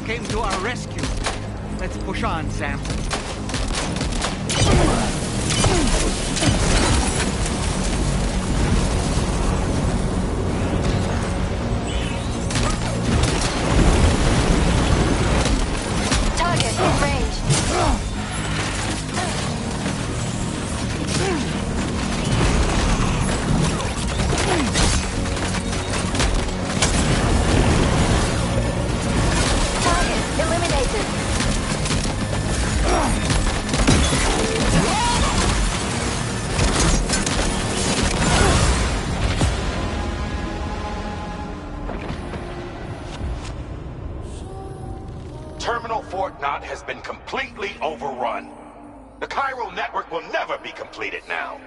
came to our rescue. Let's push on, Sam. Target in range. Terminal Fort Knott has been completely overrun. The chiral network will never be completed now.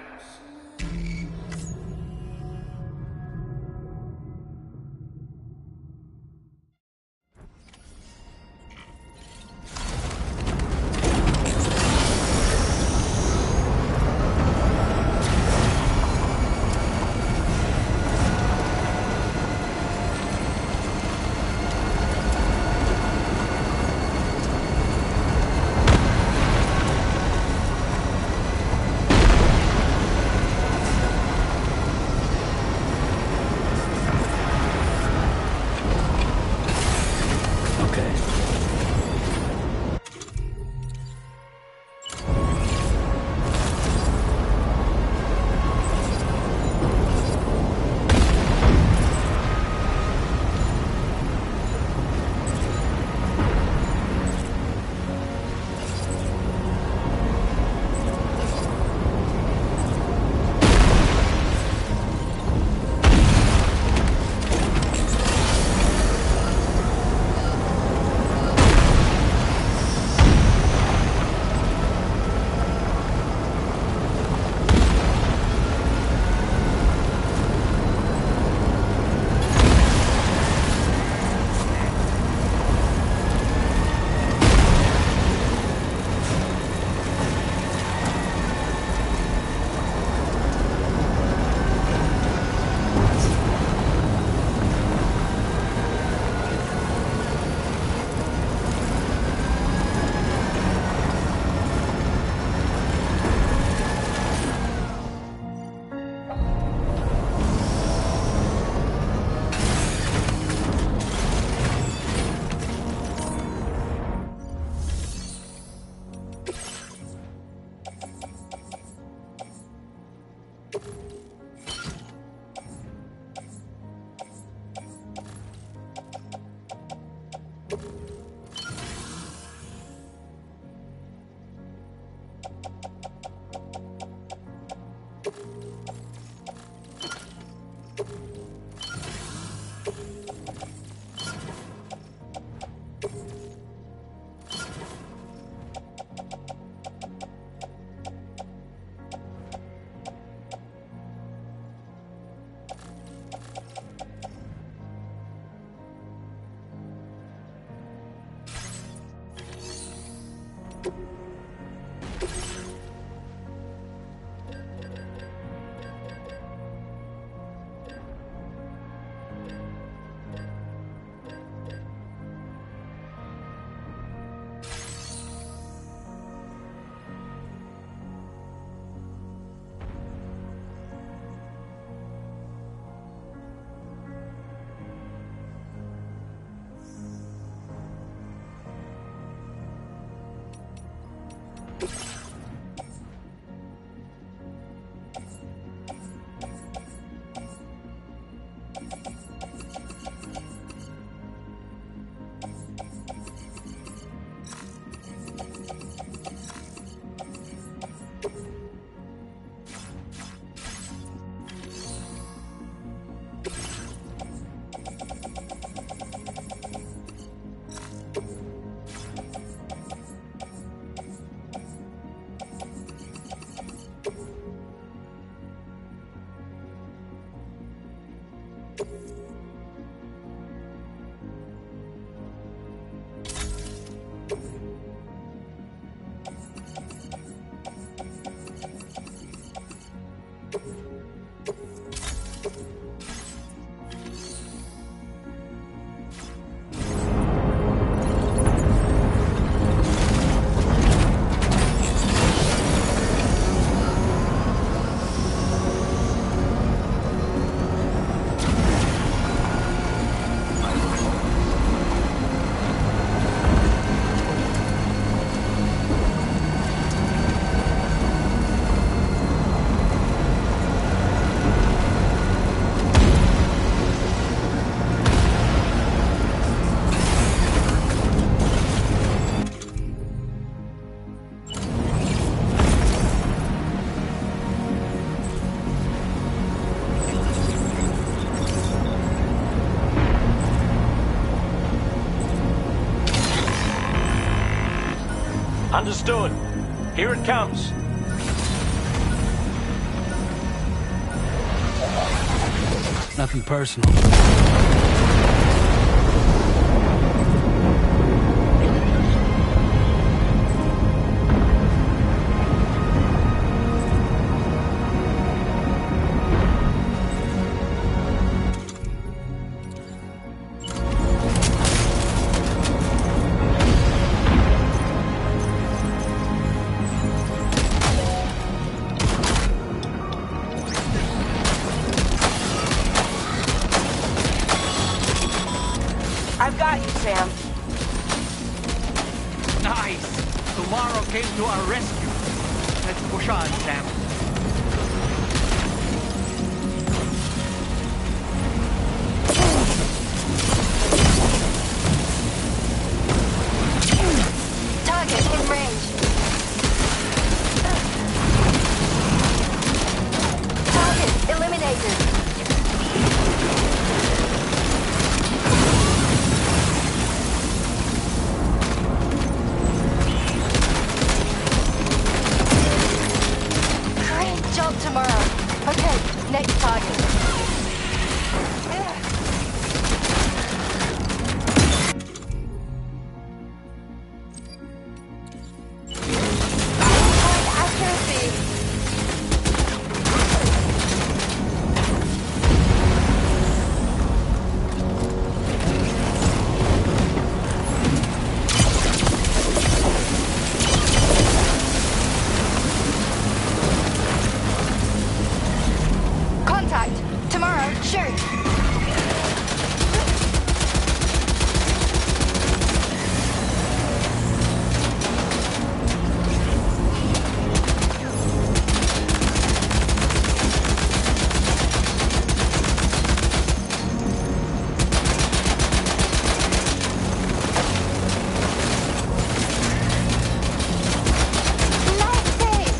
Understood. Here it comes. Nothing personal. I've got you, Sam. Nice! Tomorrow came to our rescue. Let's push on, Sam. Target in range. Target eliminated. Great job tomorrow. Okay, next target. High accuracy. Contact. Tomorrow, shoot. Lexi!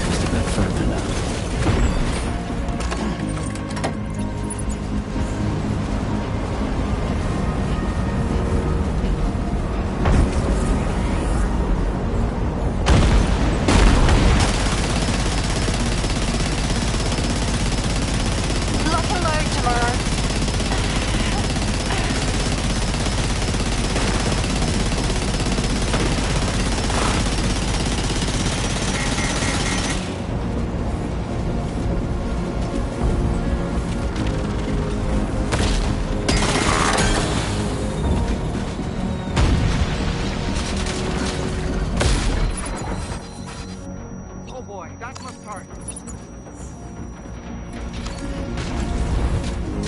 Just a bit further now. Lock and load tomorrow. Oh boy, that must hurt.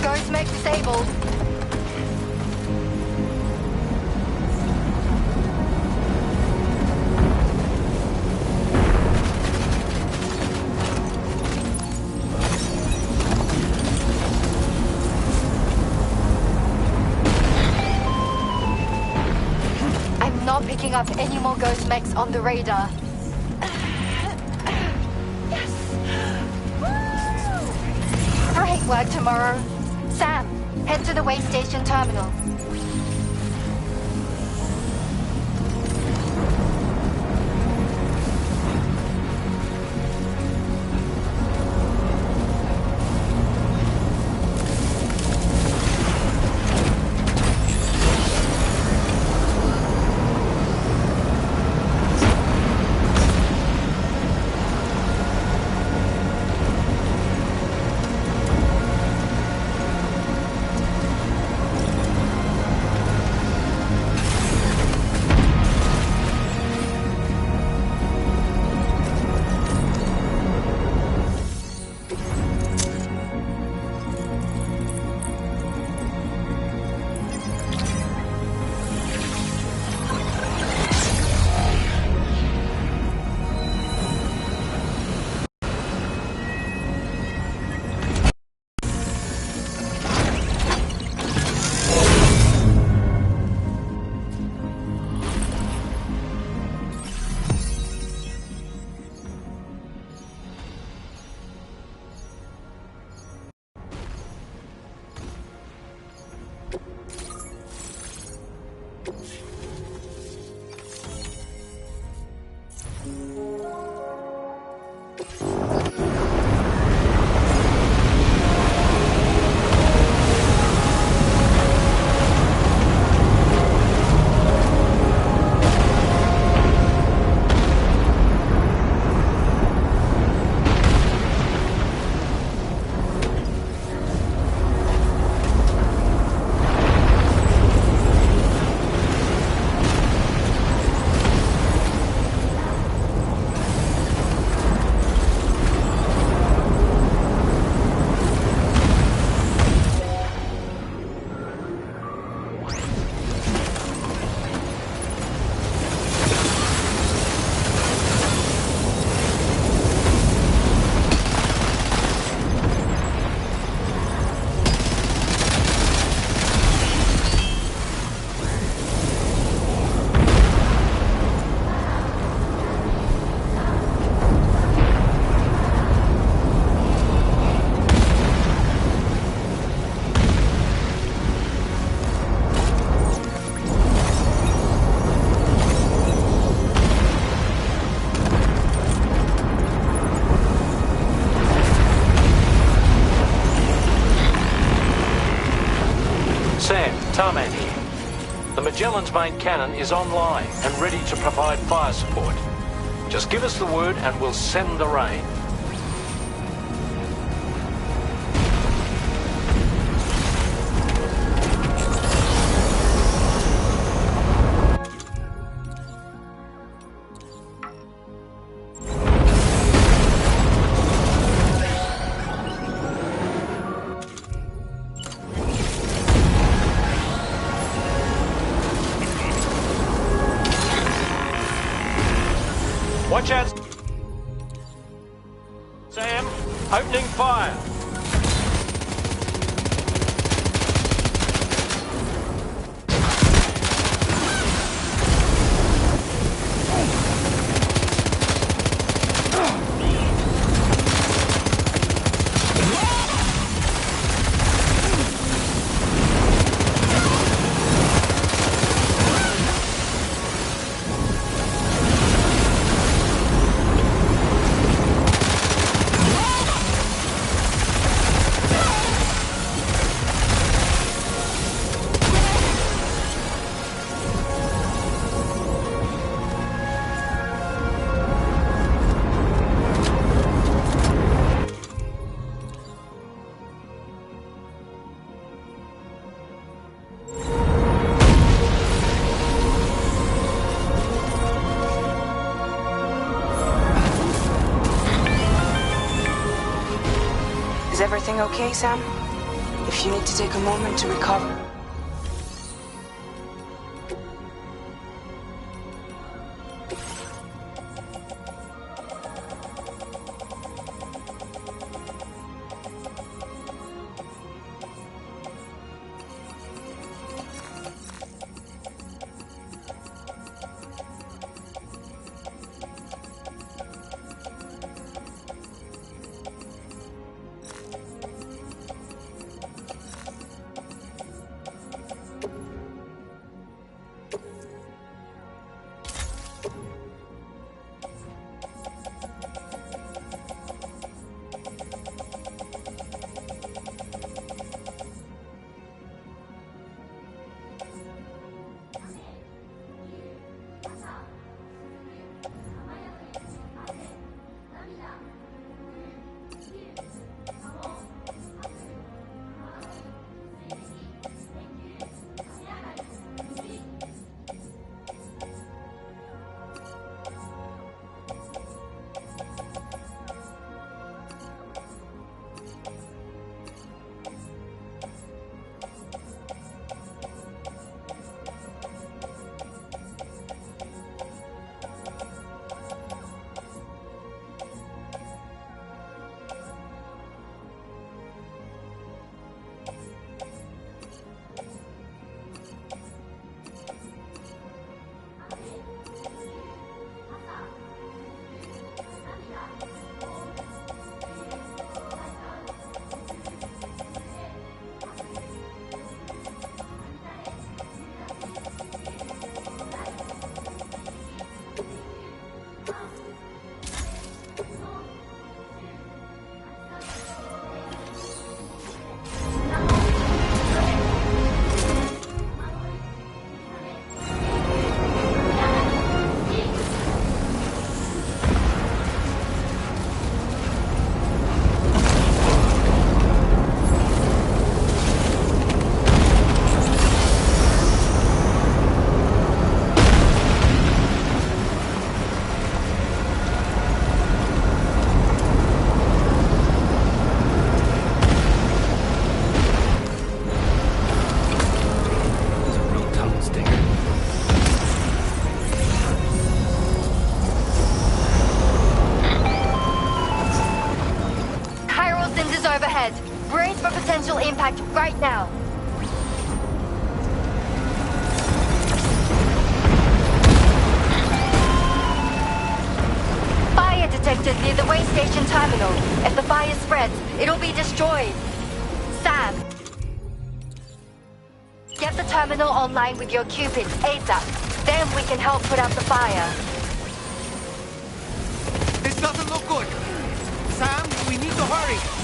Ghost mech disabled. I'm not picking up any more ghost mechs on the radar. Great work tomorrow. Sam, head to the way station terminal. Tarman here. The Magellan's main cannon is online and ready to provide fire support. Just give us the word and we'll send the rain. Watch out! Sam, opening fire! Is everything okay, Sam? If you need to take a moment to recover. overhead. Brace for potential impact right now. Fire detected near the way station terminal. If the fire spreads, it'll be destroyed. Sam, get the terminal online with your Cupids ASAP. Then we can help put out the fire. This doesn't look good. Sam, we need to hurry.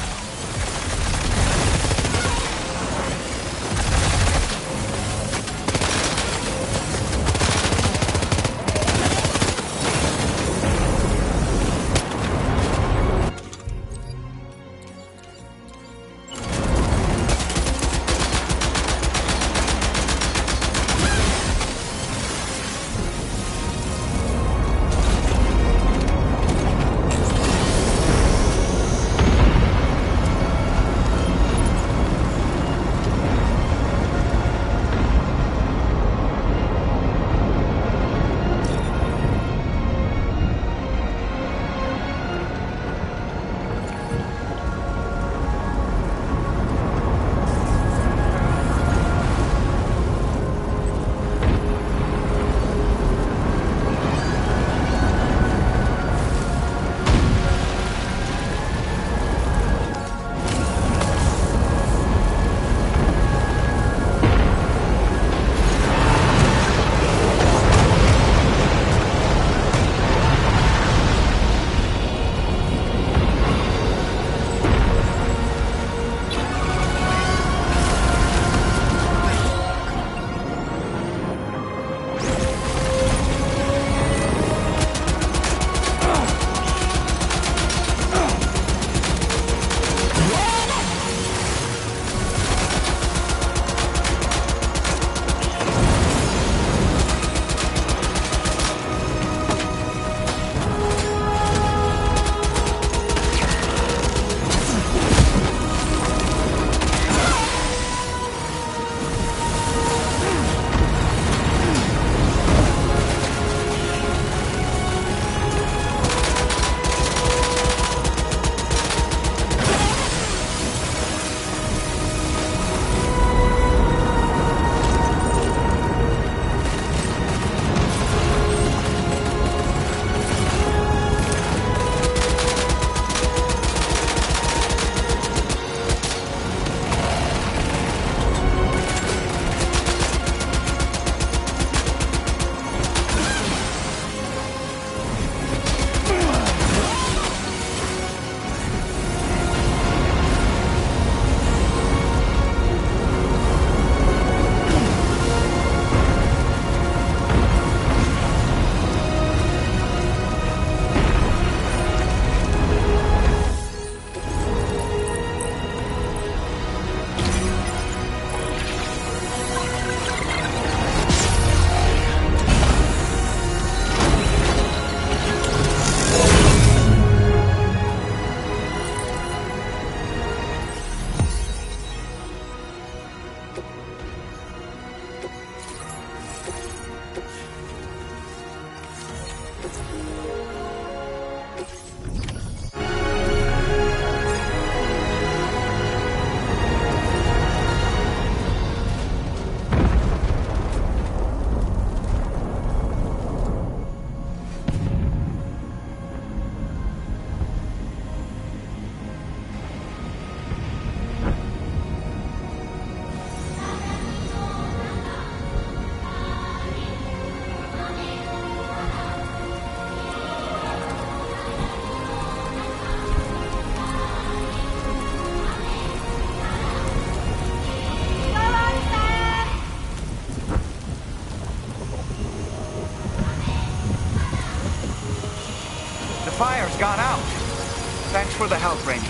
Thanks for the help, Rainy.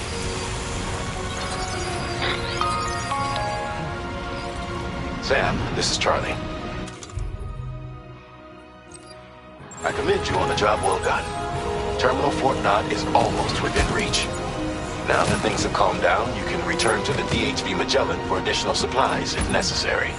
Sam, this is Charlie. I commend you on the job well done. Terminal Fort Knott is almost within reach. Now that things have calmed down, you can return to the DHV Magellan for additional supplies if necessary.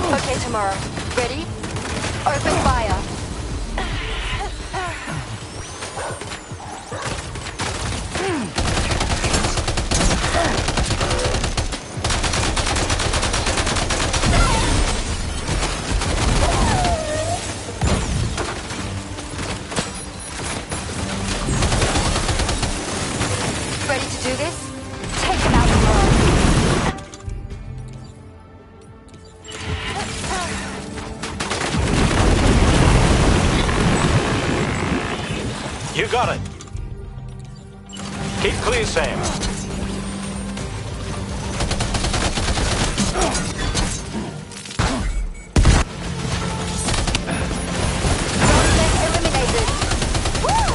Okay, tomorrow. Ready? Open fire. Ready to do this? Take him out tomorrow. You got it. Keep clear, Sam. Suspect eliminated. Woo!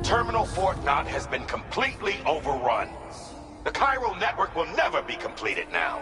Terminal Fort Knott has been completely overrun. The Cairo network will never be completed now.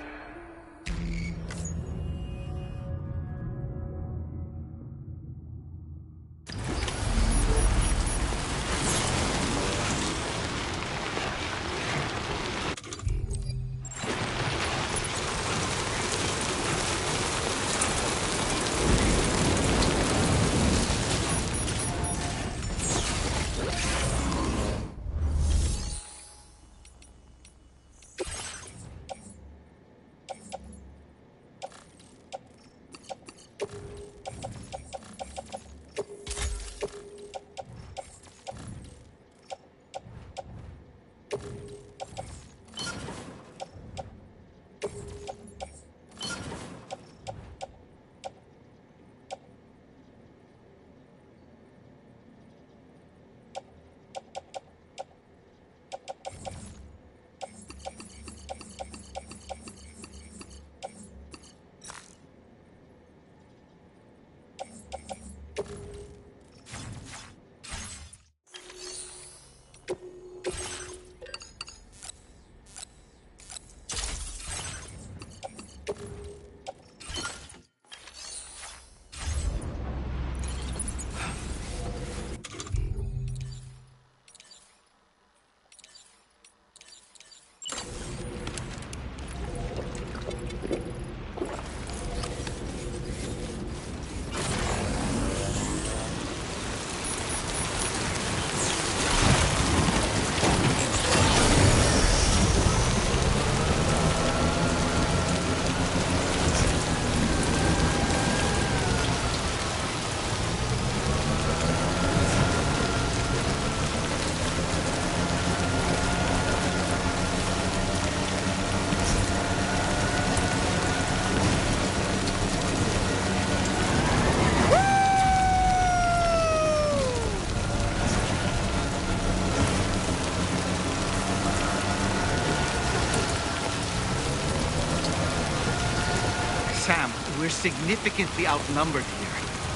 We're significantly outnumbered here.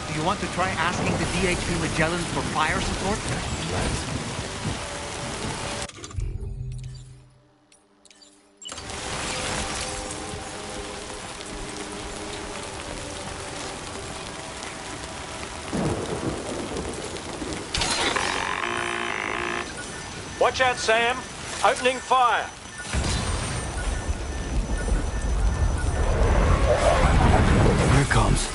Do you want to try asking the DHV Magellan for fire support? Watch out, Sam. Opening fire. Here it comes.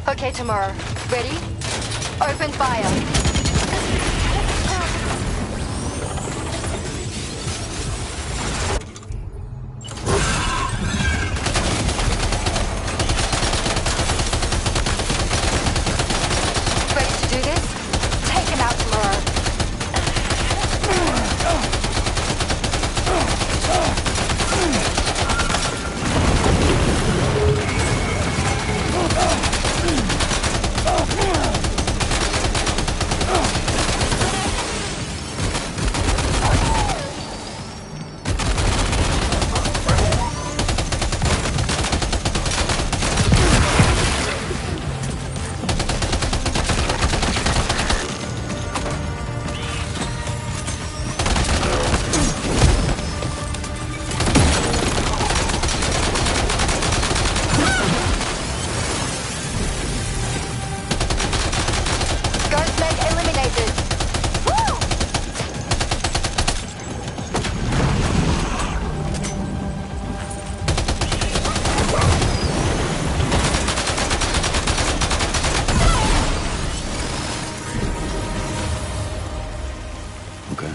Okay, Tamara. Ready? Open fire. Ready to do this? Take him out, Tamara. Okay.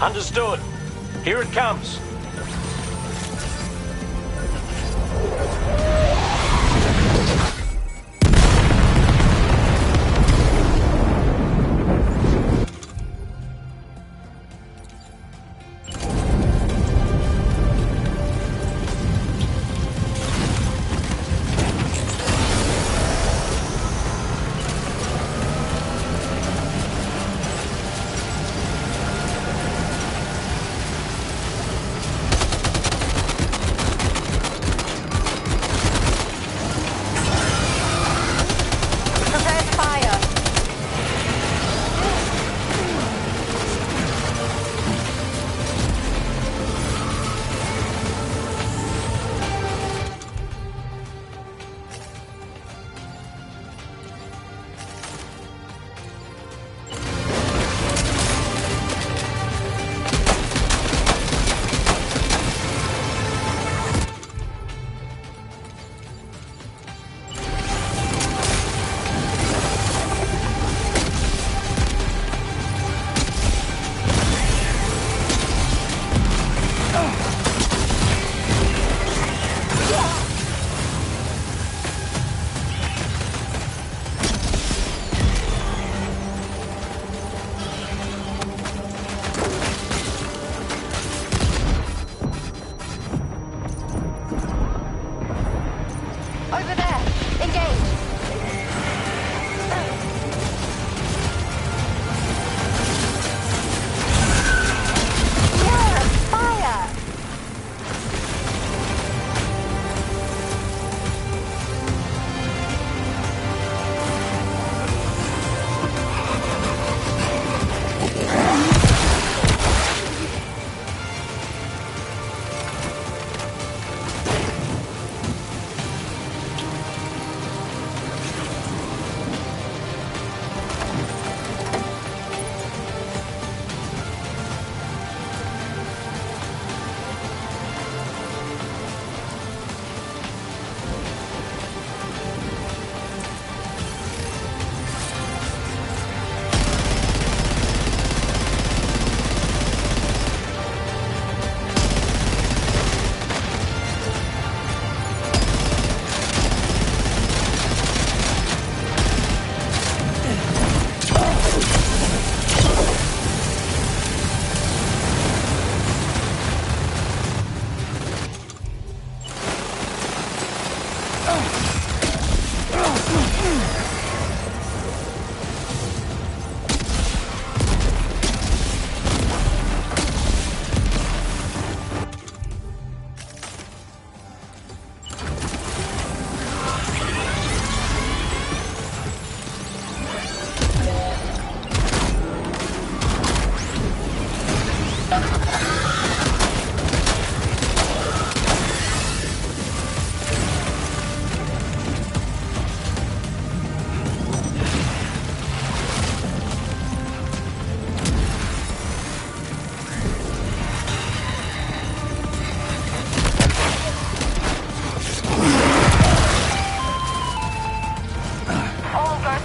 Understood. Here it comes.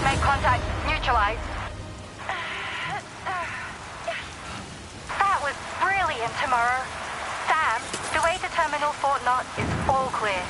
Make contact. Neutralize. That was brilliant, Tomorrow. Sam, the way to Terminal Fort Knot is all clear.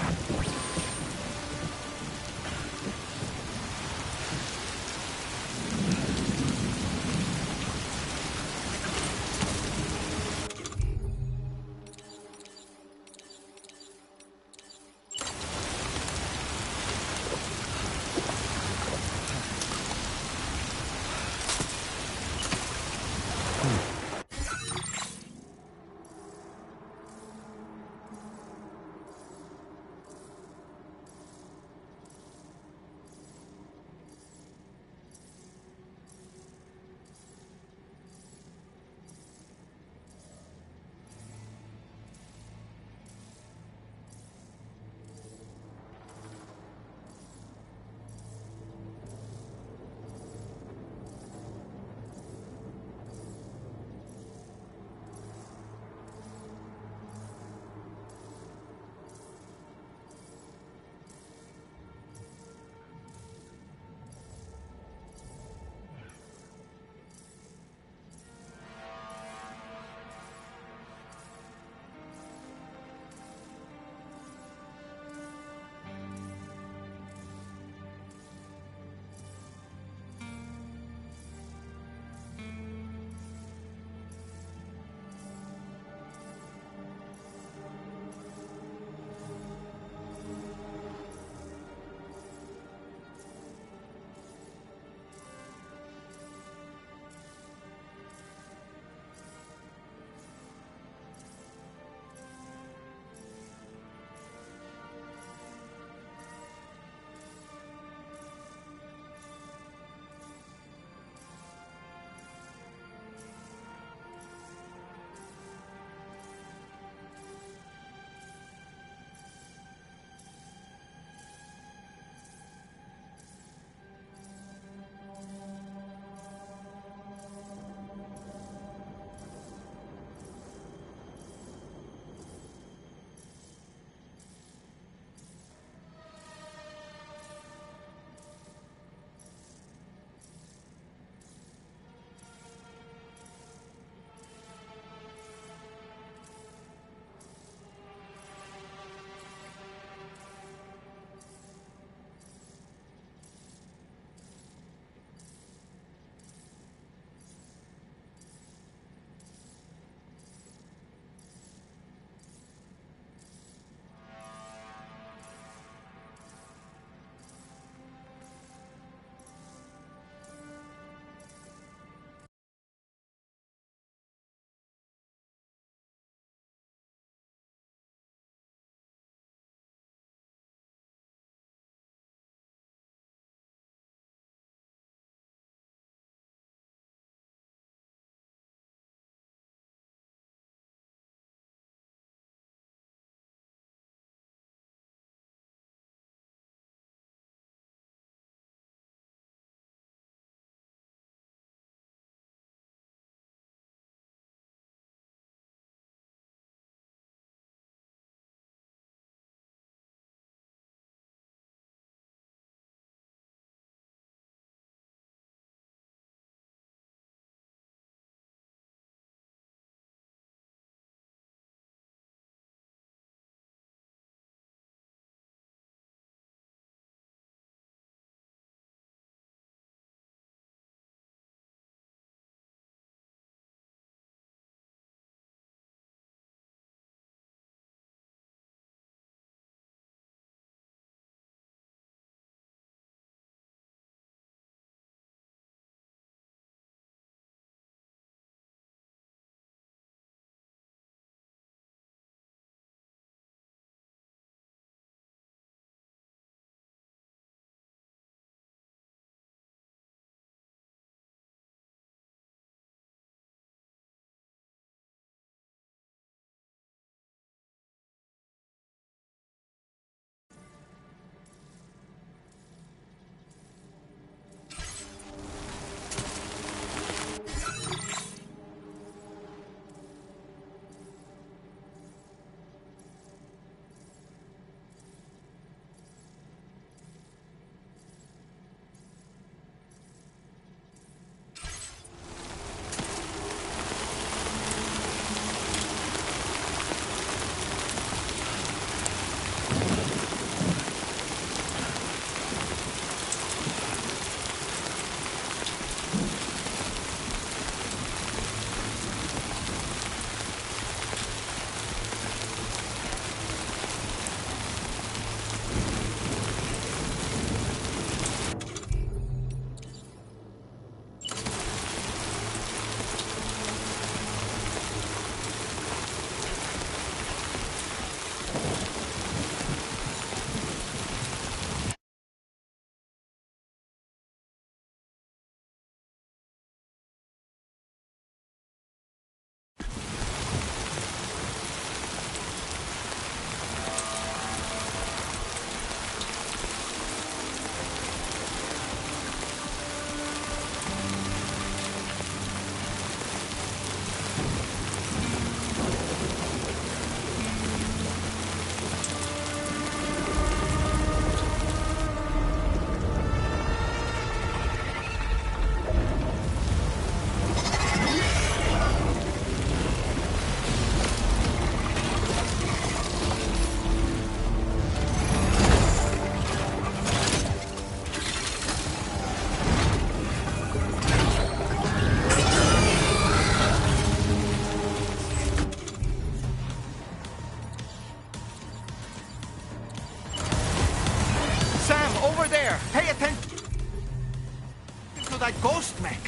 to that ghost mech.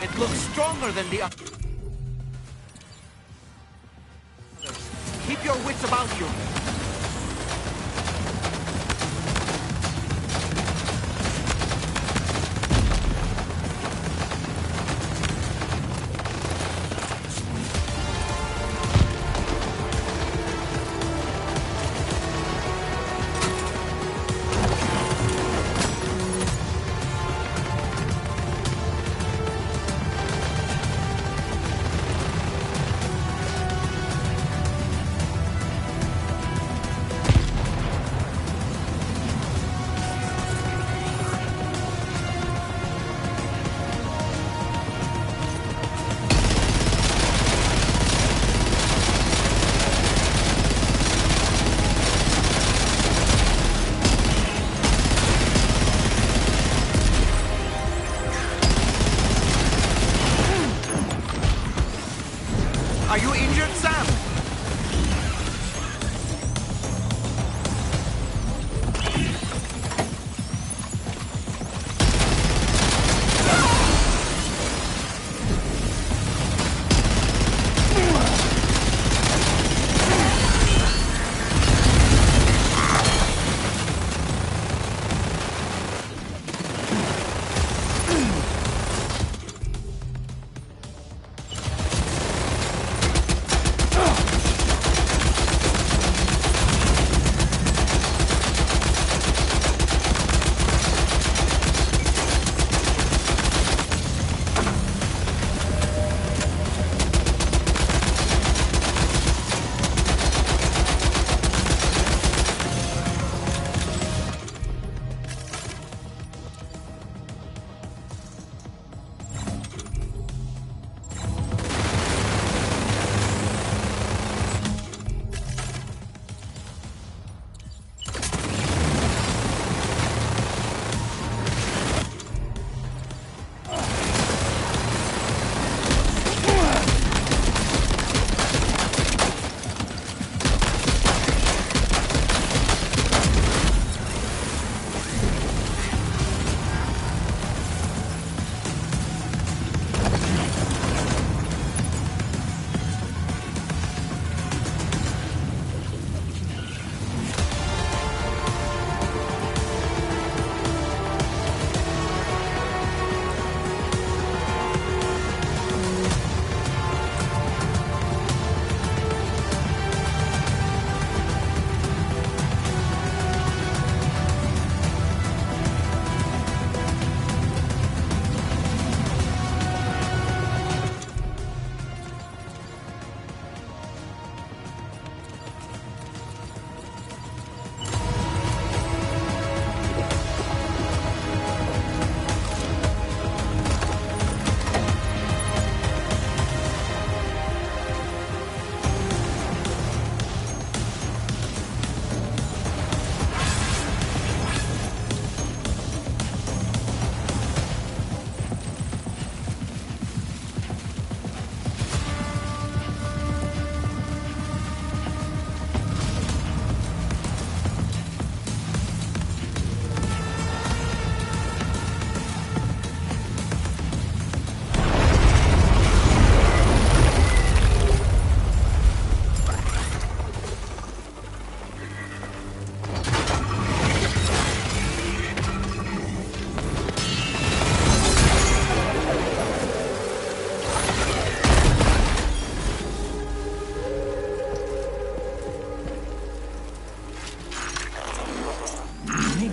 It looks stronger than the others. Keep your wits about you. Are you injured, Sam?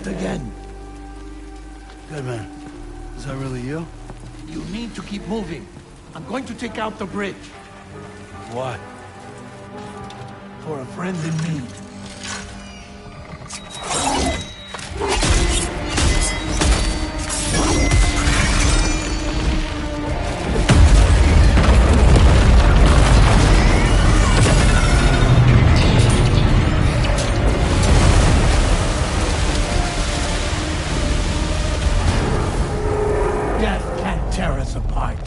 Again. Good man. Is that really you? You need to keep moving. I'm going to take out the bridge. Why? For a friend in need. Death can't tear us apart.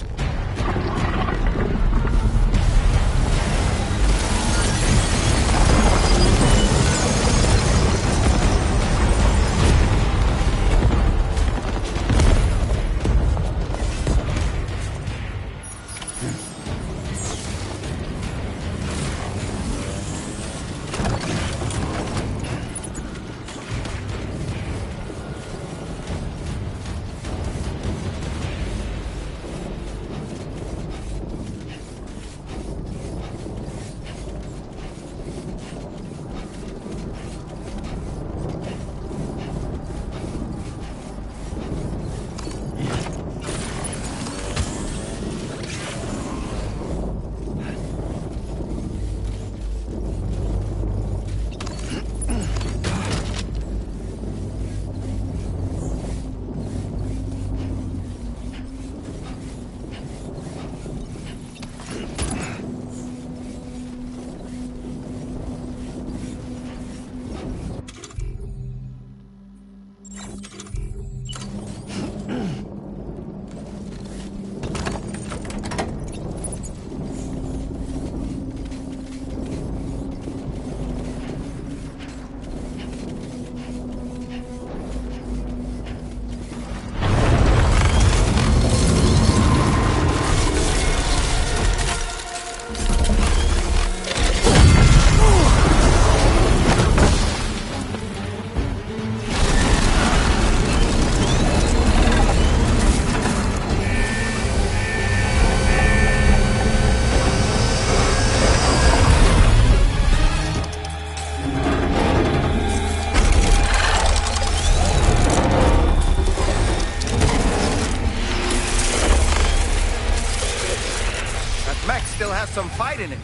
still has some fight in it.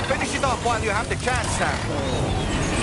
Finish it off while you have the chance, Sam.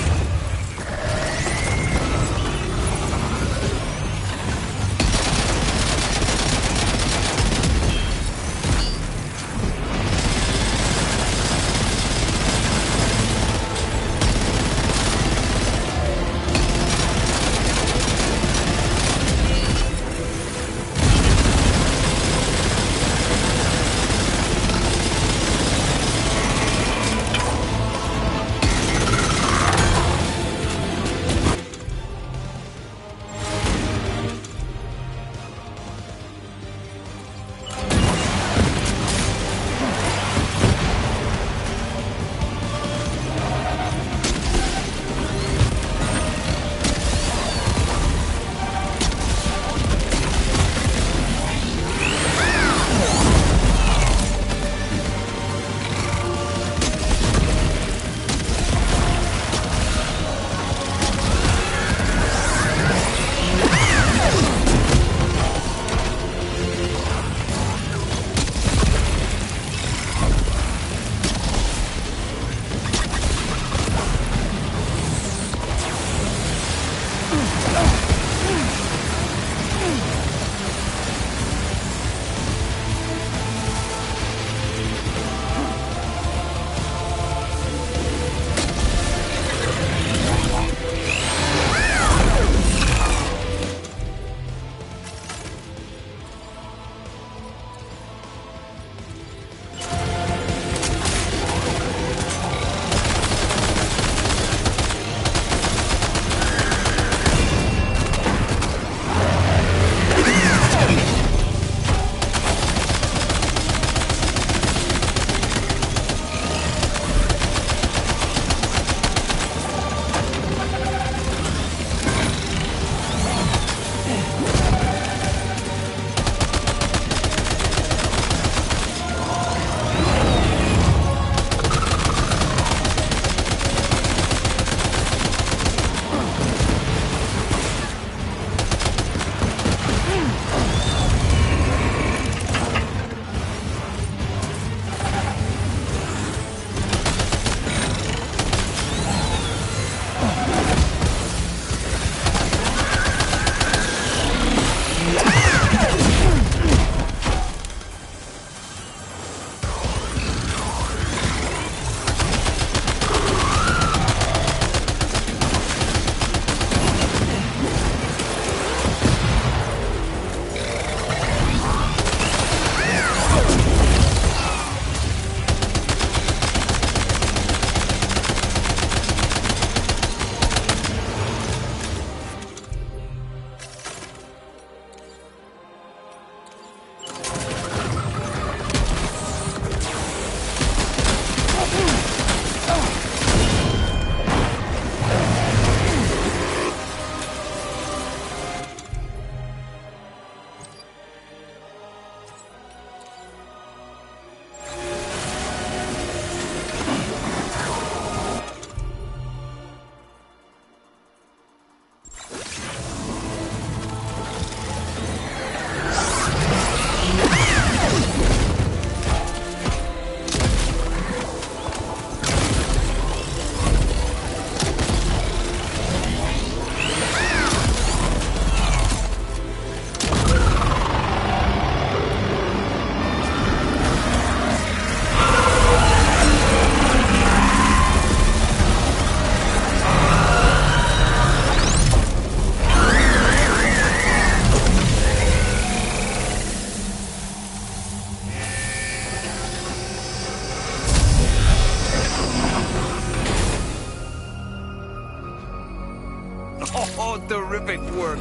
Oh, terrific work.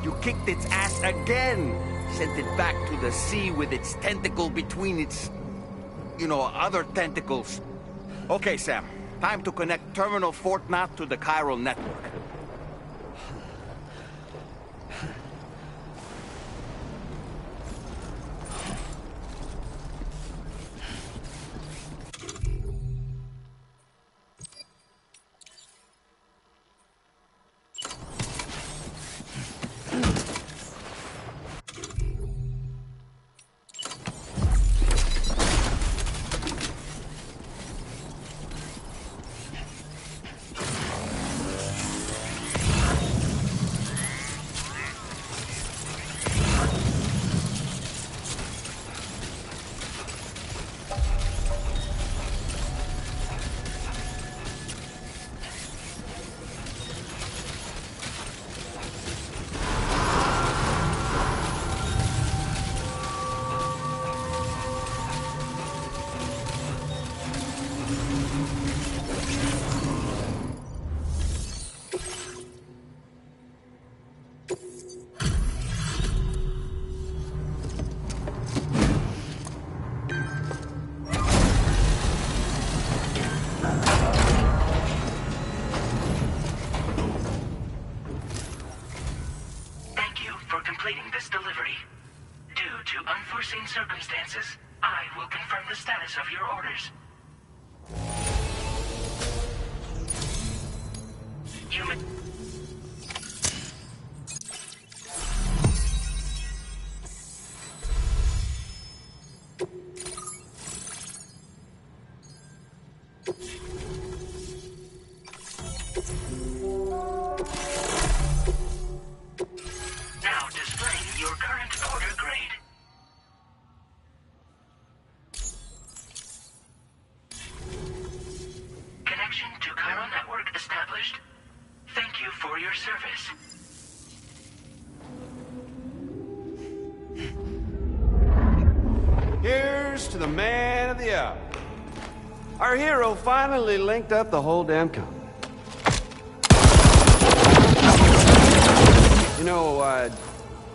You kicked its ass again. Sent it back to the sea with its tentacle between its, other tentacles. Okay, Sam. Time to connect Terminal Fort Knot to the chiral network. unforeseen circumstances, I will confirm the status of your orders. You may... Now displaying your current order grade. Connection to Chiral network established. Thank you for your service. Here's to the man of the hour. Our hero finally linked up the whole damn company. You know, I'd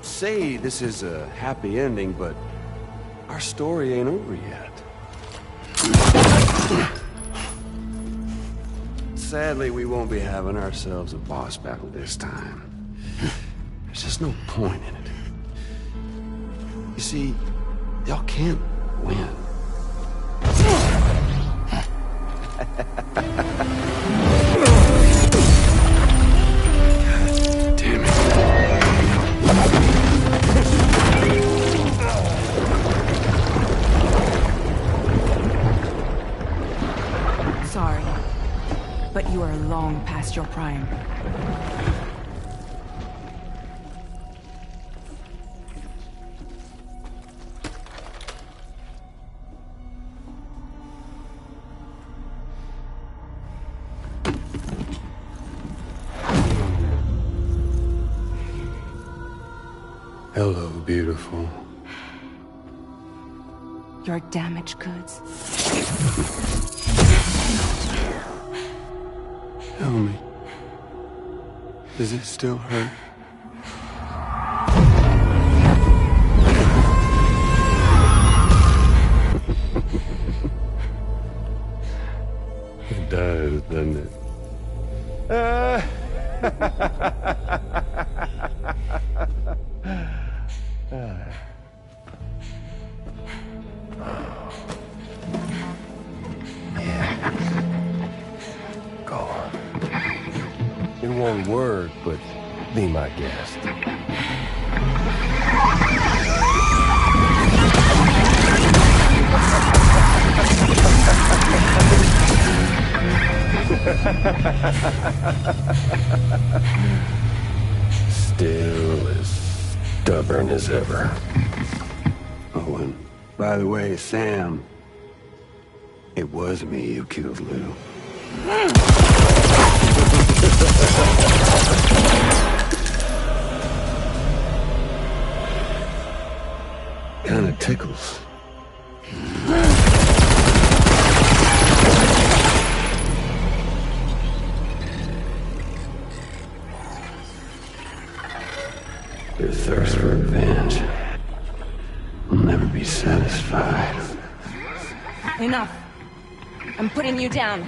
say this is a happy ending, but our story ain't over yet. Sadly, we won't be having ourselves a boss battle this time. There's just no point in it. You see, y'all can't win. Damn it. Sorry, but you are long past your prime. Hello, beautiful. Your damaged goods. Tell me, does it still hurt? It does, doesn't it? Go on. In one word, but be my guest. Still as stubborn as ever. Oh, and by the way, Sam, it was me who killed Lou. Kinda tickles. Your thirst for revenge will never be satisfied. Enough. I'm putting you down.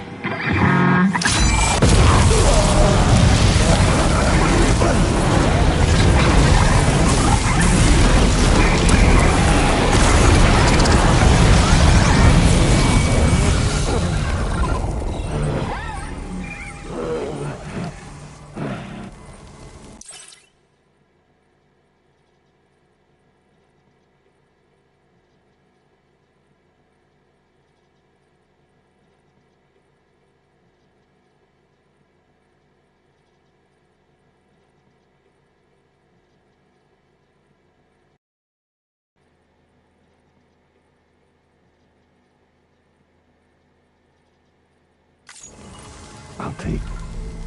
I'll take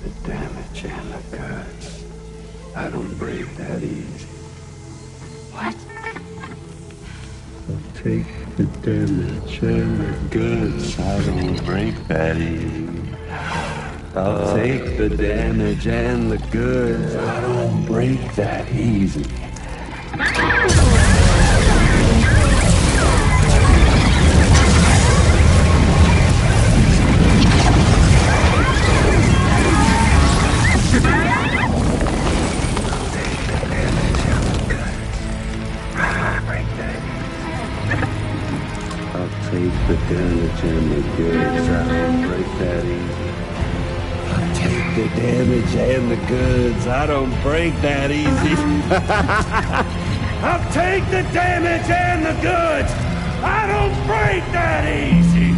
the damage and the goods. I don't break that easy. What? I'll take the damage and the goods. I don't break that easy. I'll take the damage and the goods. I don't break that easy. Break that easy. take the damage and the goods. I don't break that easy. I'll take the damage and the goods. I don't break that easy. I'll take the damage and the goods. I don't break that easy.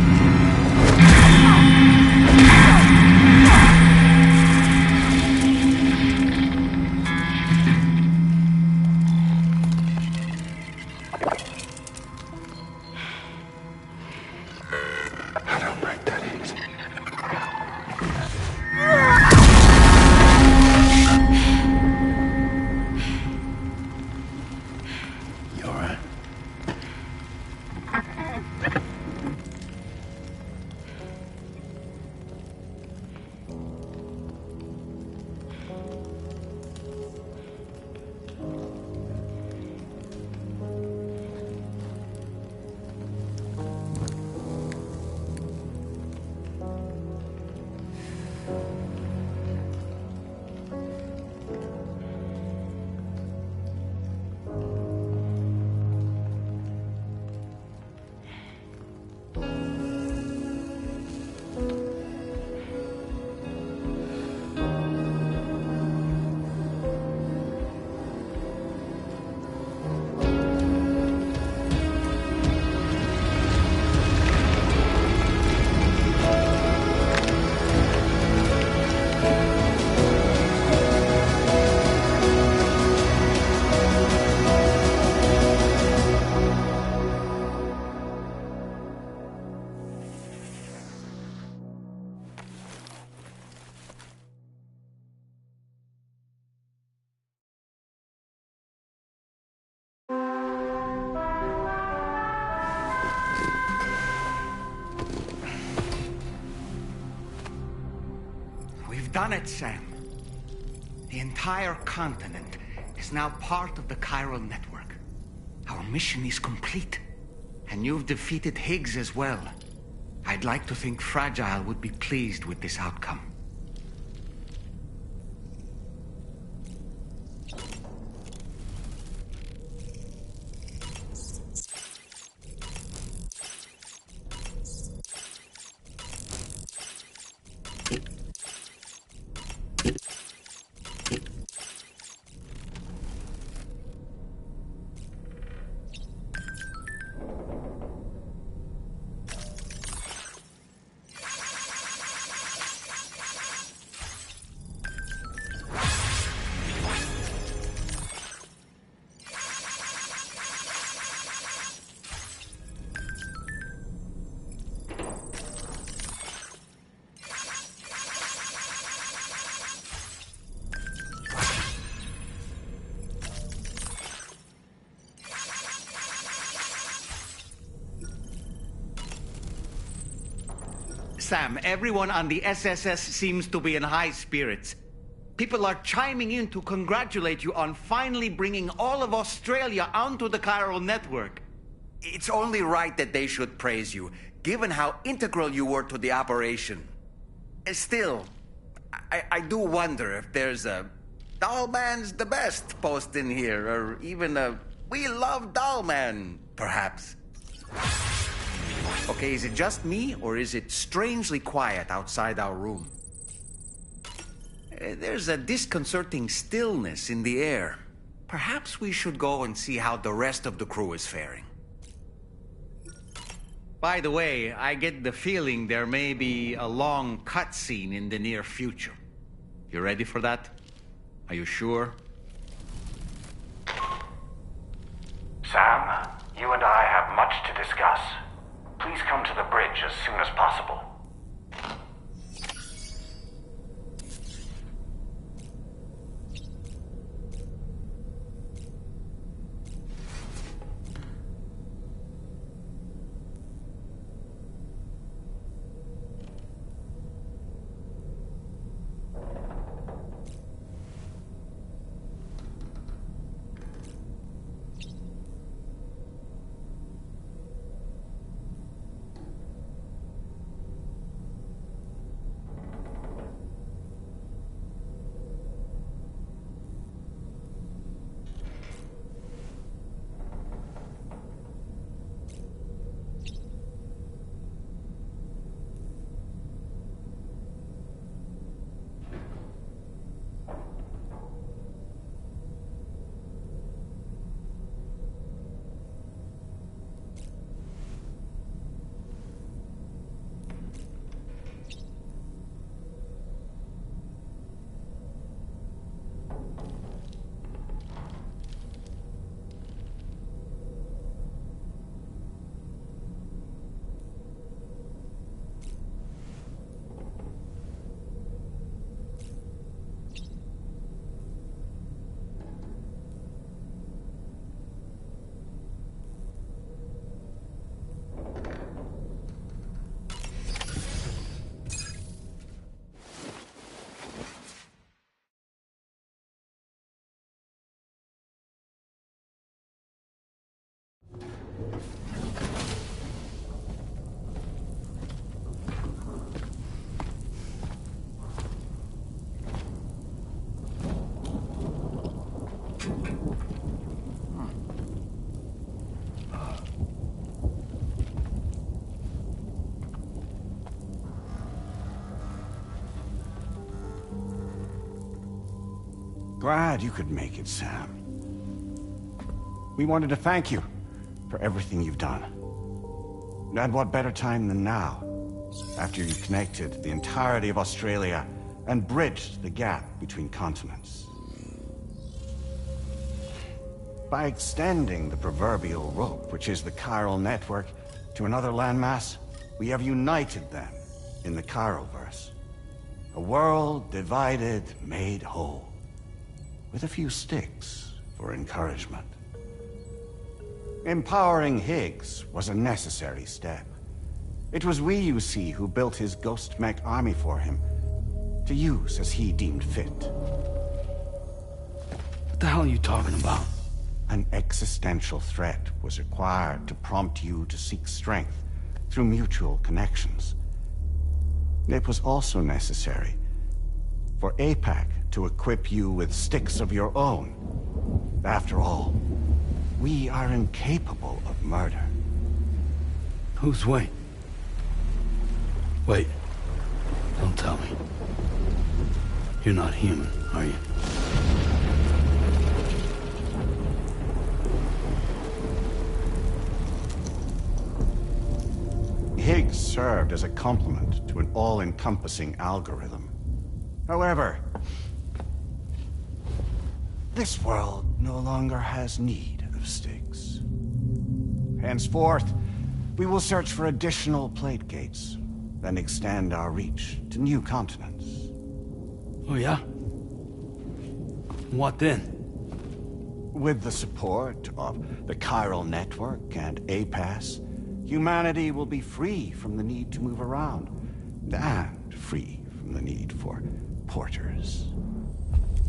We've done it, Sam. The entire continent is now part of the chiral network. Our mission is complete. And you've defeated Higgs as well. I'd like to think Fragile would be pleased with this outcome. Sam, everyone on the SSS seems to be in high spirits. People are chiming in to congratulate you on finally bringing all of Australia onto the chiral network. It's only right that they should praise you, given how integral you were to the operation. Still, I do wonder if there's a Dollman's the best post in here, or even a We Love Dollman, perhaps. Okay, is it just me, or is it strangely quiet outside our room? There's a disconcerting stillness in the air. Perhaps we should go and see how the rest of the crew is faring. By the way, I get the feeling there may be a long cutscene in the near future. You ready for that? Are you sure? Sam, you and I have much to discuss. Please come to the bridge as soon as possible. Glad you could make it, Sam. We wanted to thank you for everything you've done. And what better time than now, after you connected the entirety of Australia and bridged the gap between continents. By extending the proverbial rope, which is the chiral network, to another landmass, we have united them in the Chiralverse. A world divided, made whole. With a few sticks for encouragement. Empowering Higgs was a necessary step. It was we, you see, who built his ghost mech army for him, to use as he deemed fit. What the hell are you talking about? An existential threat was required to prompt you to seek strength through mutual connections. It was also necessary for APAC to equip you with sticks of your own. After all, we are incapable of murder. Who's we? Wait. Don't tell me. You're not human, are you? Higgs served as a complement to an all-encompassing algorithm. However, this world no longer has need of sticks. Henceforth, we will search for additional plate gates, then extend our reach to new continents. Oh yeah? What then? With the support of the chiral network and APAS, humanity will be free from the need to move around, and free from the need for porters.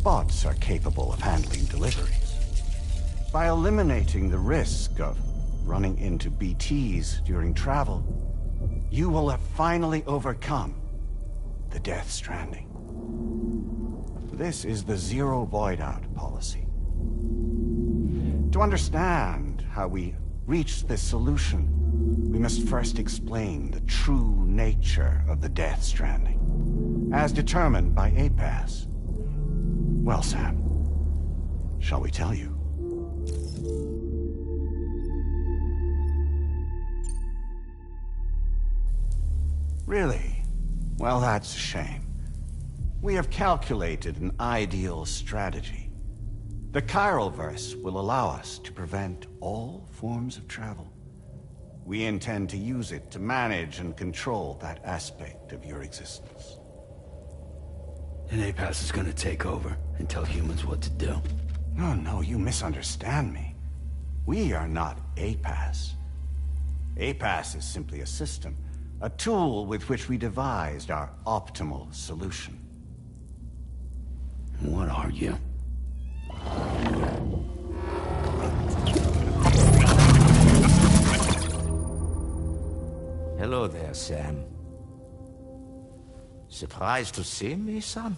Bots are capable of handling deliveries. By eliminating the risk of running into BTs during travel, you will have finally overcome the Death Stranding. This is the Zero Void Out policy. To understand how we reach this solution, we must first explain the true nature of the Death Stranding, as determined by APAS. Well, Sam, shall we tell you? Really? Well, that's a shame. We have calculated an ideal strategy. The Chiralverse will allow us to prevent all forms of travel. We intend to use it to manage and control that aspect of your existence. And APAS is gonna take over and tell humans what to do. No, you misunderstand me. We are not APAS. APAS is simply a system, a tool with which we devised our optimal solution. What are you? Hello there, Sam. Surprised to see me, son?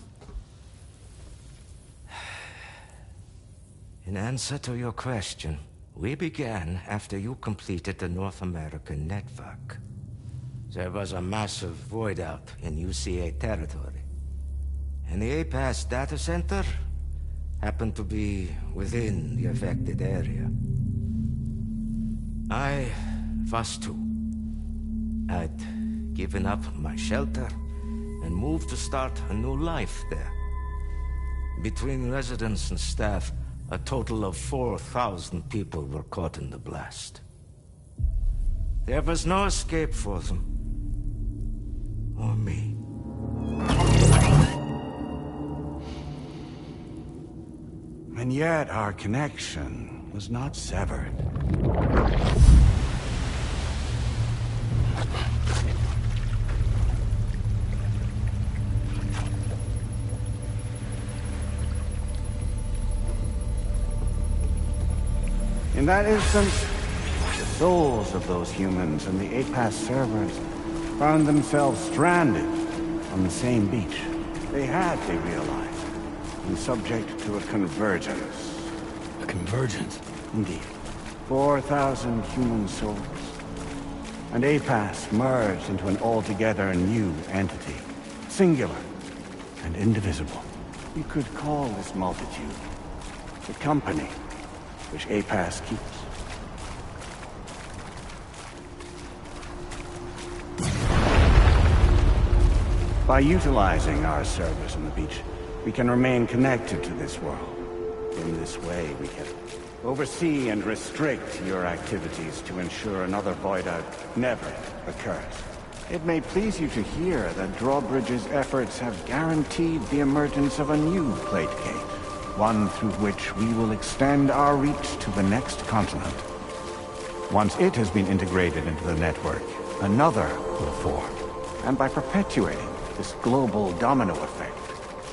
In answer to your question, we began after you completed the North American network. There was a massive void out in UCA territory, and the APAS data center happened to be within the affected area. I was too. I'd given up my shelter and moved to start a new life there. Between residents and staff, a total of 4,000 people were caught in the blast. There was no escape for them. Or me. And yet our connection was not severed. In that instance, The souls of those humans and the APAS servers found themselves stranded on the same beach. They realized, been subject to a convergence. A convergence? Indeed. 4,000 human souls. And APAS merged into an altogether new entity. Singular and indivisible. You could call this multitude the company which APAS keeps. By utilizing our servers on the beach, we can remain connected to this world. In this way, we can oversee and restrict your activities to ensure another void out never occurs. It may please you to hear that Drawbridge's efforts have guaranteed the emergence of a new plate gate, one through which we will extend our reach to the next continent. Once it has been integrated into the network, another will form. And by perpetuating this global domino effect,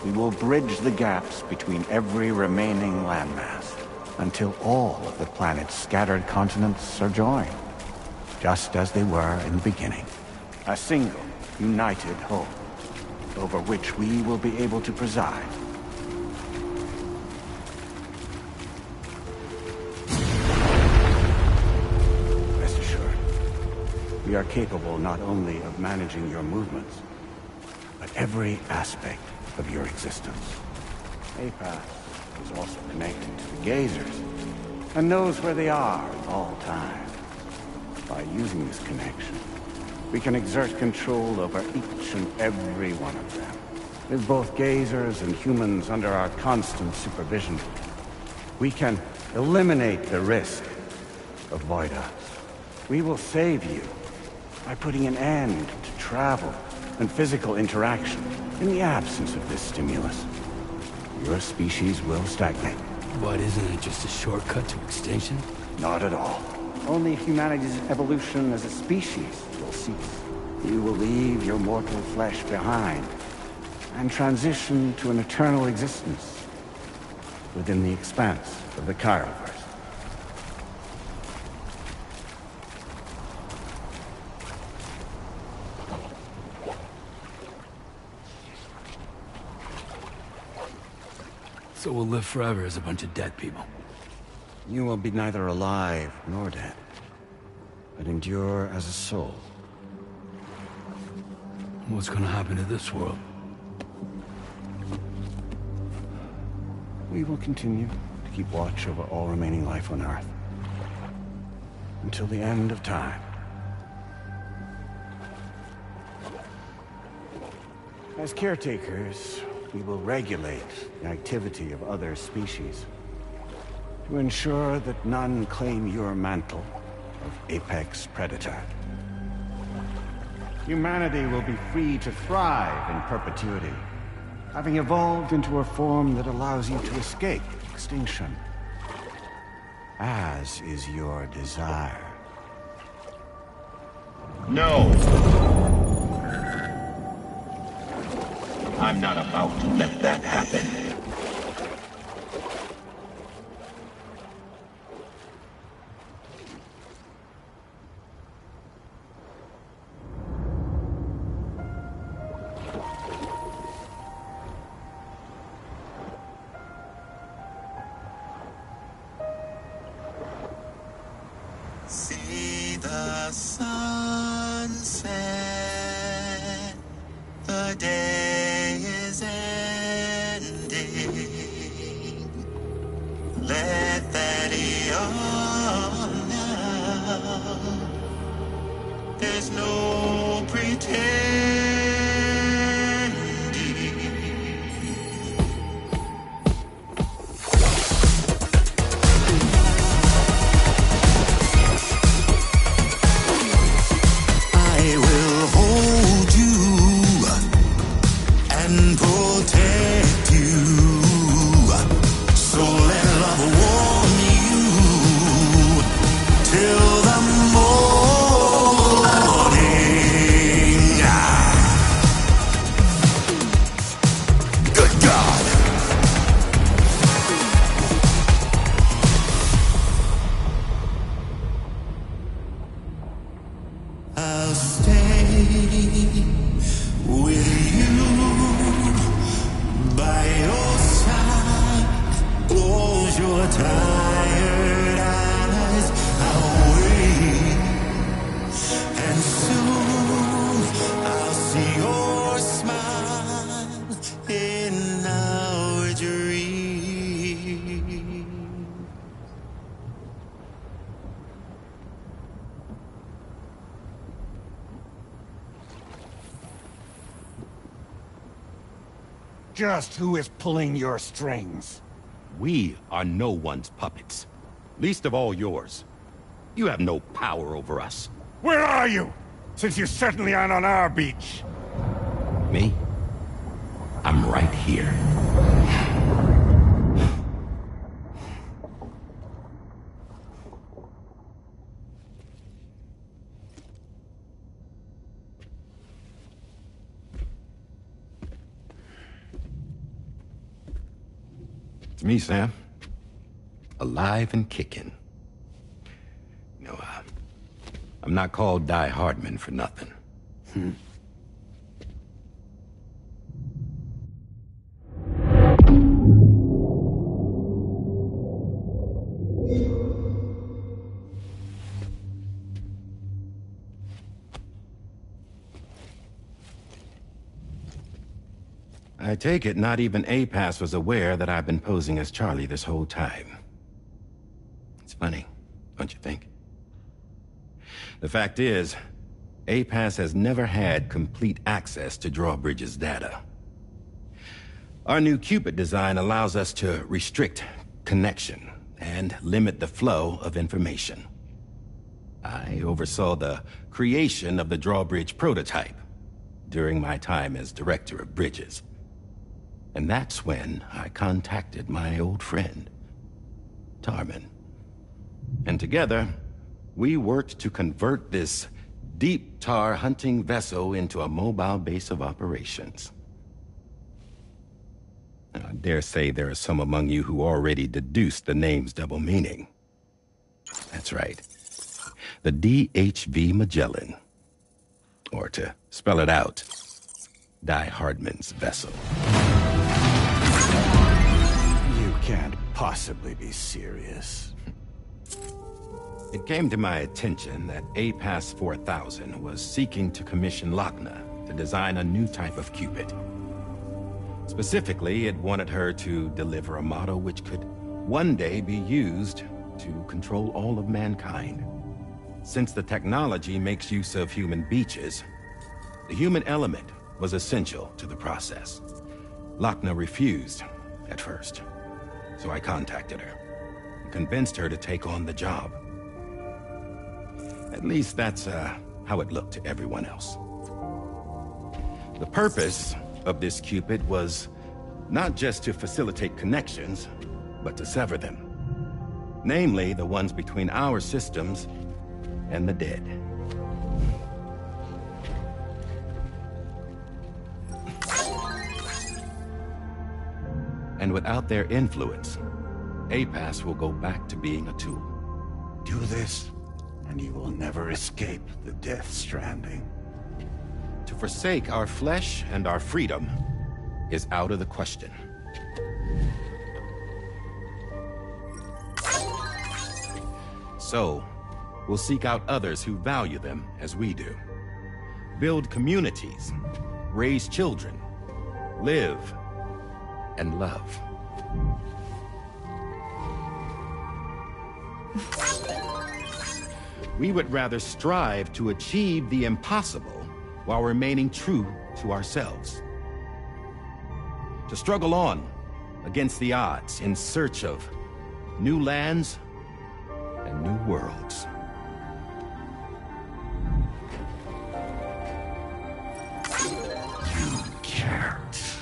we will bridge the gaps between every remaining landmass until all of the planet's scattered continents are joined, just as they were in the beginning. A single, united whole, over which we will be able to preside. Rest assured, we are capable not only of managing your movements, but every aspect of your existence. APAS is also connected to the gazers, and knows where they are at all times. By using this connection, we can exert control over each and every one of them. With both gazers and humans under our constant supervision, we can eliminate the risk of void outs. We will save you by putting an end to travel and physical interaction. In the absence of this stimulus, your species will stagnate. But isn't it just a shortcut to extinction? Not at all. Only humanity's evolution as a species will cease. You will leave your mortal flesh behind and transition to an eternal existence within the expanse of the Chiroverse. So we'll live forever as a bunch of dead people. You will be neither alive nor dead, but endure as a soul. What's gonna happen to this world? We will continue to keep watch over all remaining life on Earth until the end of time. As caretakers, we will regulate the activity of other species to ensure that none claim your mantle of apex predator. Humanity will be free to thrive in perpetuity, having evolved into a form that allows you to escape extinction, as is your desire. No! I'm not about to let that happen. See the sunset, the day is ending. Let that yawn now. There's no pretending. stay with you by your side. Close your tired eyes. I'll wait, and soon I'll see your smile in our dream. Just who is pulling your strings? We are no one's puppets. Least of all yours. You have no power over us. Where are you? Since you certainly aren't on our beach. Me? I'm right here. It's me, Sam. Alive and kicking. You know, I'm not called Die Hardman for nothing. I take it not even APAS was aware that I've been posing as Charlie this whole time. It's funny, don't you think? The fact is, APAS has never had complete access to Drawbridge's data. Our new Cupid design allows us to restrict connection and limit the flow of information. I oversaw the creation of the Drawbridge prototype during my time as Director of Bridges. And that's when I contacted my old friend, Tarman. And together, we worked to convert this deep tar hunting vessel into a mobile base of operations. I dare say there are some among you who already deduced the name's double meaning. That's right. The DHV Magellan. Or to spell it out, Die Hardman's vessel. You can't possibly be serious. It came to my attention that APAS 4000 was seeking to commission Lochna to design a new type of Cupid. Specifically, it wanted her to deliver a model which could one day be used to control all of mankind. Since the technology makes use of human beaches, the human element was essential to the process. Lochna refused at first, so I contacted her and convinced her to take on the job. At least that's how it looked to everyone else. The purpose of this Cupid was not just to facilitate connections, but to sever them. Namely, the ones between our systems and the dead. And without their influence, APAS will go back to being a tool. Do this, and you will never escape the death stranding. To forsake our flesh and our freedom is out of the question. So, we'll seek out others who value them as we do. Build communities, raise children, live, and love. We would rather strive to achieve the impossible while remaining true to ourselves. To struggle on against the odds in search of new lands and new worlds. You can't.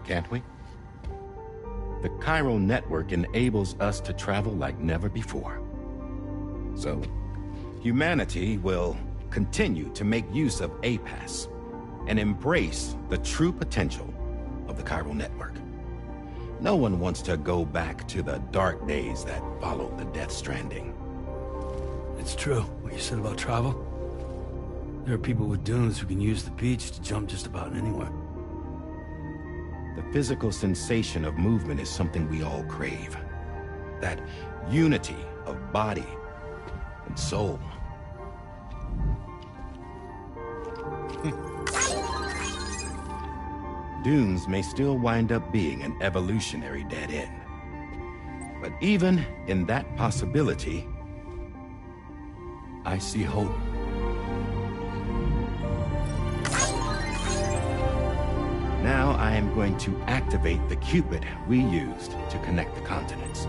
Can't we? The chiral network enables us to travel like never before. So, humanity will continue to make use of APAS and embrace the true potential of the chiral network. No one wants to go back to the dark days that followed the death stranding. It's true, what you said about travel. There are people with dunes who can use the beach to jump just about anywhere. The physical sensation of movement is something we all crave. That unity of body and soul. Dunes may still wind up being an evolutionary dead end. But even in that possibility, I see hope. Now I am going to activate the Cupid we used to connect the continents.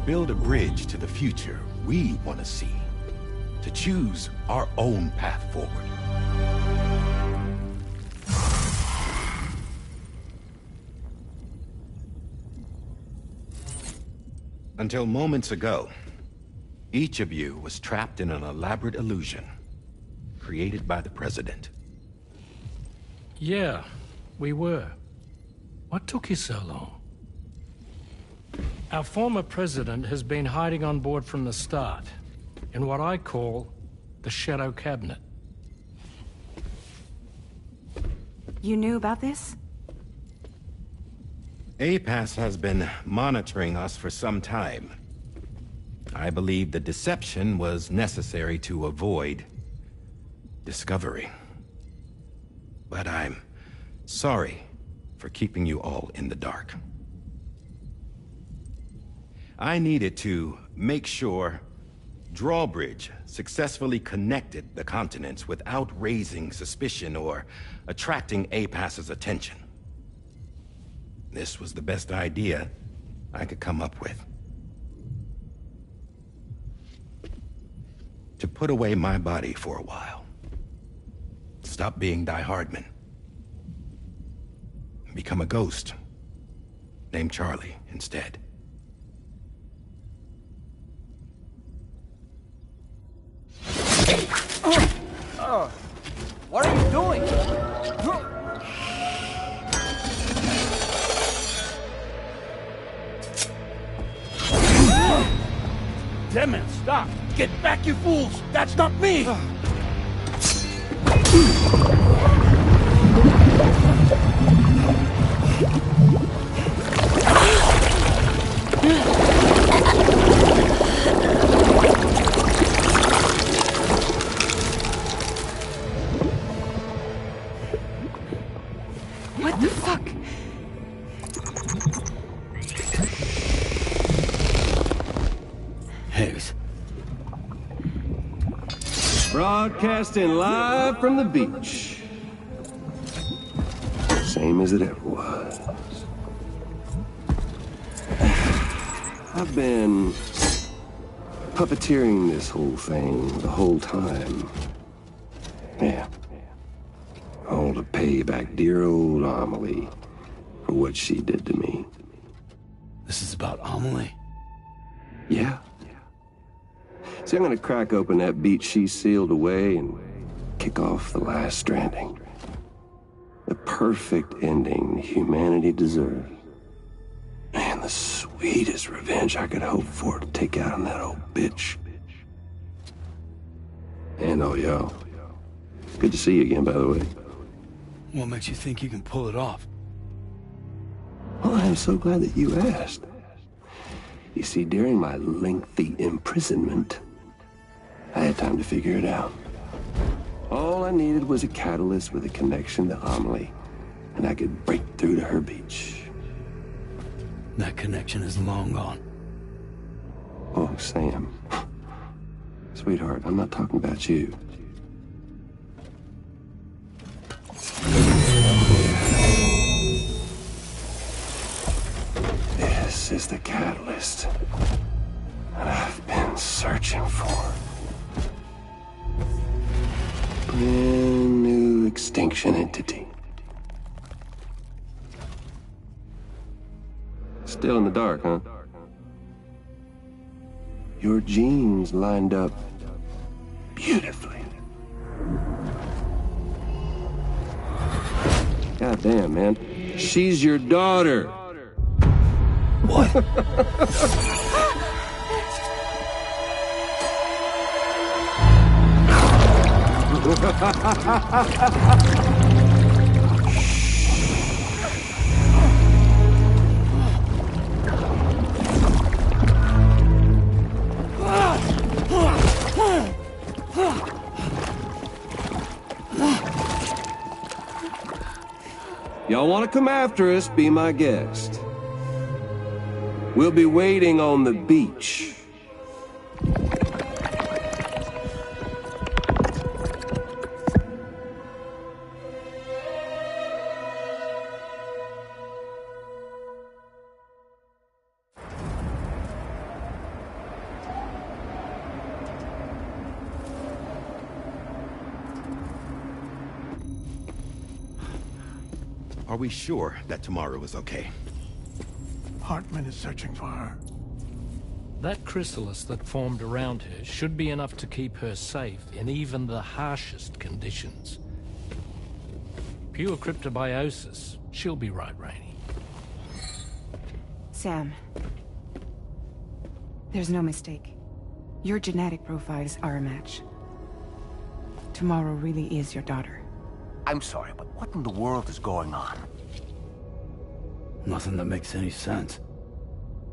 Build a bridge to the future we want to see, to choose our own path forward. Until moments ago, each of you was trapped in an elaborate illusion created by the President. Yeah, we were. What took you so long? Our former president has been hiding on board from the start, in what I call the Shadow Cabinet. You knew about this? APAS has been monitoring us for some time. I believe the deception was necessary to avoid discovery. But I'm sorry for keeping you all in the dark. I needed to make sure Drawbridge successfully connected the continents without raising suspicion or attracting APAS's attention. This was the best idea I could come up with. To put away my body for a while. Stop being Die Hardman. Become a ghost. Named Charlie instead. What are you doing? Damn it, stop! Get back, you fools! That's not me! What the fuck? Higgs. Broadcasting live from the beach. Same as it ever was. I've been puppeteering this whole thing the whole time. Yeah. All to pay back dear old Amelie for what she did to me. This is about Amelie? Yeah. See, I'm gonna crack open that beach she sealed away and kick off the last Stranding. The perfect ending humanity deserves. And the sweetest revenge I could hope for to take out on that old bitch. And all y'all. Good to see you again, by the way. What makes you think you can pull it off? Well, I'm so glad that you asked. You see, during my lengthy imprisonment, I had time to figure it out. All I needed was a catalyst with a connection to Amelie, and I could break through to her beach. That connection is long gone. Oh, Sam. Sweetheart, I'm not talking about you. This is the catalyst that I've been searching for. Brand new extinction entity. Still in the dark, huh? Your genes lined up beautifully. God damn, man. She's your daughter. What? Y'all want to come after us, be my guest. We'll be waiting on the beach. Are we sure that tomorrow is okay? Hartman is searching for her. That chrysalis that formed around her should be enough to keep her safe in even the harshest conditions. Pure cryptobiosis. She'll be right, Rainey. Sam. There's no mistake. Your genetic profiles are a match. Tomorrow really is your daughter. I'm sorry, but what in the world is going on? Nothing that makes any sense.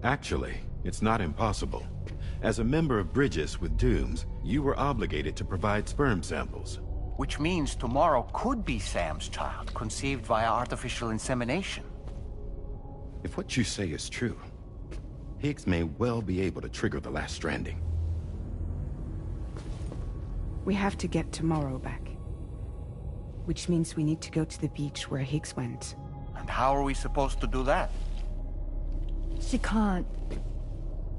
Actually, it's not impossible. As a member of Bridges with Dooms, you were obligated to provide sperm samples. Which means tomorrow could be Sam's child, conceived via artificial insemination. If what you say is true, Higgs may well be able to trigger the last stranding. We have to get tomorrow back. Which means we need to go to the beach where Higgs went. And how are we supposed to do that? She can't.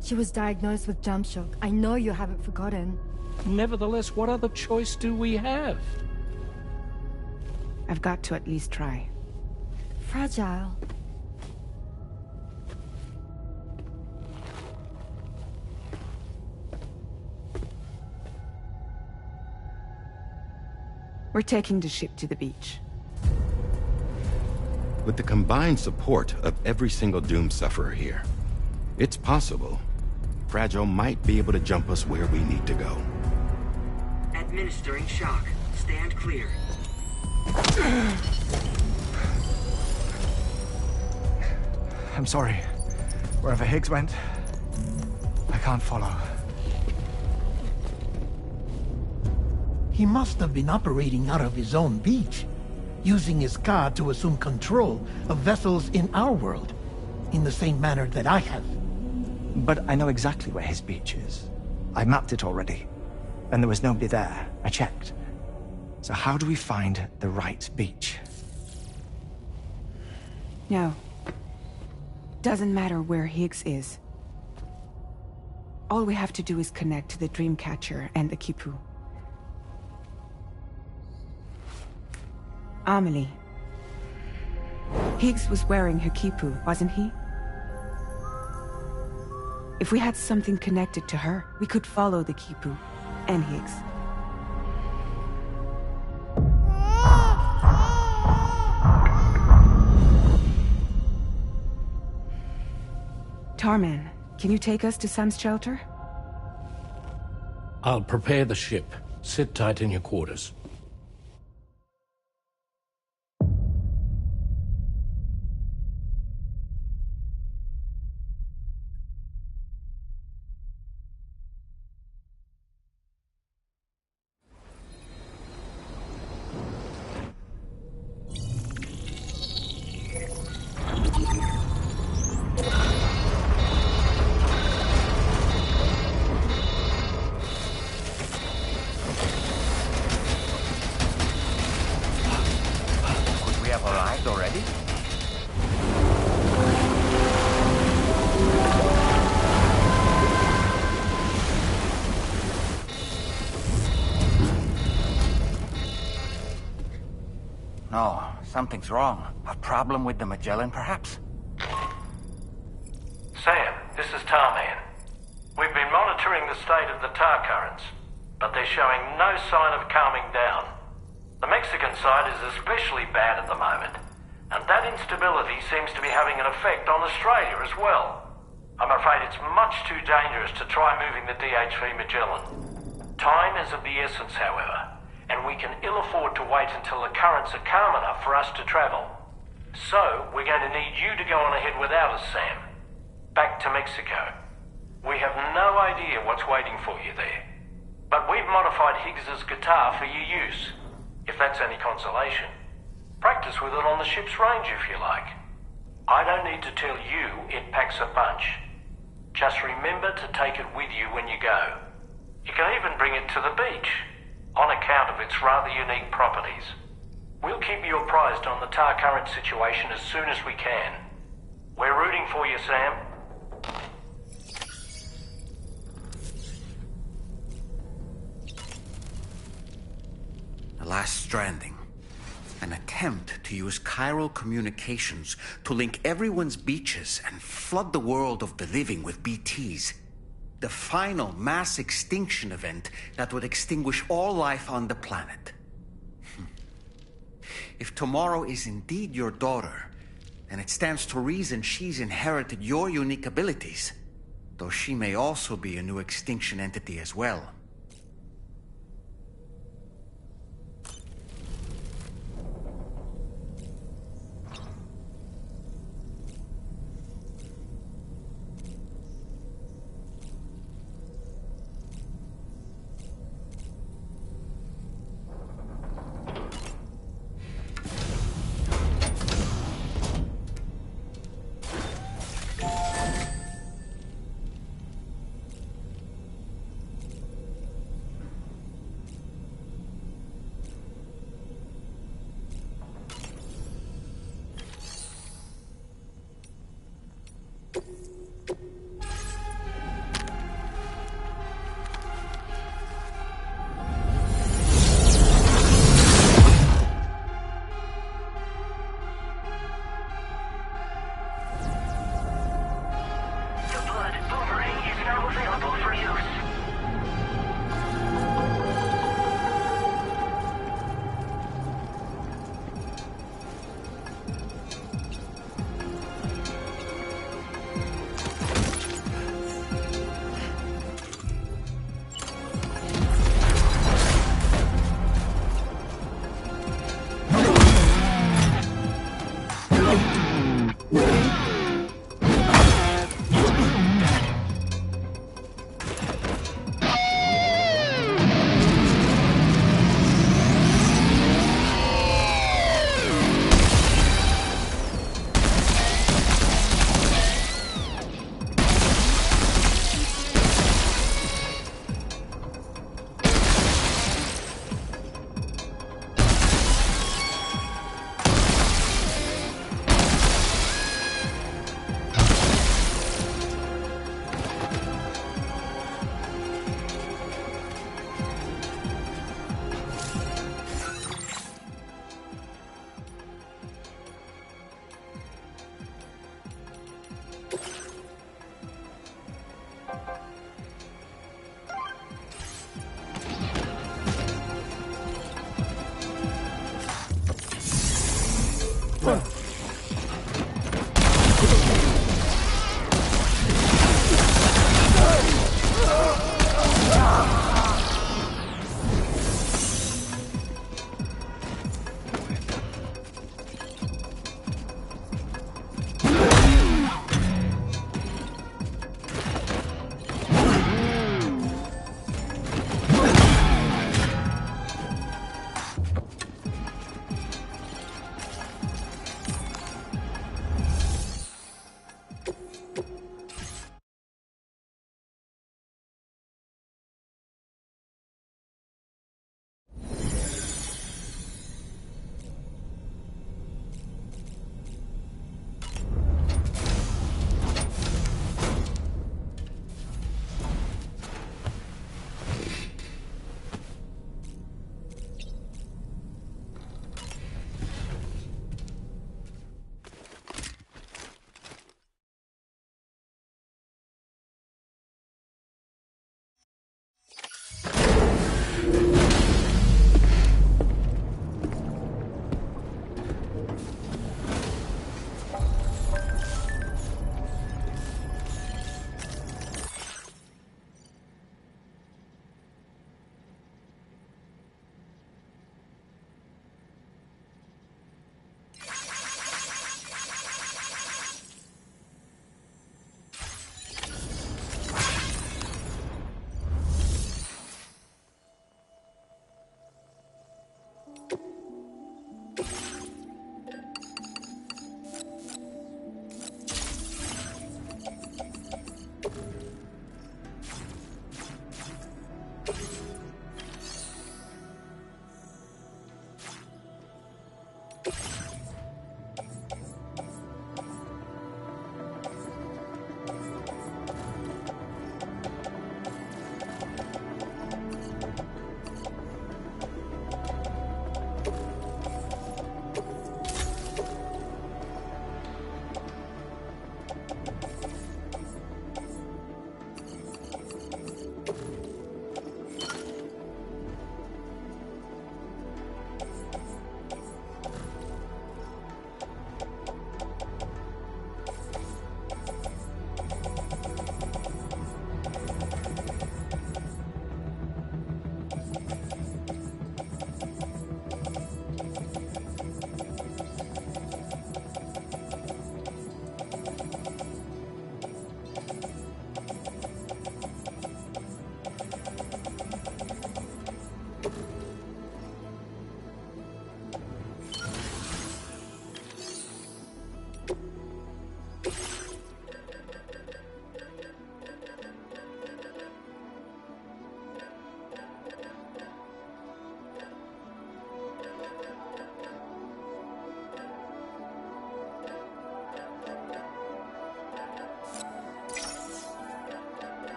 She was diagnosed with jump shock. I know you haven't forgotten. Nevertheless, what other choice do we have? I've got to at least try. Fragile. We're taking the ship to the beach. With the combined support of every single Doom sufferer here, it's possible Fragile might be able to jump us where we need to go. Administering shock. Stand clear. I'm sorry. Wherever Higgs went, I can't follow. He must have been operating out of his own beach, using his car to assume control of vessels in our world, in the same manner that I have. But I know exactly where his beach is. I mapped it already. And there was nobody there. I checked. So how do we find the right beach? No. Doesn't matter where Higgs is. All we have to do is connect to the Dreamcatcher and the Kipu. Amelie. Higgs was wearing her Kipu, wasn't he? If we had something connected to her, we could follow the Kipu and Higgs. Tarman, can you take us to Sam's shelter? I'll prepare the ship. Sit tight in your quarters. No, something's wrong. A problem with the Magellan, perhaps? tar currents, but they're showing no sign of calming down. The Mexican side is especially bad at the moment, and that instability seems to be having an effect on Australia as well. I'm afraid it's much too dangerous to try moving the DHV Magellan. Time is of the essence, however, and we can ill afford to wait until the currents are calm enough for us to travel. So, we're going to need you to go on ahead without us, Sam. Back to Mexico. We have no idea what's waiting for you there, but we've modified Higgs's guitar for your use, if that's any consolation. Practice with it on the ship's range if you like. I don't need to tell you it packs a punch. Just remember to take it with you when you go. You can even bring it to the beach, on account of its rather unique properties. We'll keep you apprised on the tar current situation as soon as we can. We're rooting for you, Sam. The last Stranding. An attempt to use chiral communications to link everyone's beaches and flood the world of the living with BTs. The final mass extinction event that would extinguish all life on the planet. If tomorrow is indeed your daughter, then it stands to reason she's inherited your unique abilities, though she may also be a new extinction entity as well.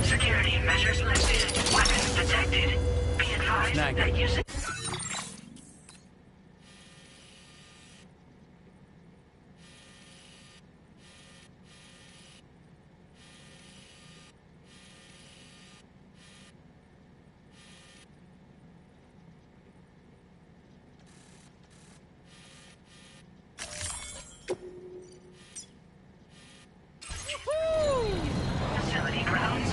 Security measures lifted. Weapons detected. Be advised that using... Facility grounds.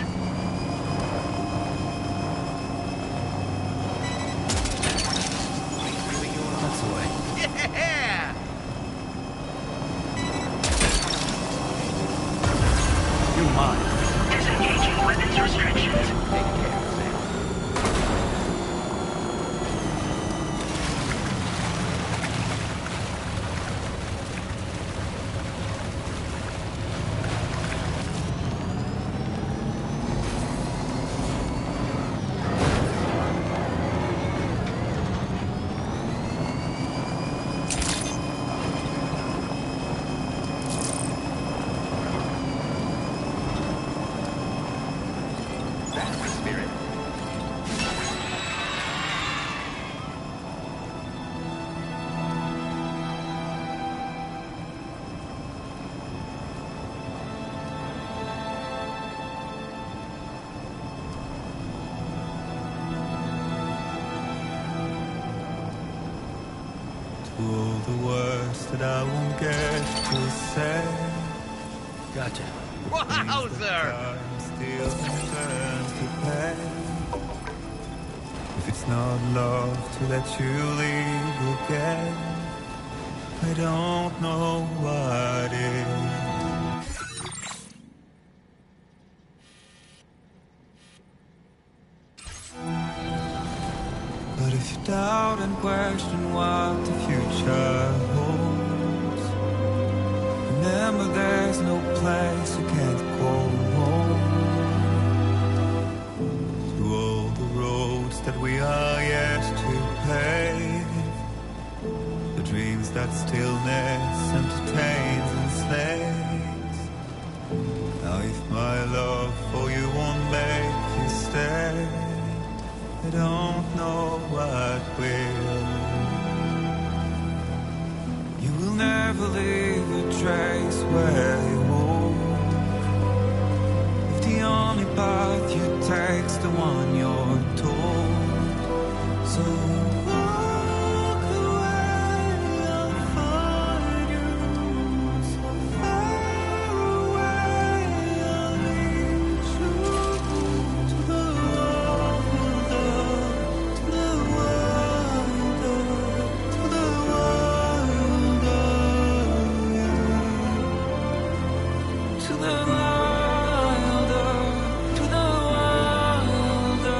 That's the way. Yeah! You're mine. Disengaging weapons restrictions. Take care, Sam. That's the spirit. To all the words that I won't get to say. Gotcha. Wowzer! Time still turns to pain. If it's not love to let you leave again, I don't know what is. But if you doubt and question what the future holds, remember there's no place you can't go home. To all the roads that we are yet to pave, the dreams that stillness entertains and slays. Now if my love for you won't make you stay, I don't know what will. You will never leave a trace where you walk. If the only path you take's the one you're told, so walk away, I'll find you. So far away, I'll lead you to the to the wilder, to the wilder.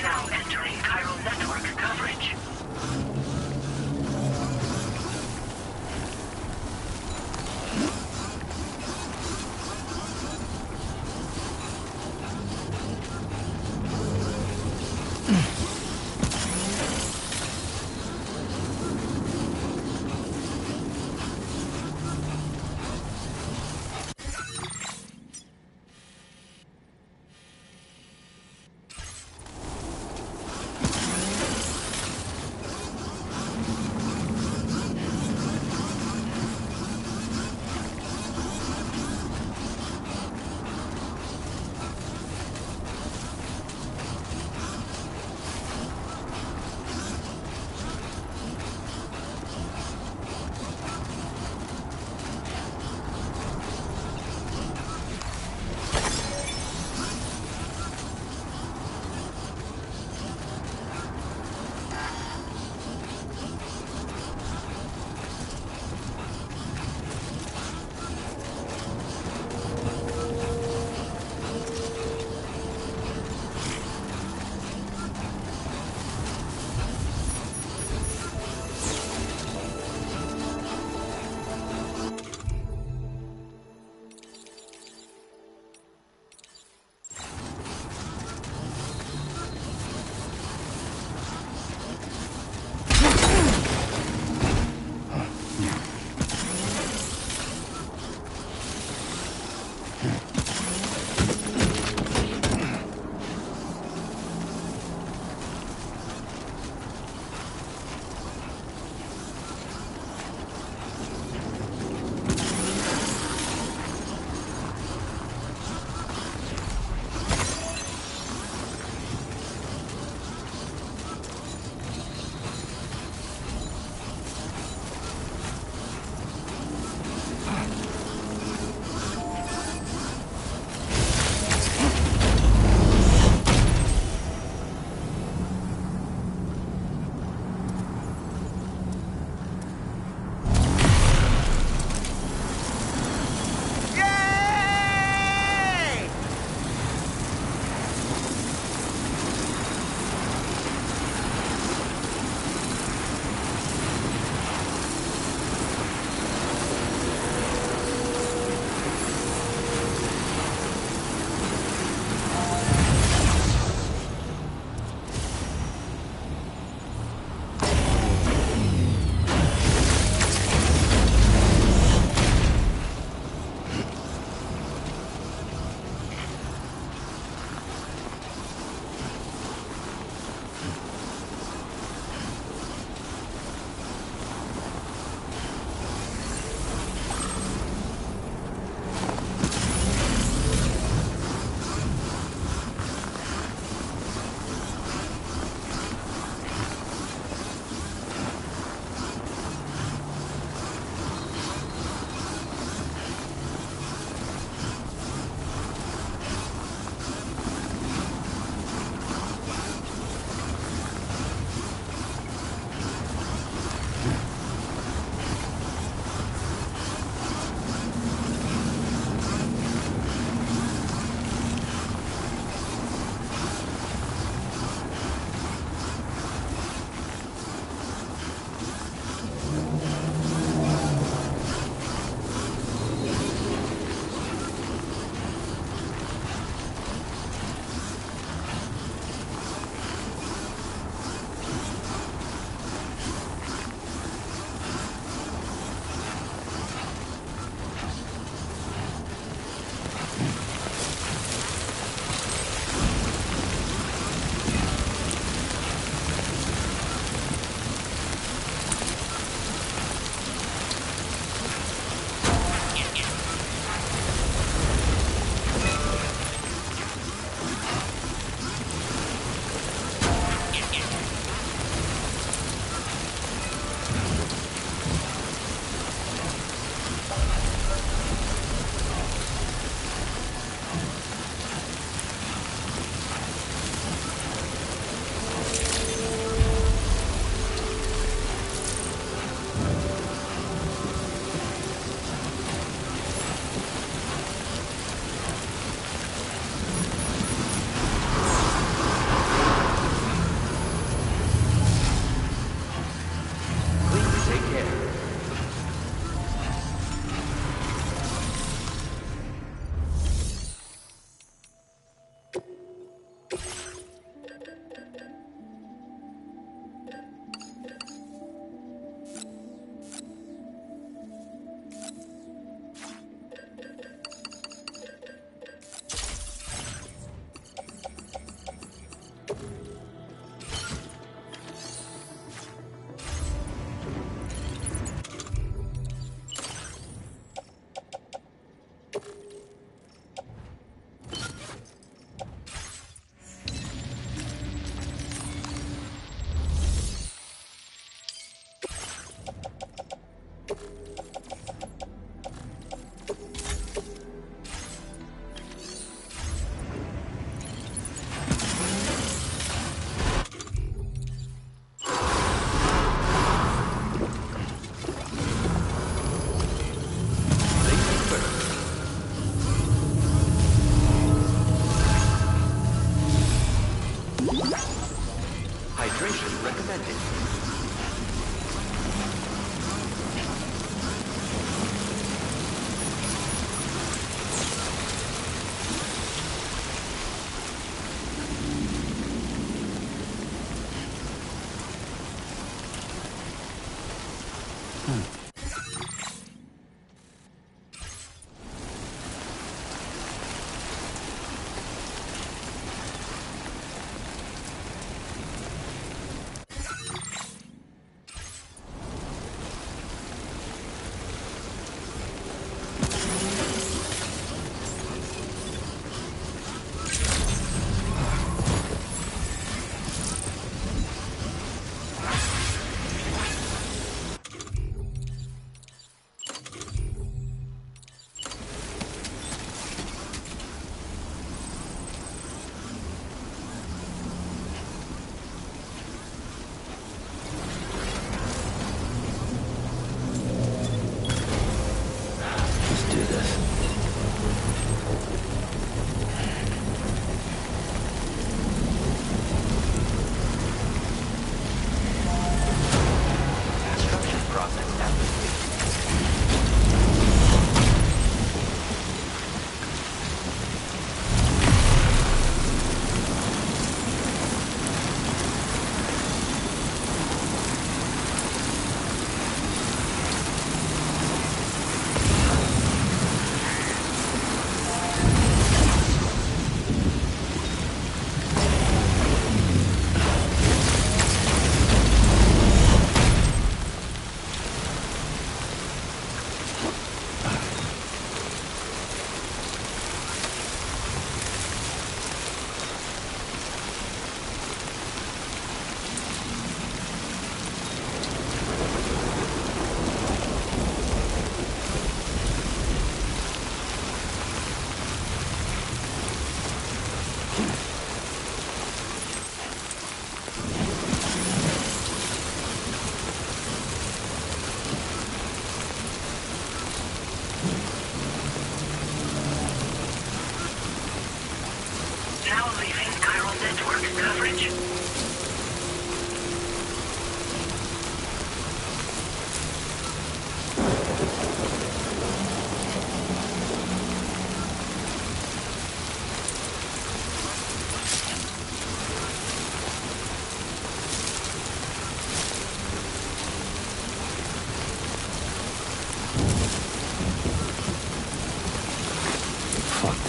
Now entering chiral network coverage.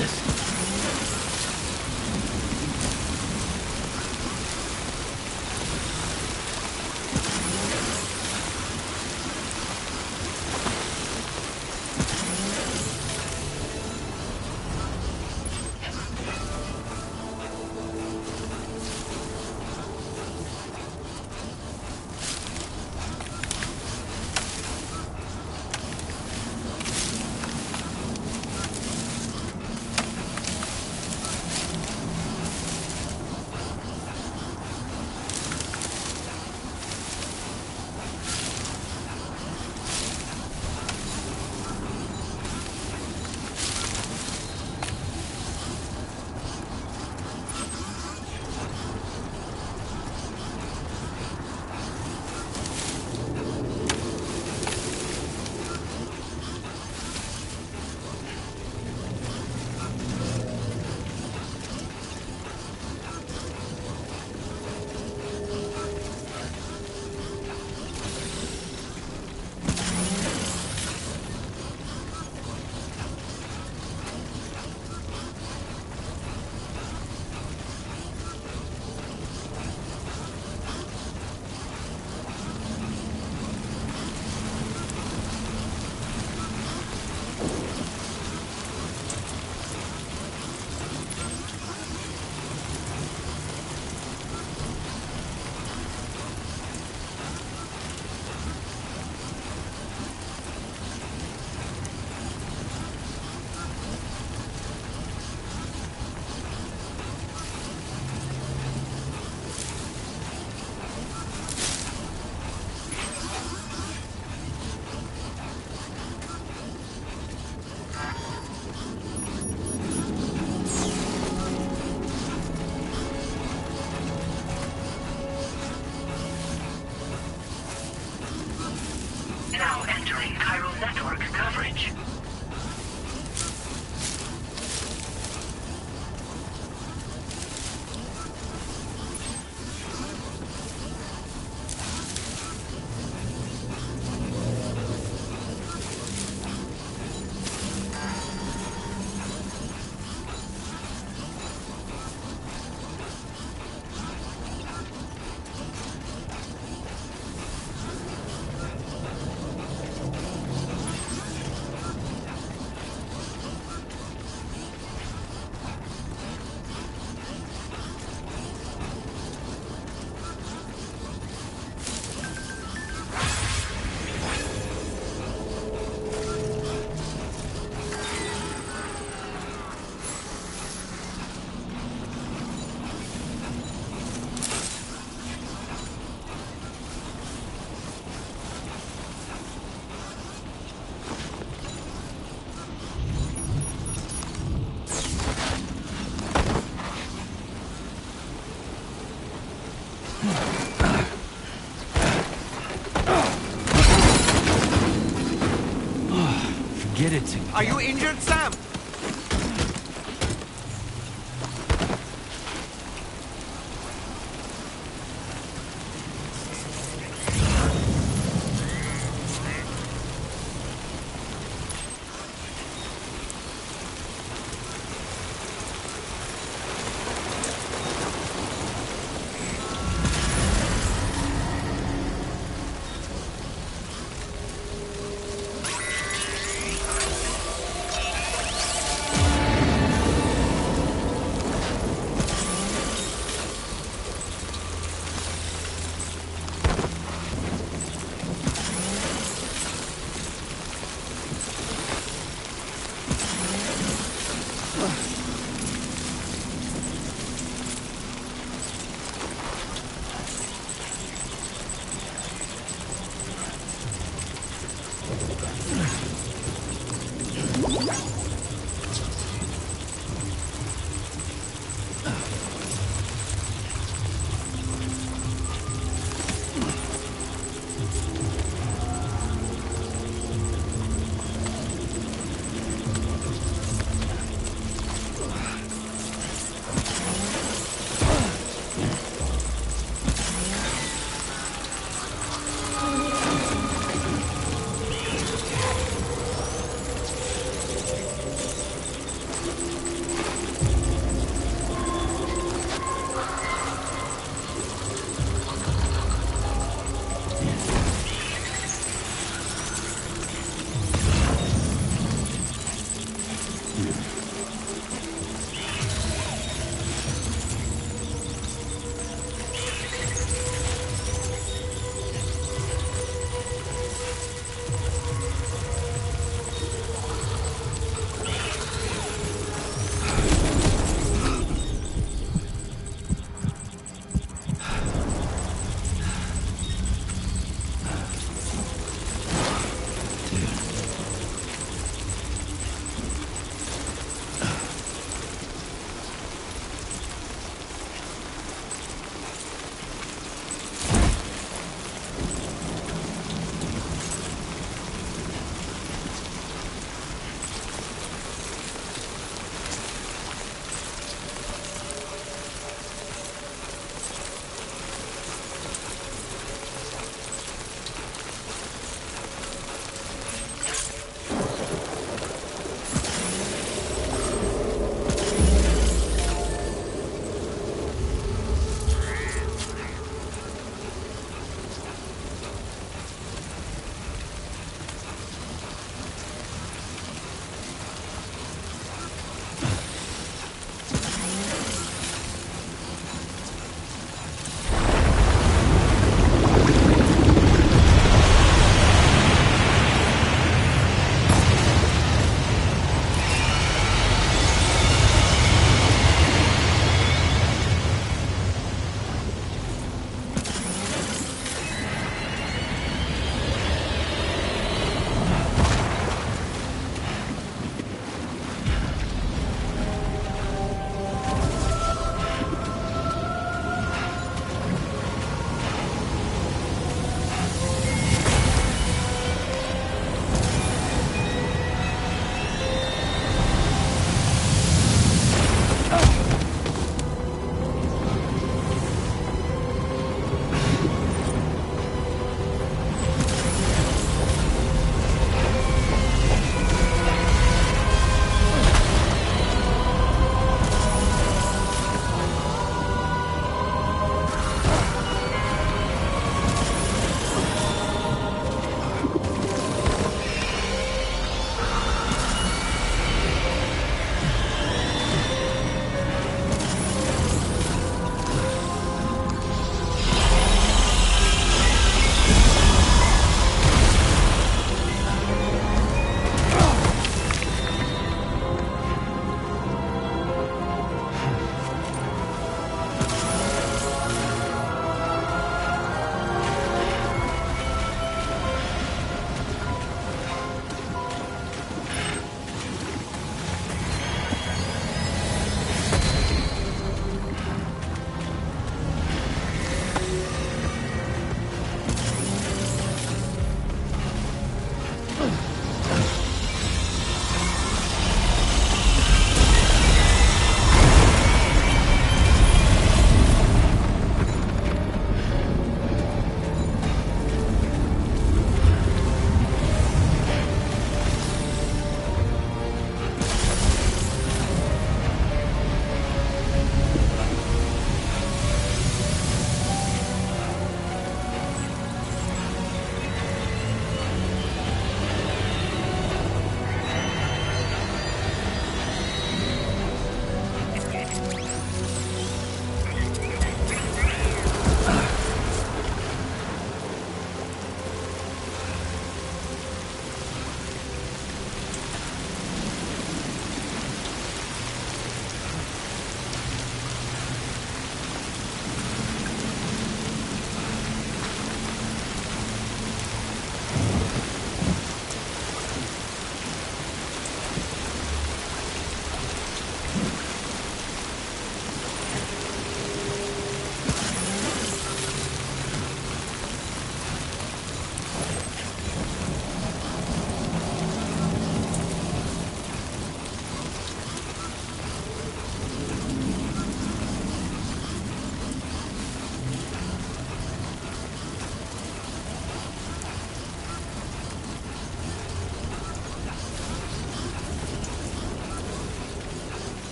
this. Now entering chiral network coverage. Get it together. Are you injured, Sam?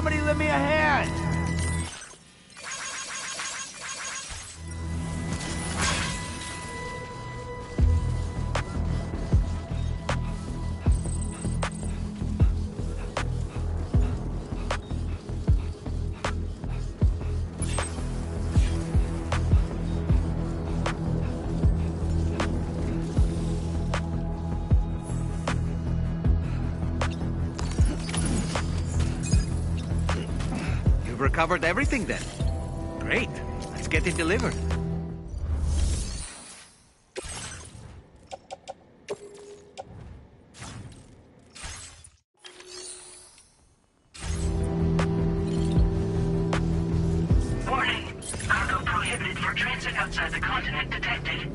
Somebody lend me a hand! Recovered everything then. Great. Let's get it delivered. Warning. Cargo prohibited for transit outside the continent detected.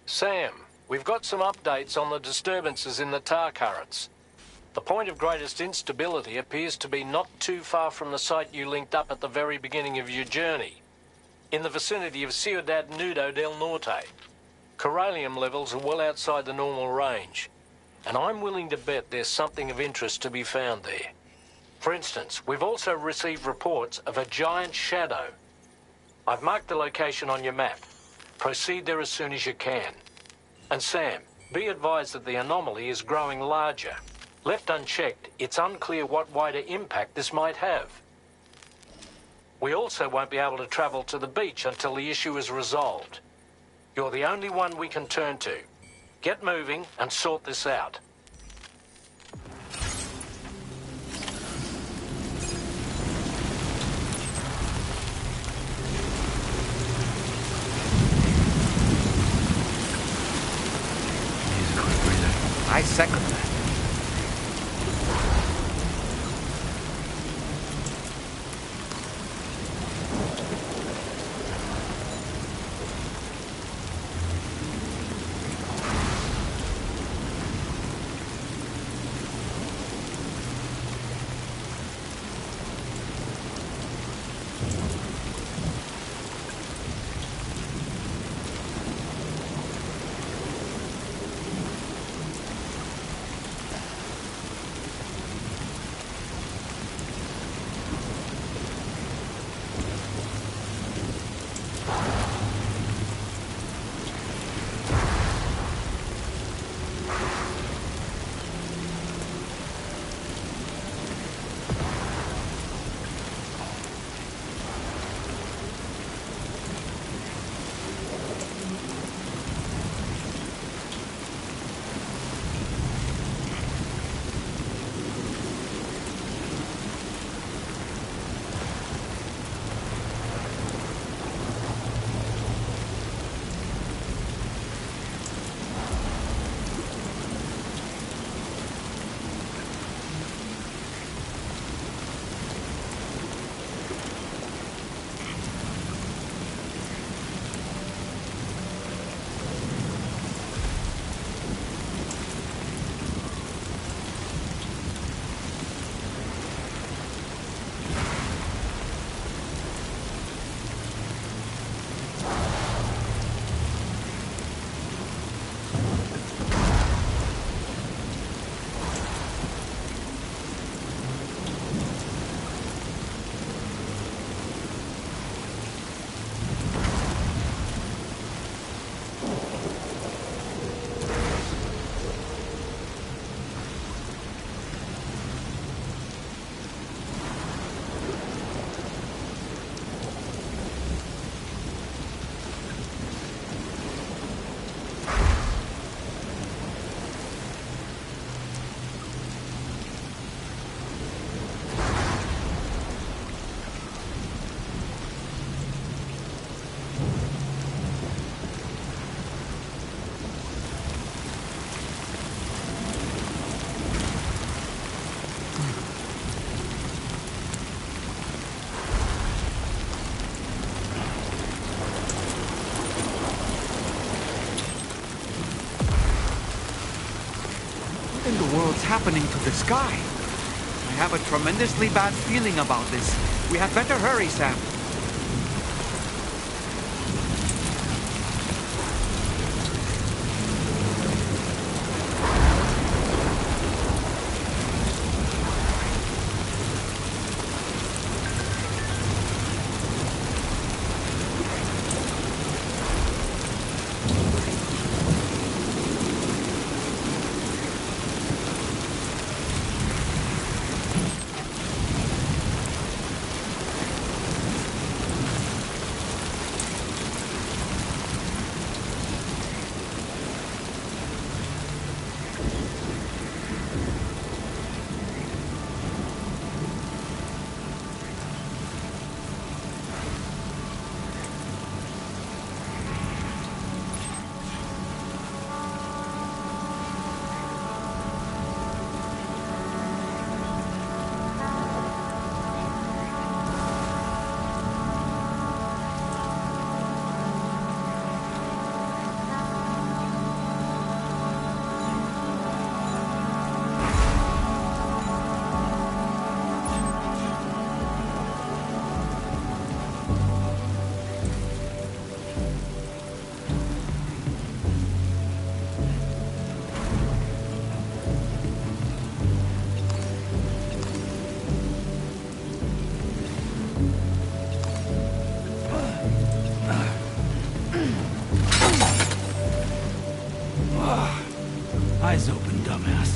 Sam, we've got some updates on the disturbances in the tar currents. The point of greatest instability appears to be not too far from the site you linked up at the very beginning of your journey, in the vicinity of Ciudad Nudo del Norte. Corallium levels are well outside the normal range, and I'm willing to bet there's something of interest to be found there. For instance, we've also received reports of a giant shadow. I've marked the location on your map. Proceed there as soon as you can. And Sam, be advised that the anomaly is growing larger. Left unchecked, it's unclear what wider impact this might have. We also won't be able to travel to the beach until the issue is resolved. You're the only one we can turn to. Get moving and sort this out. I second that. world's happening to the sky? I have a tremendously bad feeling about this. We had better hurry, Sam. Eyes open, dumbass.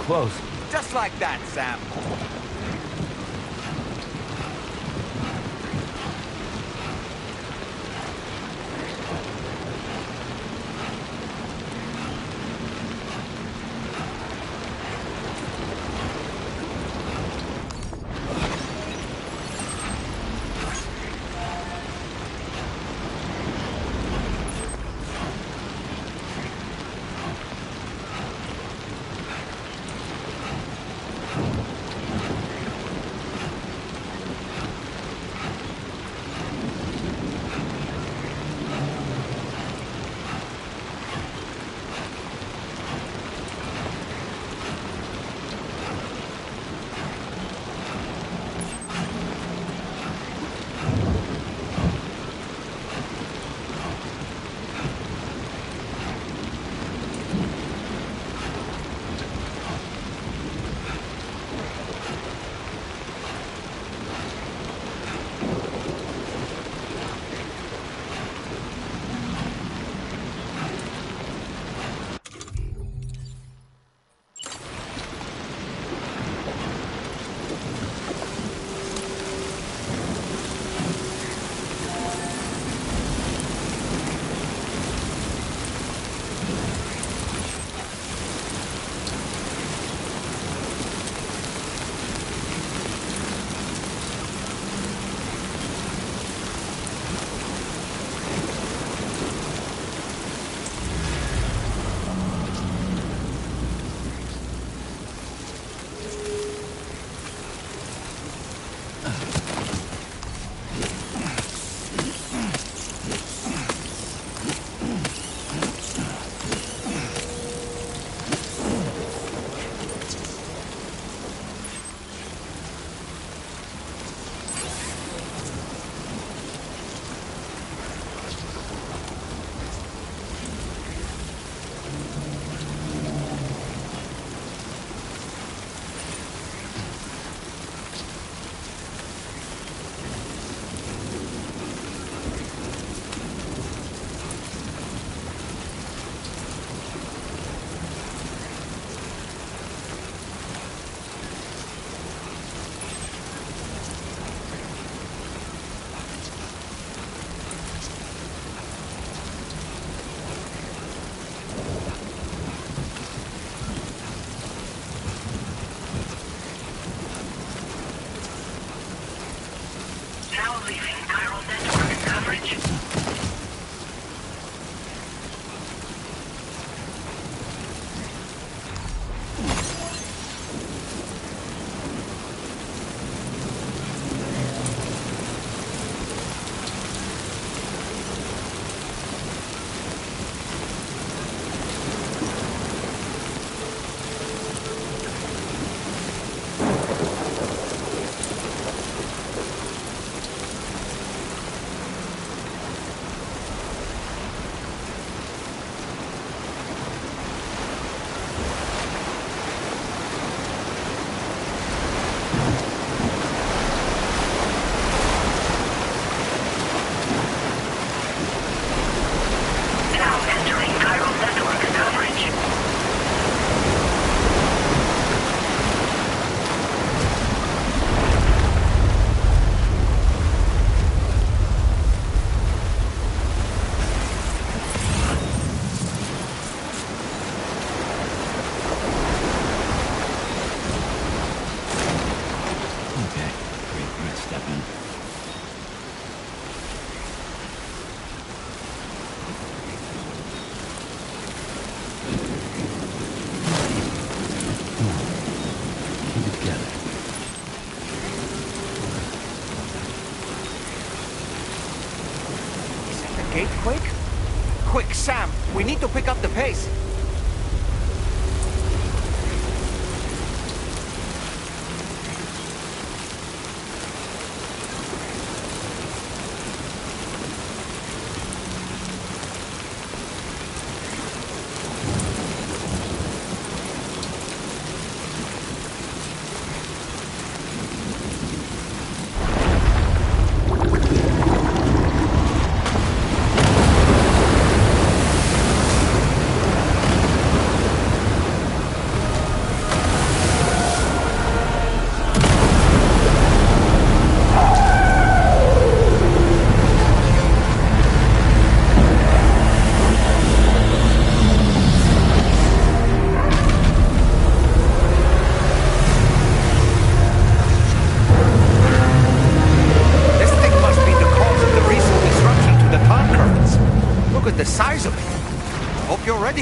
close. Just like that, Sam. Gate quake? Quick, Sam, we need to pick up the pace.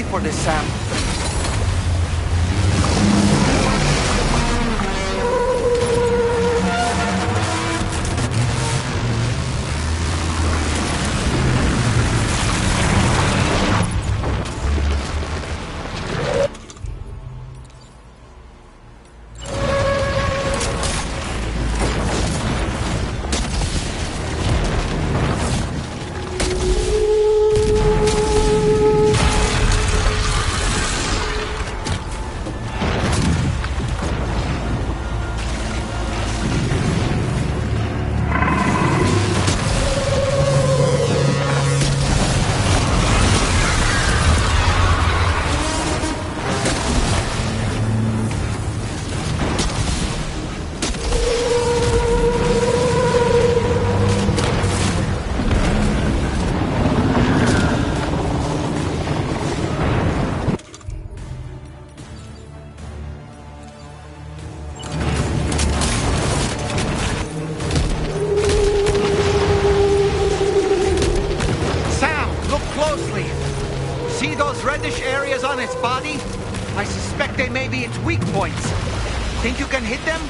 ready for this, Sam. See those reddish areas on its body? I suspect they may be its weak points. Think you can hit them?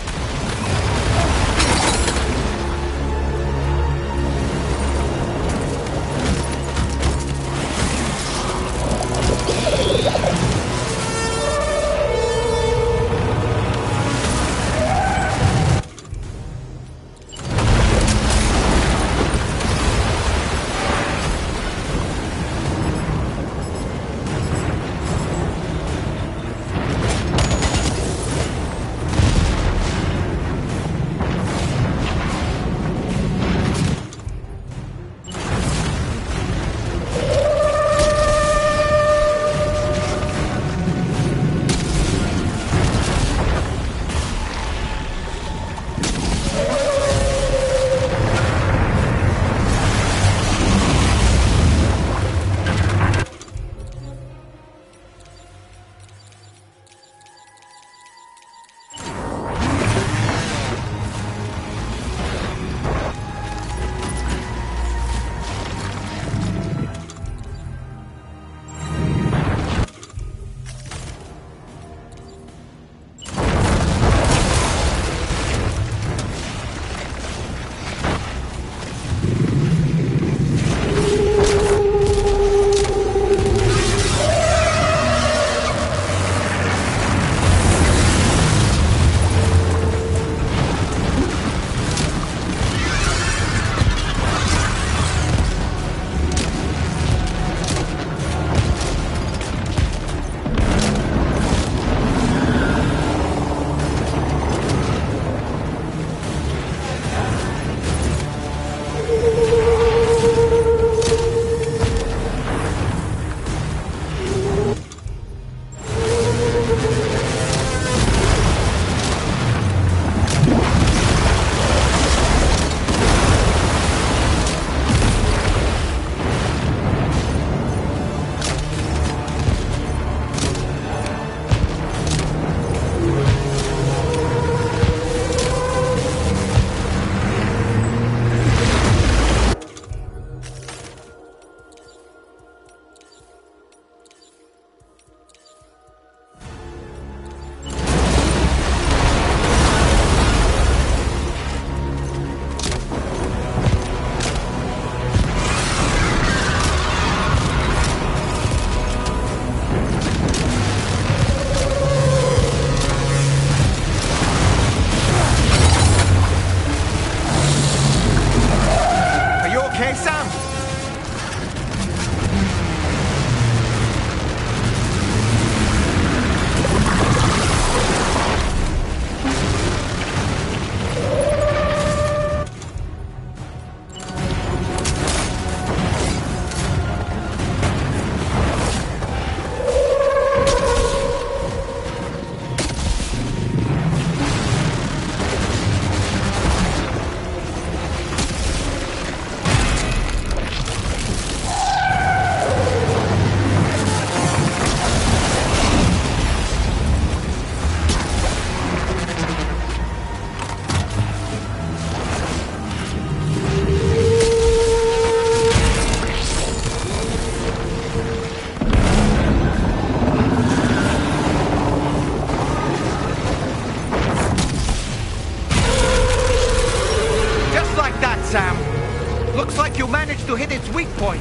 Looks like you managed to hit its weak point.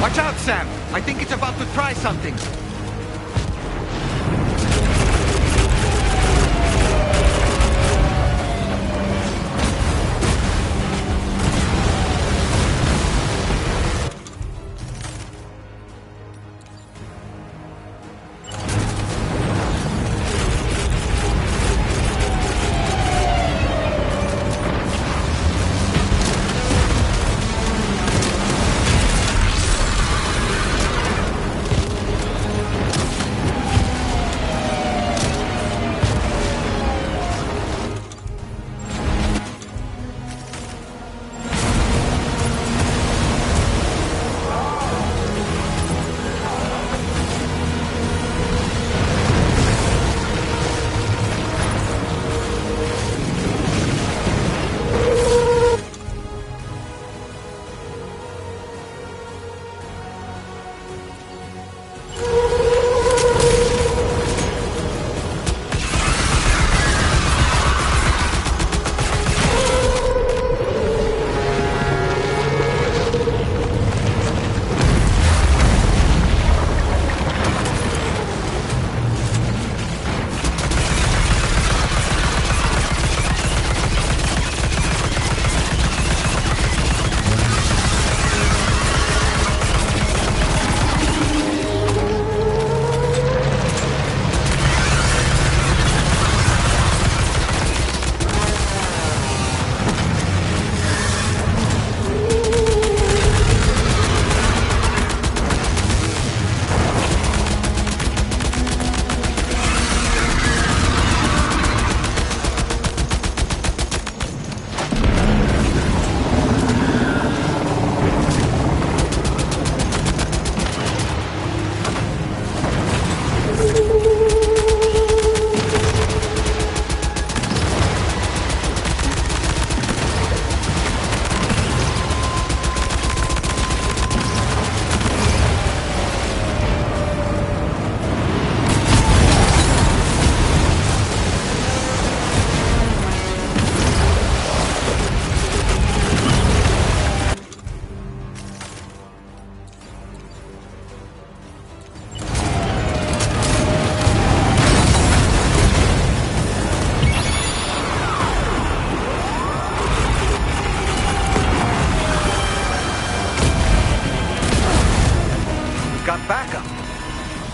Watch out, Sam! I think it's about to try something.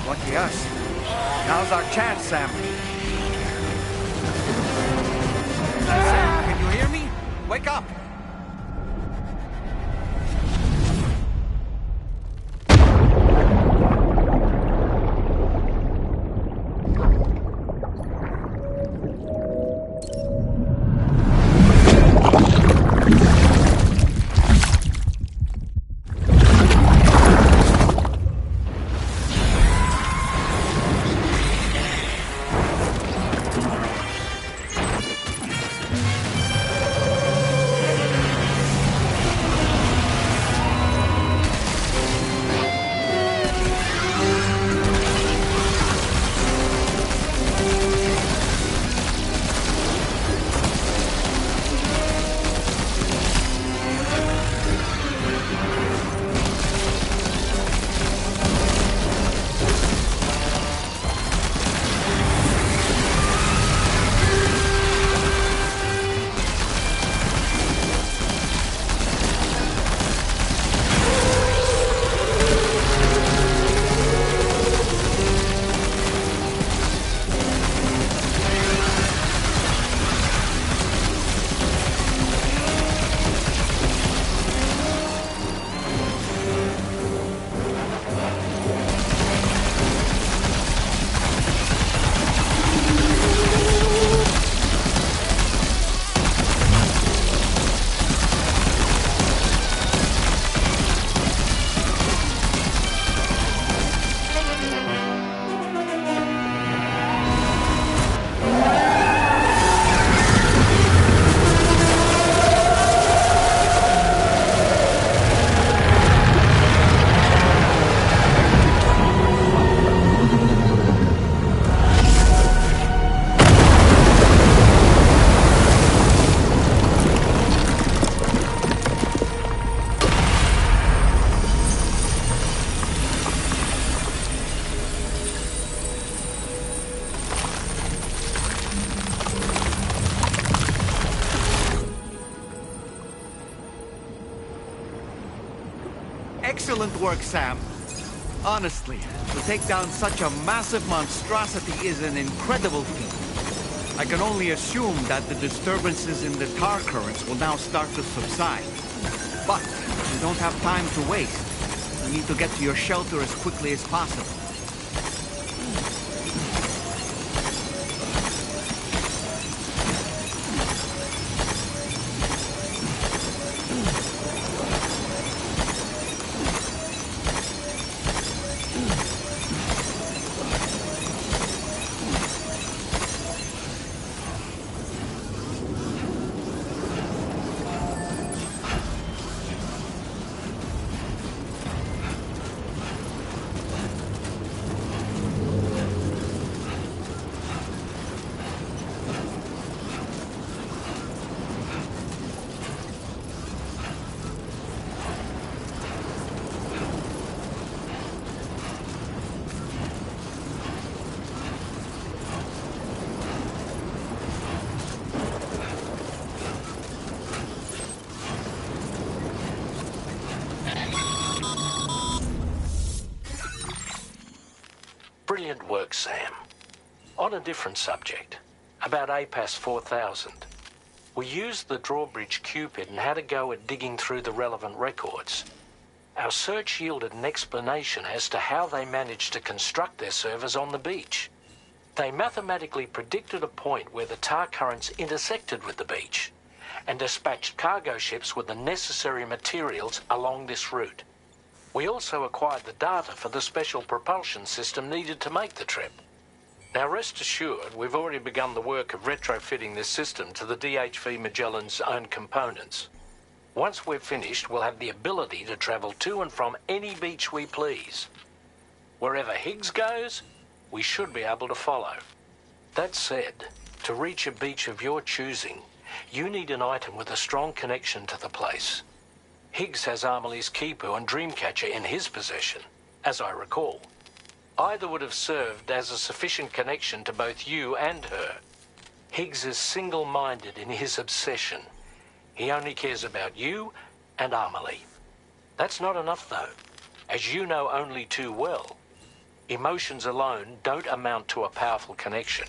Lucky us. Now's our chance, Sam. Sam, can you hear me? Wake up! Excellent work, Sam. Honestly, to take down such a massive monstrosity is an incredible feat. I can only assume that the disturbances in the tar currents will now start to subside. But we don't have time to waste. We need to get to your shelter as quickly as possible. Brilliant work, Sam. On a different subject, about APAS 4000. We used the drawbridge Cupid and had a go at digging through the relevant records. Our search yielded an explanation as to how they managed to construct their servers on the beach. They mathematically predicted a point where the tar currents intersected with the beach and dispatched cargo ships with the necessary materials along this route. We also acquired the data for the special propulsion system needed to make the trip. Now rest assured, we've already begun the work of retrofitting this system to the DHV Magellan's own components. Once we're finished, we'll have the ability to travel to and from any beach we please. Wherever Higgs goes, we should be able to follow. That said, to reach a beach of your choosing, you need an item with a strong connection to the place. Higgs has Amelie's Kipu and Dreamcatcher in his possession, as I recall. Either would have served as a sufficient connection to both you and her. Higgs is single-minded in his obsession. He only cares about you and Amelie. That's not enough, though. As you know only too well, emotions alone don't amount to a powerful connection.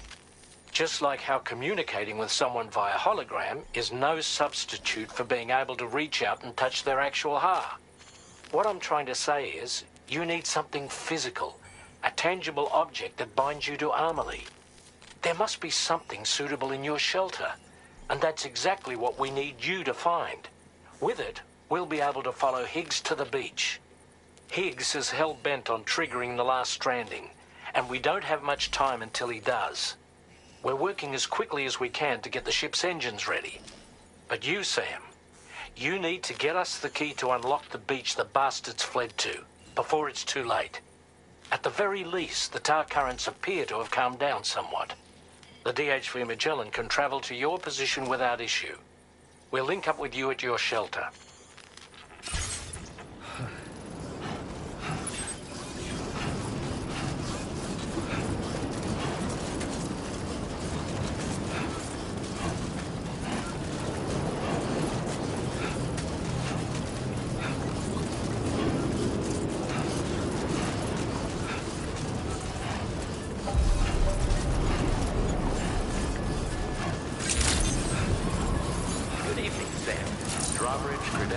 Just like how communicating with someone via hologram is no substitute for being able to reach out and touch their actual heart. What I'm trying to say is, you need something physical, a tangible object that binds you to Amelie. There must be something suitable in your shelter, and that's exactly what we need you to find. With it, we'll be able to follow Higgs to the beach. Higgs is hell-bent on triggering the last stranding, and we don't have much time until he does. We're working as quickly as we can to get the ship's engines ready. But you, Sam, you need to get us the key to unlock the beach the bastards fled to, before it's too late. At the very least, the tar currents appear to have calmed down somewhat. The DHV Magellan can travel to your position without issue. We'll link up with you at your shelter. Drawbridge credentials.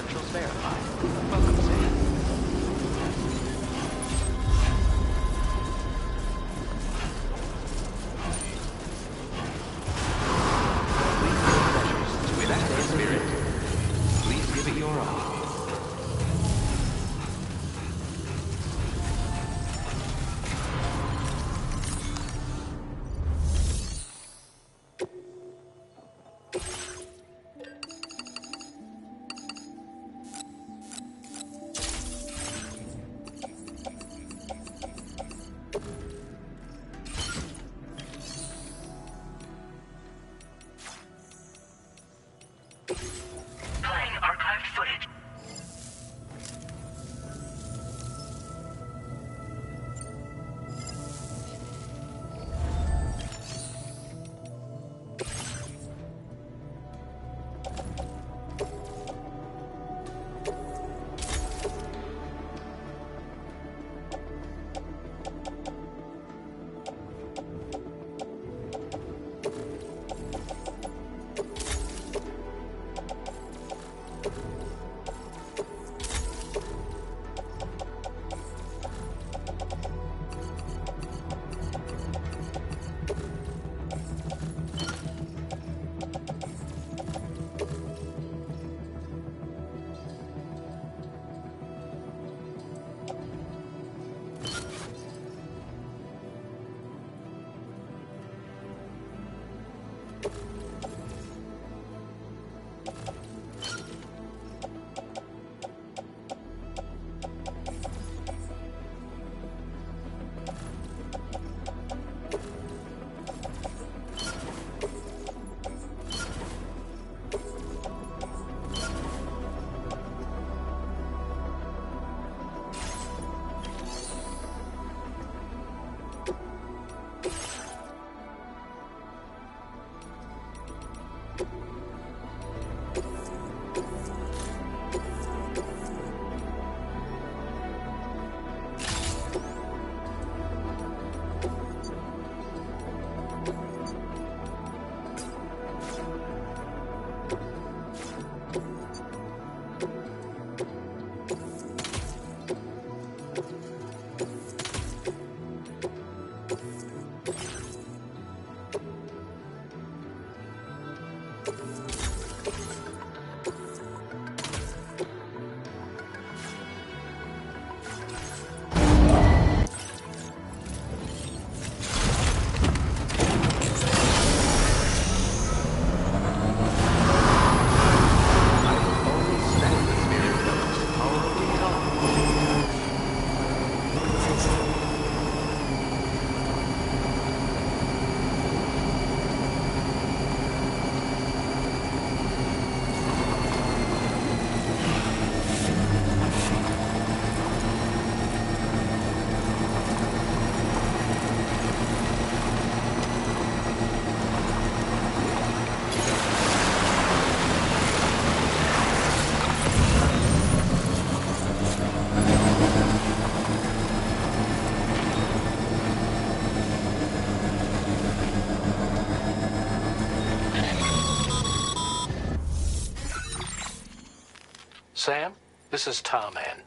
Sam, this is Tarman.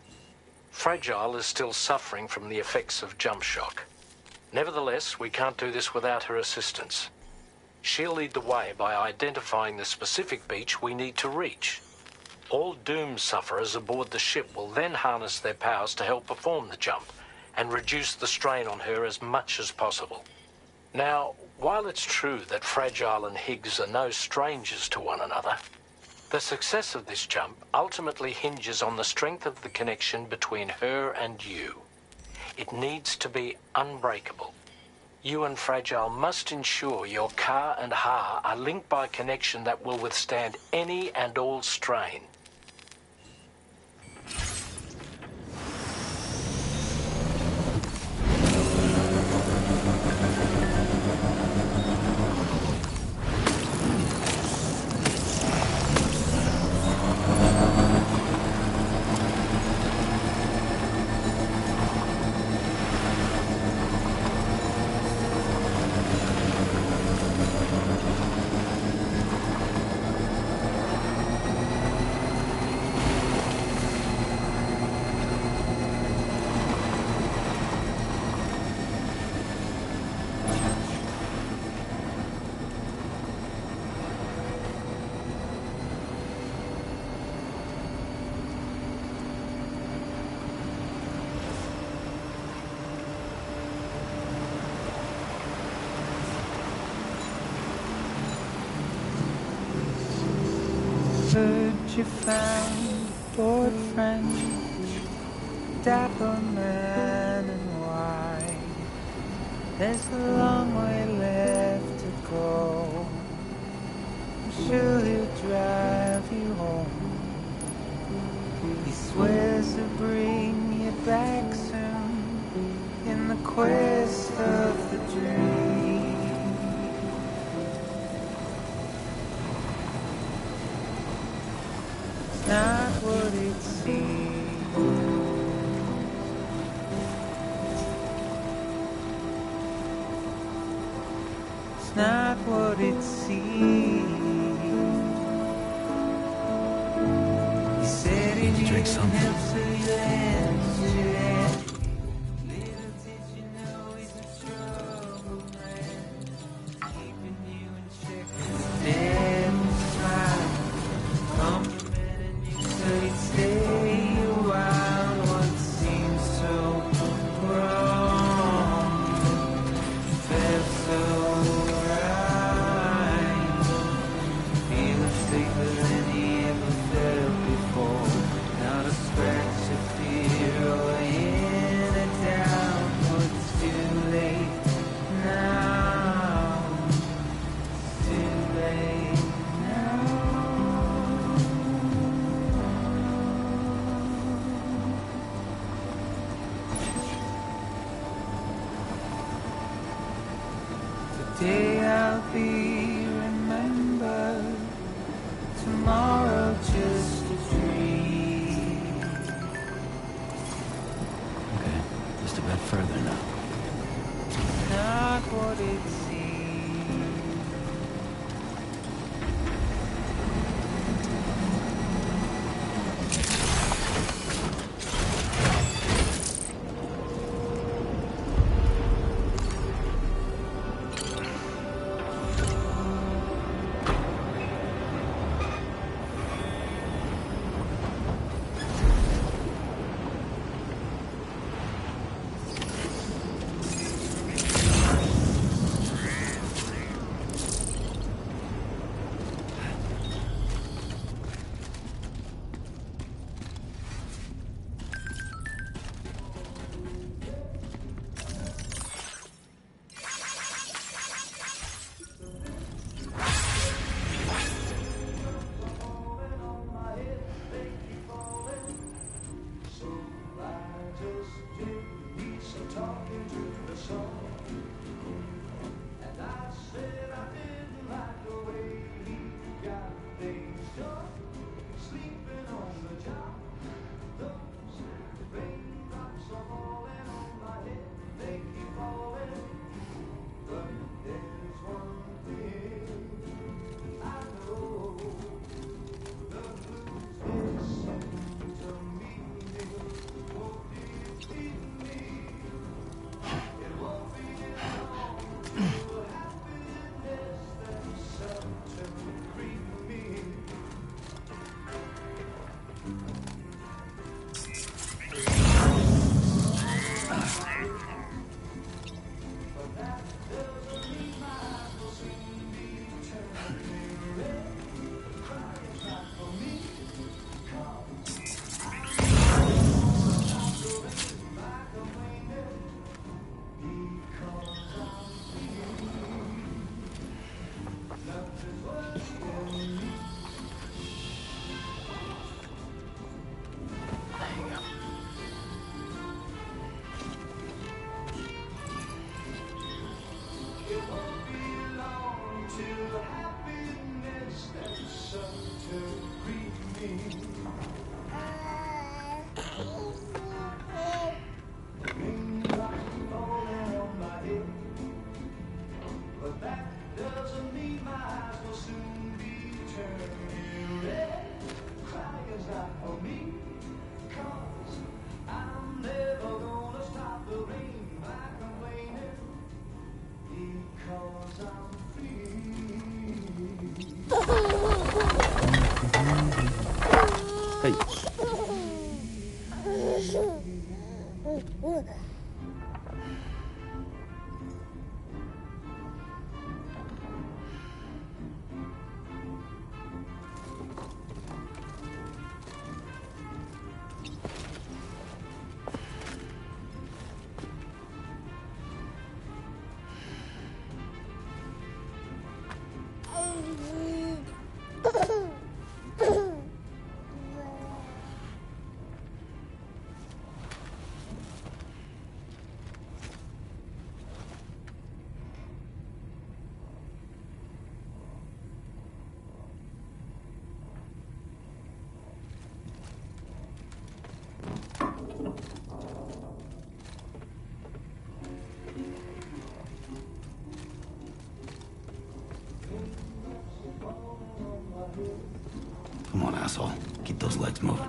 Fragile is still suffering from the effects of jump shock. Nevertheless, we can't do this without her assistance. She'll lead the way by identifying the specific beach we need to reach. All doom sufferers aboard the ship will then harness their powers to help perform the jump and reduce the strain on her as much as possible. Now, while it's true that Fragile and Higgs are no strangers to one another, the success of this jump ultimately hinges on the strength of the connection between her and you. It needs to be unbreakable. You and Fragile must ensure your Ka and Ha are linked by a connection that will withstand any and all strain. Heard you found adored friend, dapper man and wide. There's a long way left to go. I'm sure he'll drive you home. He swears to bring you back soon in the quest of the dream. Not what it seems. It's not what it seems. He said he needed drink something. help, so you lent your hand. Little did you know he's a trouble man, keeping you in check. Instead of smiling, so you'd stay a while, what seems so wrong felt so right. Feeling safer than he ever felt before. Not a scratch of fear or in a doubt, but it's too late now. It's too late now. Today I'll be remembered, tomorrow just a dream. Okay, just a bit further now. Not what it seems. Hey. Come on, asshole. Keep those legs moving.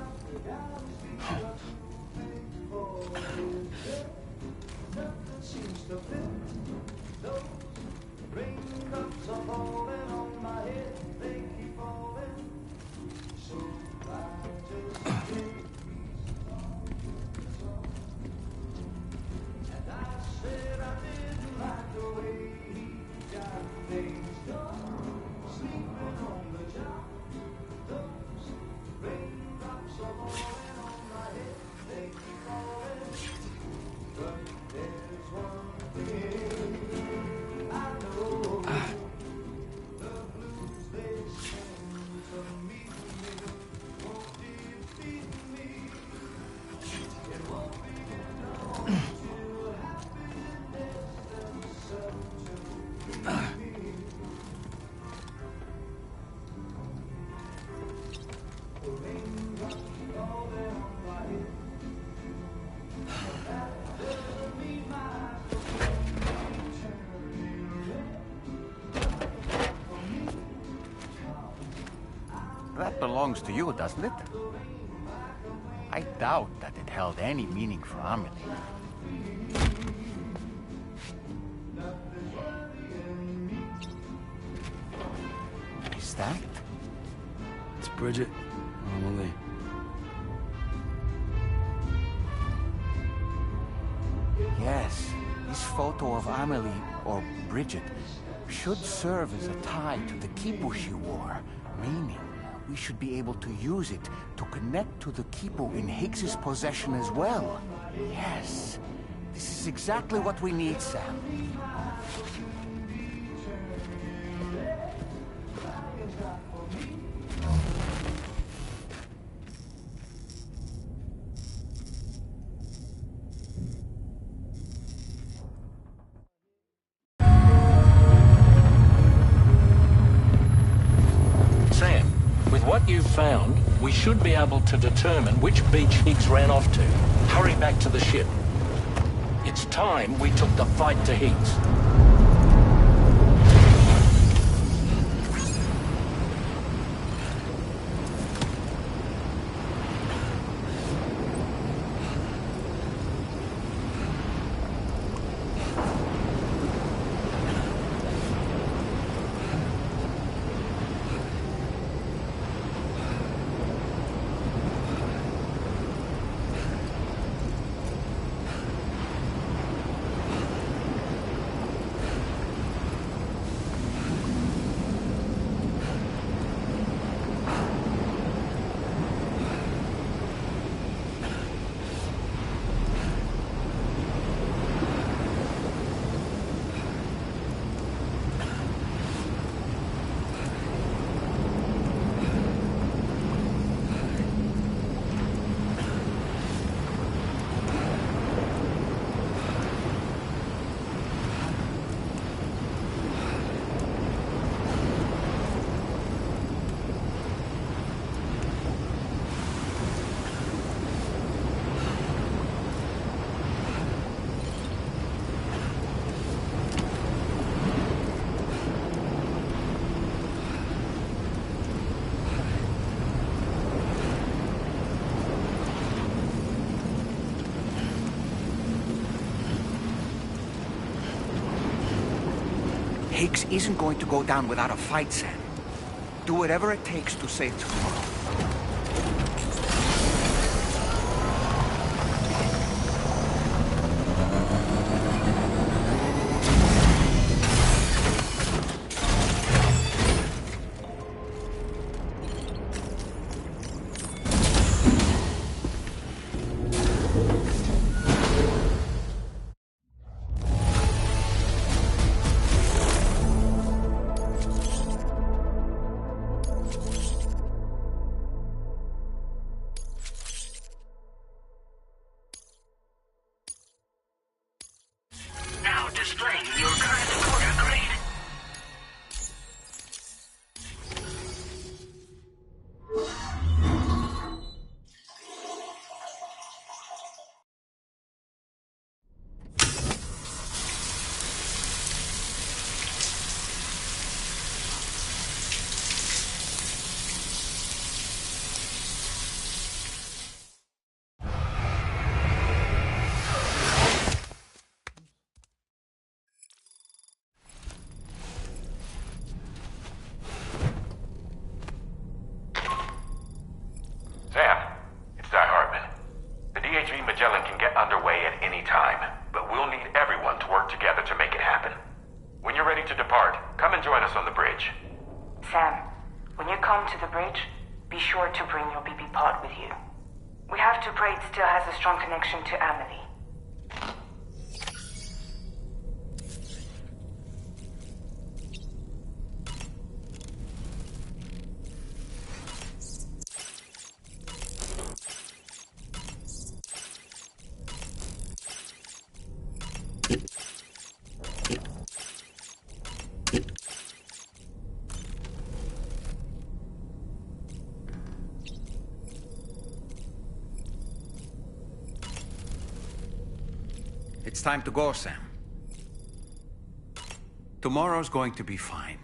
That belongs to you, doesn't it? I doubt that it held any meaning for Amelie. Is that? It's Bridget. Amelie. Yes, this photo of Amelie, or Bridget, should serve as a tie to the kipu she wore, meaning we should be able to use it to connect to the kipu in Higgs's possession as well. Yes, this is exactly what we need, Sam. What you've found, we should be able to determine which beach Higgs ran off to. Hurry back to the ship. It's time we took the fight to Higgs. Higgs isn't going to go down without a fight, Sam. do whatever it takes to save tomorrow. Now displaying your current quarter grade. Sam, it's Di Hartman. The DHV Magellan can get underway at any time, but we'll need everyone to work together to make it happen. When you're ready to depart, come and join us on the bridge. Sam, when you come to the bridge, be sure to bring your BB pod with you. We have to pray it still has a strong connection to Amelie. It's time to go, Sam. Tomorrow's going to be fine.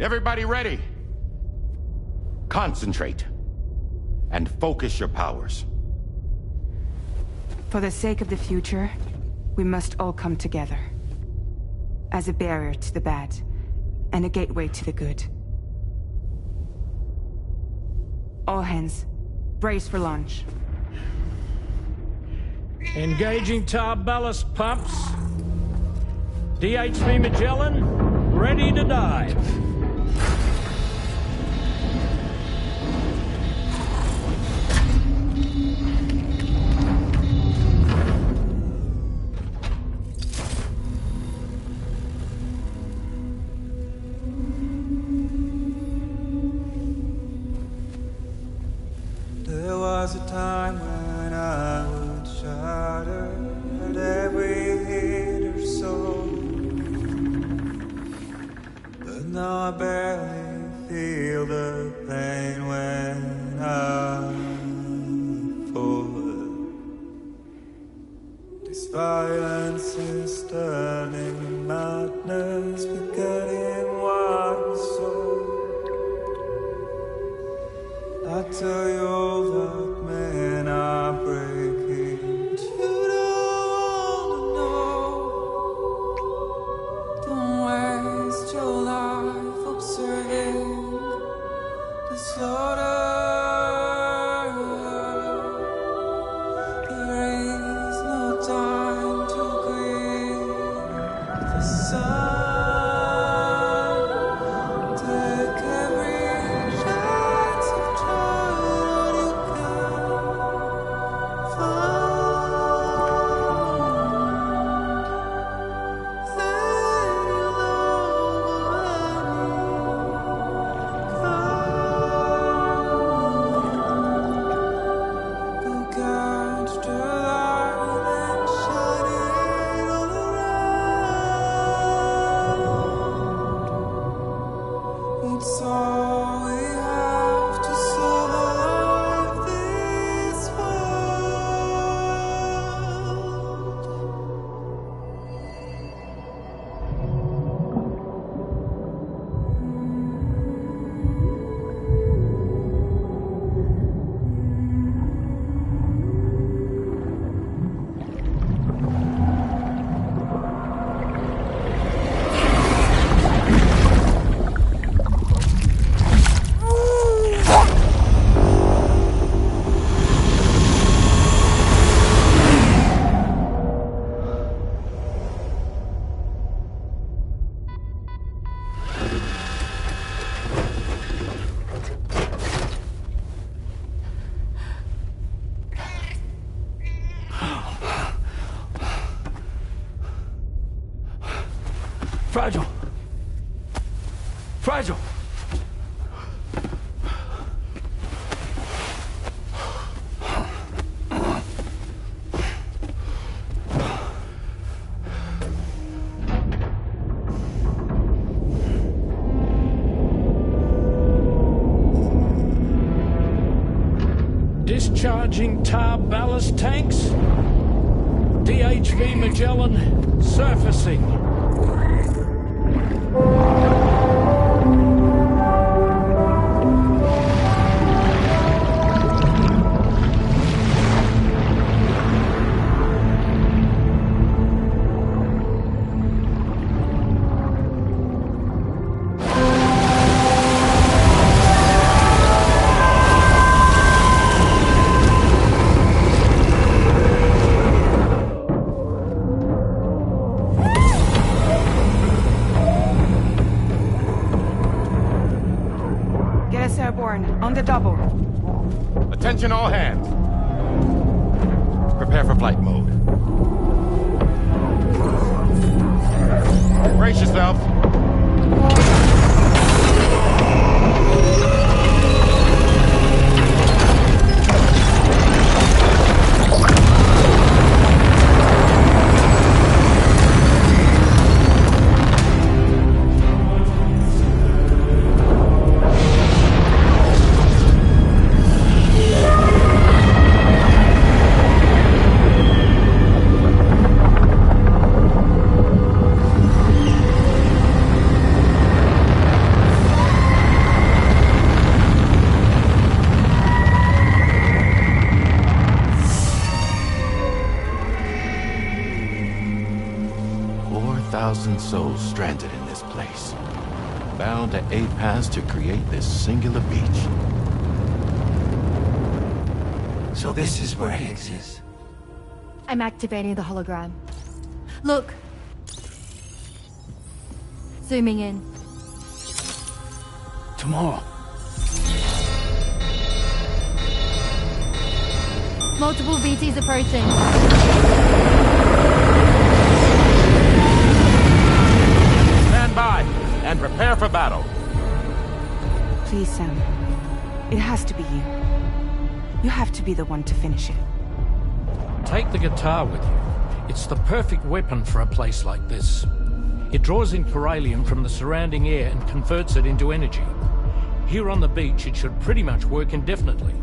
Everybody ready? Concentrate. And focus your powers. For the sake of the future, we must all come together. As a barrier to the bad, and a gateway to the good. All hands, brace for launch. Engaging tar ballast pumps. DHV Magellan, ready to dive. There was a time when I would shudder at every hit or soul, but now I barely feel the pain when I fall. This violence is turning madness, forgetting what was soul. I tell you all that men are breaking, but you don't wanna know. Don't waste your life observing disorder. There is no time to grieve the sun. Take every chance of joy you can find. There Fragile. Fragile. Discharging tar ballast tanks. DHV Magellan surfacing. On the double. Attention all hands. Prepare for flight mode. Brace yourselves. Souls stranded in this place, bound to a pass to create this singular beach. So this is where Higgs is. I'm activating the hologram. Look. Zooming in. Tomorrow. Multiple BTs approaching. By and prepare for battle. Please, Sam. It has to be you. You have to be the one to finish it. Take the guitar with you. It's the perfect weapon for a place like this. It draws in chiralium from the surrounding air and converts it into energy. Here on the beach, it should pretty much work indefinitely.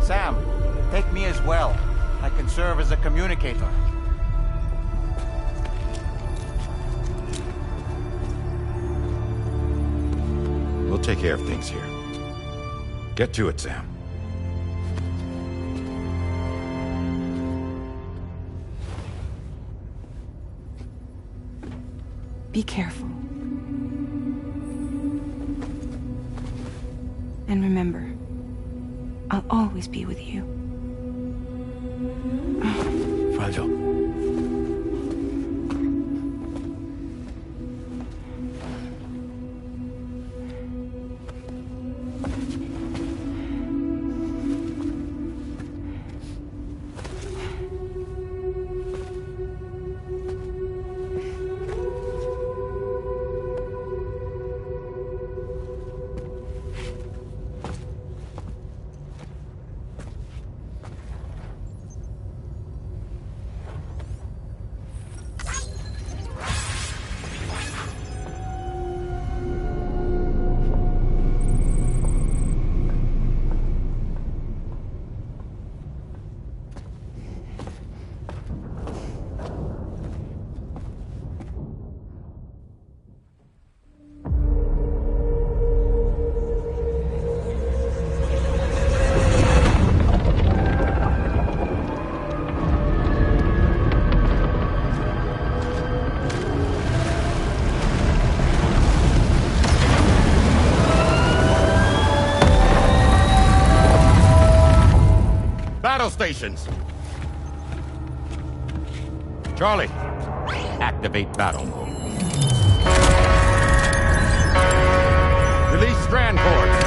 Sam, take me as well. I can serve as a communicator. We'll take care of things here. Get to it, Sam. Be careful. And remember, I'll always be with you. Fragile. Battle stations. Charlie, activate battle mode. Release strand cords.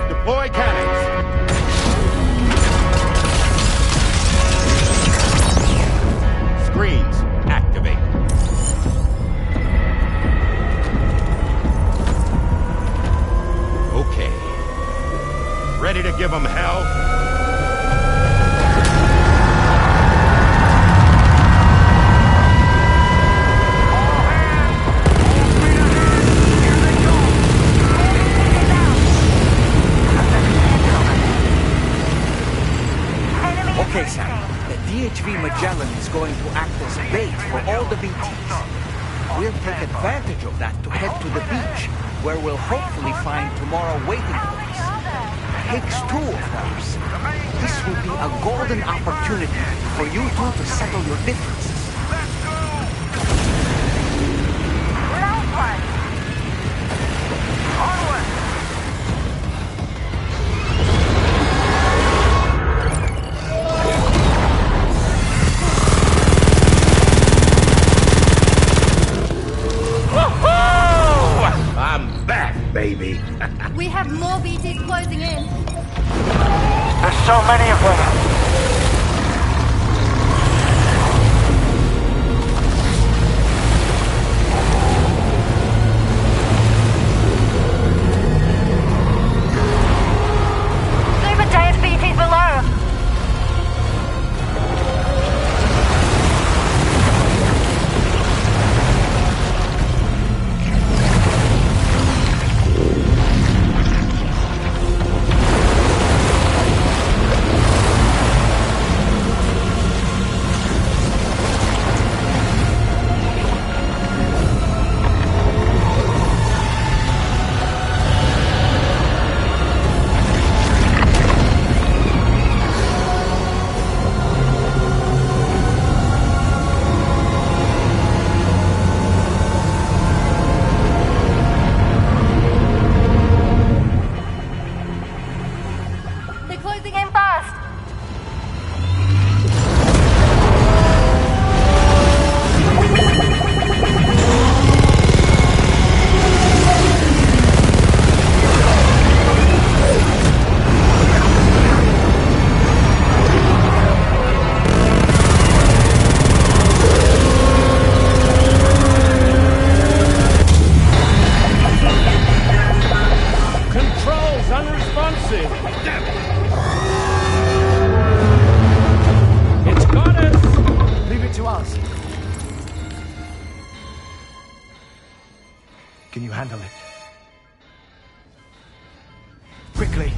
Deploy cannons. screens. Activate. Okay. Ready to give them hell? Okay, Sam. The DHV Magellan is going to act as bait for all the BTs. We'll take advantage of that to head to the beach, where we'll hopefully find tomorrow waiting for us. Higgs 2, of course. This will be a golden opportunity for you two to settle your differences. Nice one. Onward. I'm back, baby. We have more BTs closing in. There's so many of them. Super giant BTs below. They're closing in fast. Controls unresponsive. Damn it. It's got us. Leave it to us. Can you handle it? Quickly,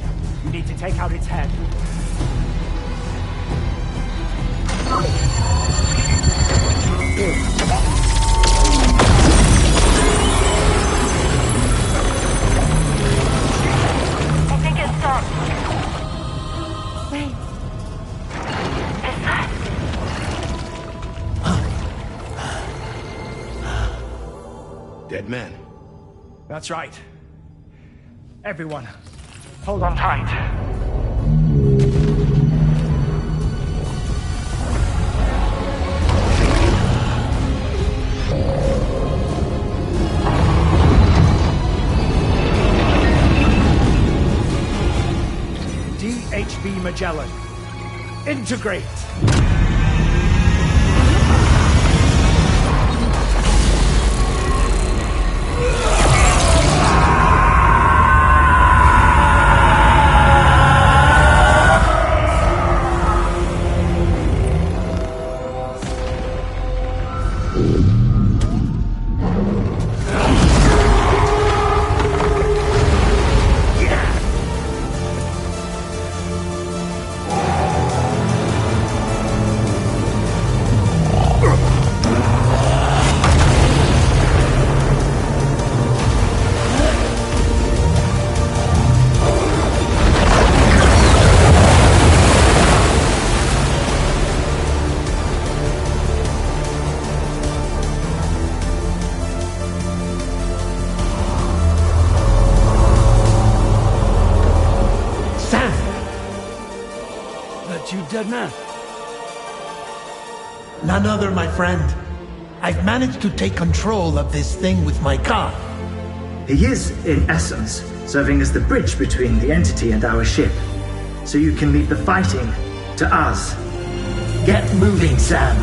you need to take out its head. I think it stopped. Wait. This side. Dead man. That's right. Everyone, hold on tight. DHV Magellan. Integrate. You dead man? None other, my friend. I've managed to take control of this thing with my car. He is, in essence, serving as the bridge between the entity and our ship. So you can leave the fighting to us. Get moving, Sam.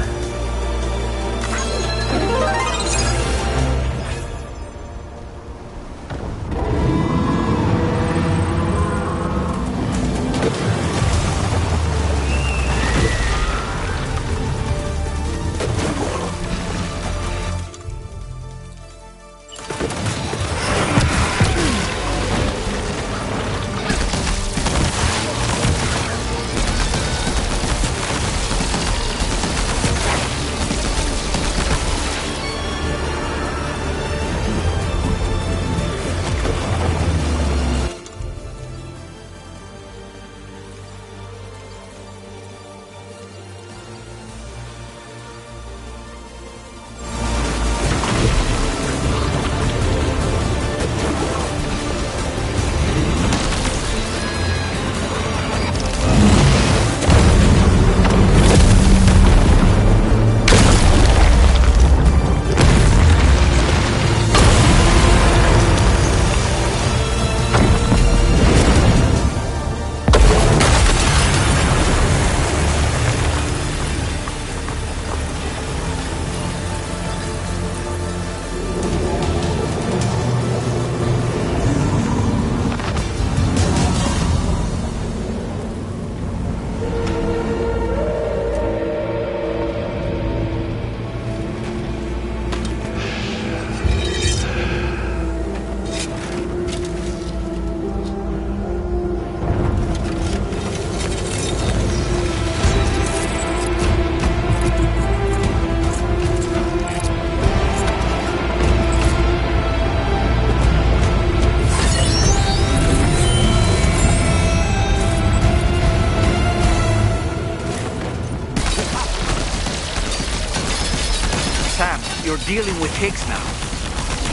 Sam, you're dealing with Higgs now.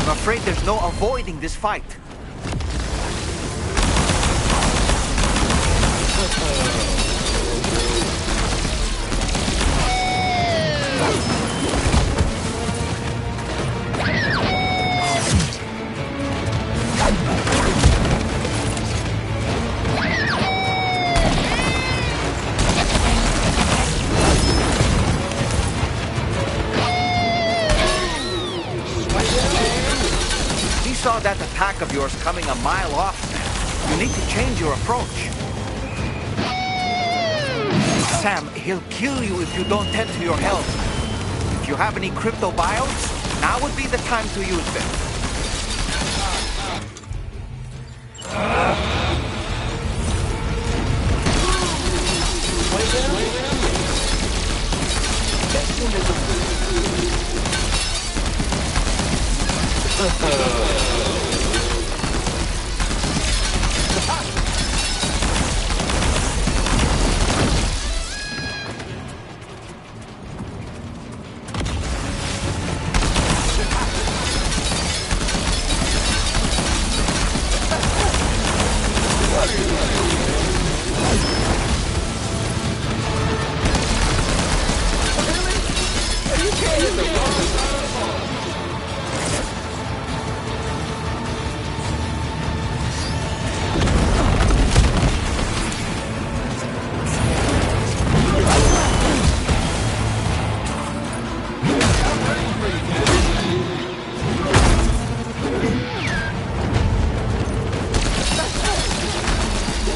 I'm afraid there's no avoiding this fight. Saw that attack of yours coming a mile off. You need to change your approach. Sam, he'll kill you if you don't tend to your health. If you have any cryptobiotes, now would be the time to use them.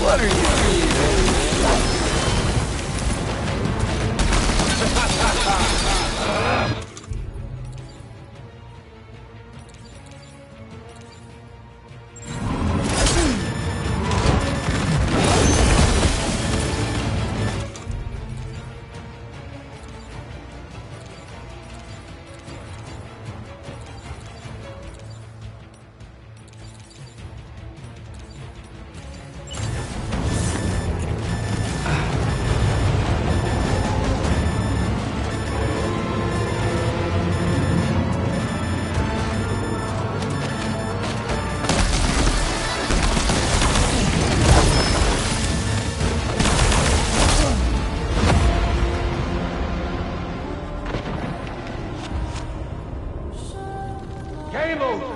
What are you doing? Game over!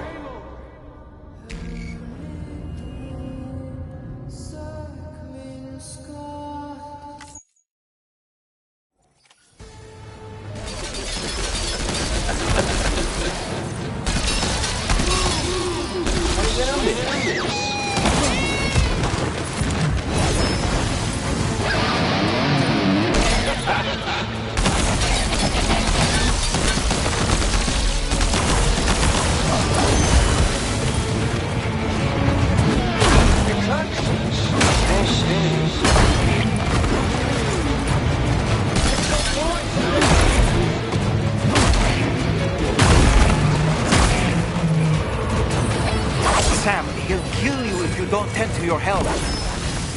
Sam, he'll kill you if you don't tend to your health.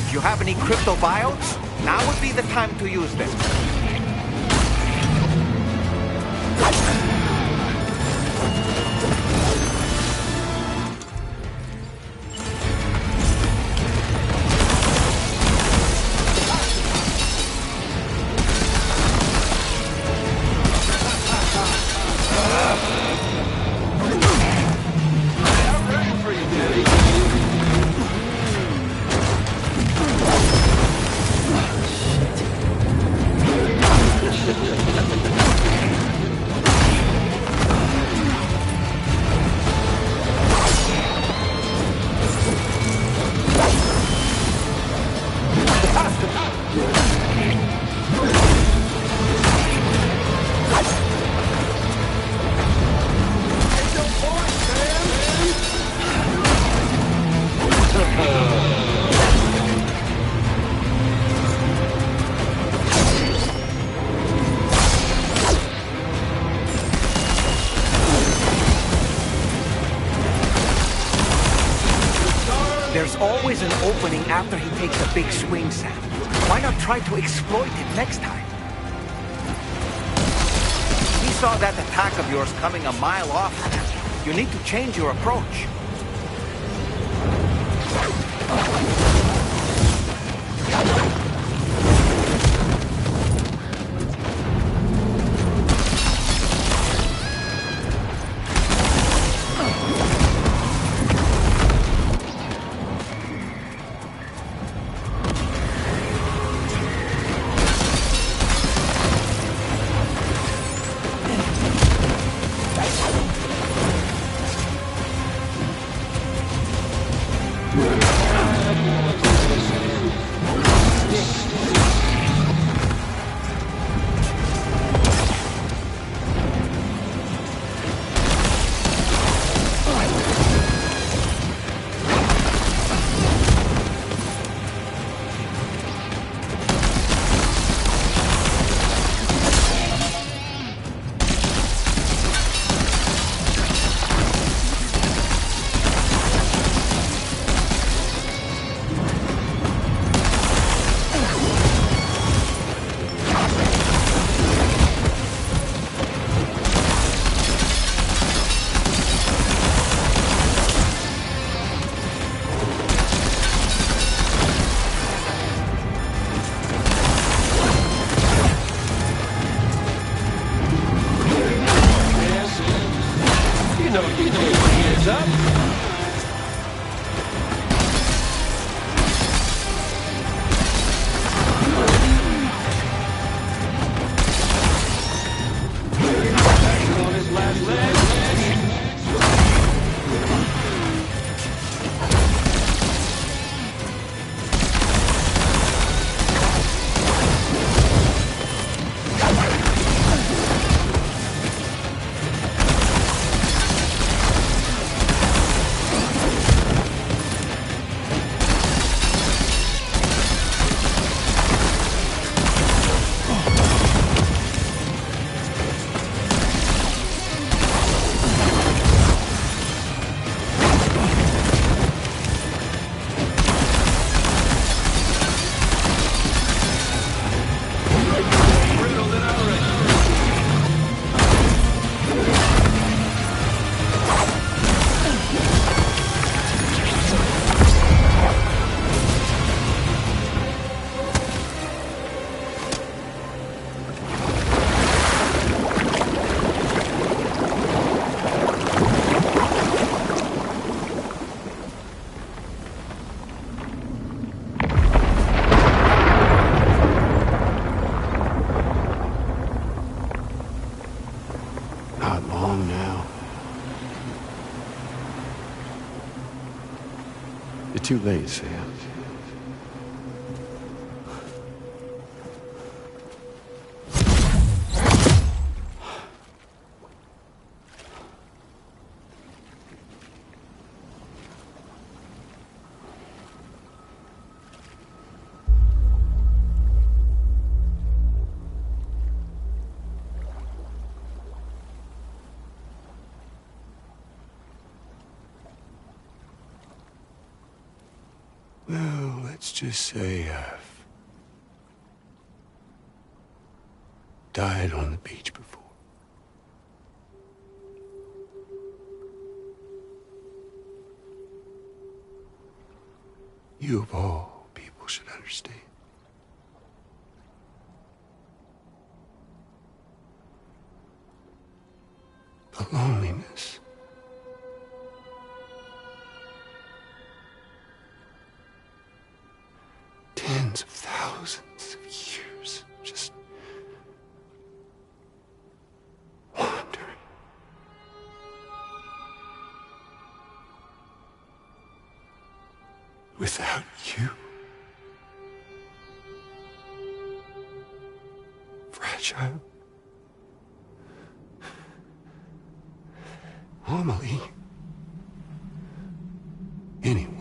If you have any cryptobiotes, now would be the time to use them. There's always an opening after he takes a big swing, Sam. Why not try to exploit it next time? He saw saw that attack of yours coming a mile off. You need to change your approach. Too late, Sam. Well, let's just say I've died on the beach before. You of all people should understand. The loneliness. Tens of thousands of years just wandering. Without you. Fragile. Amelie. Anyone.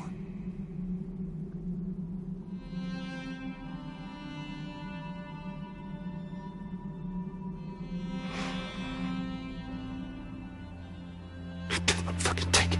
Fucking take it.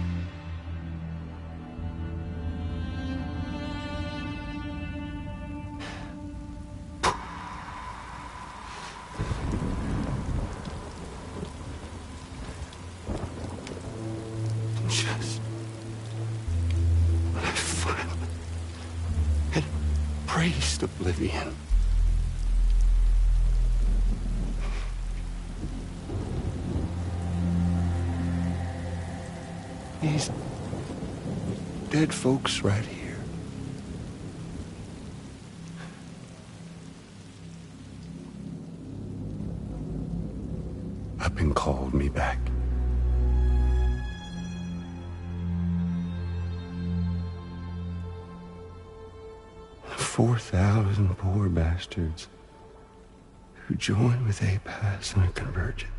reached oblivion. These dead folks right here. Up and called me back. $4,000 poor bastards who joined with APAS in a convergence.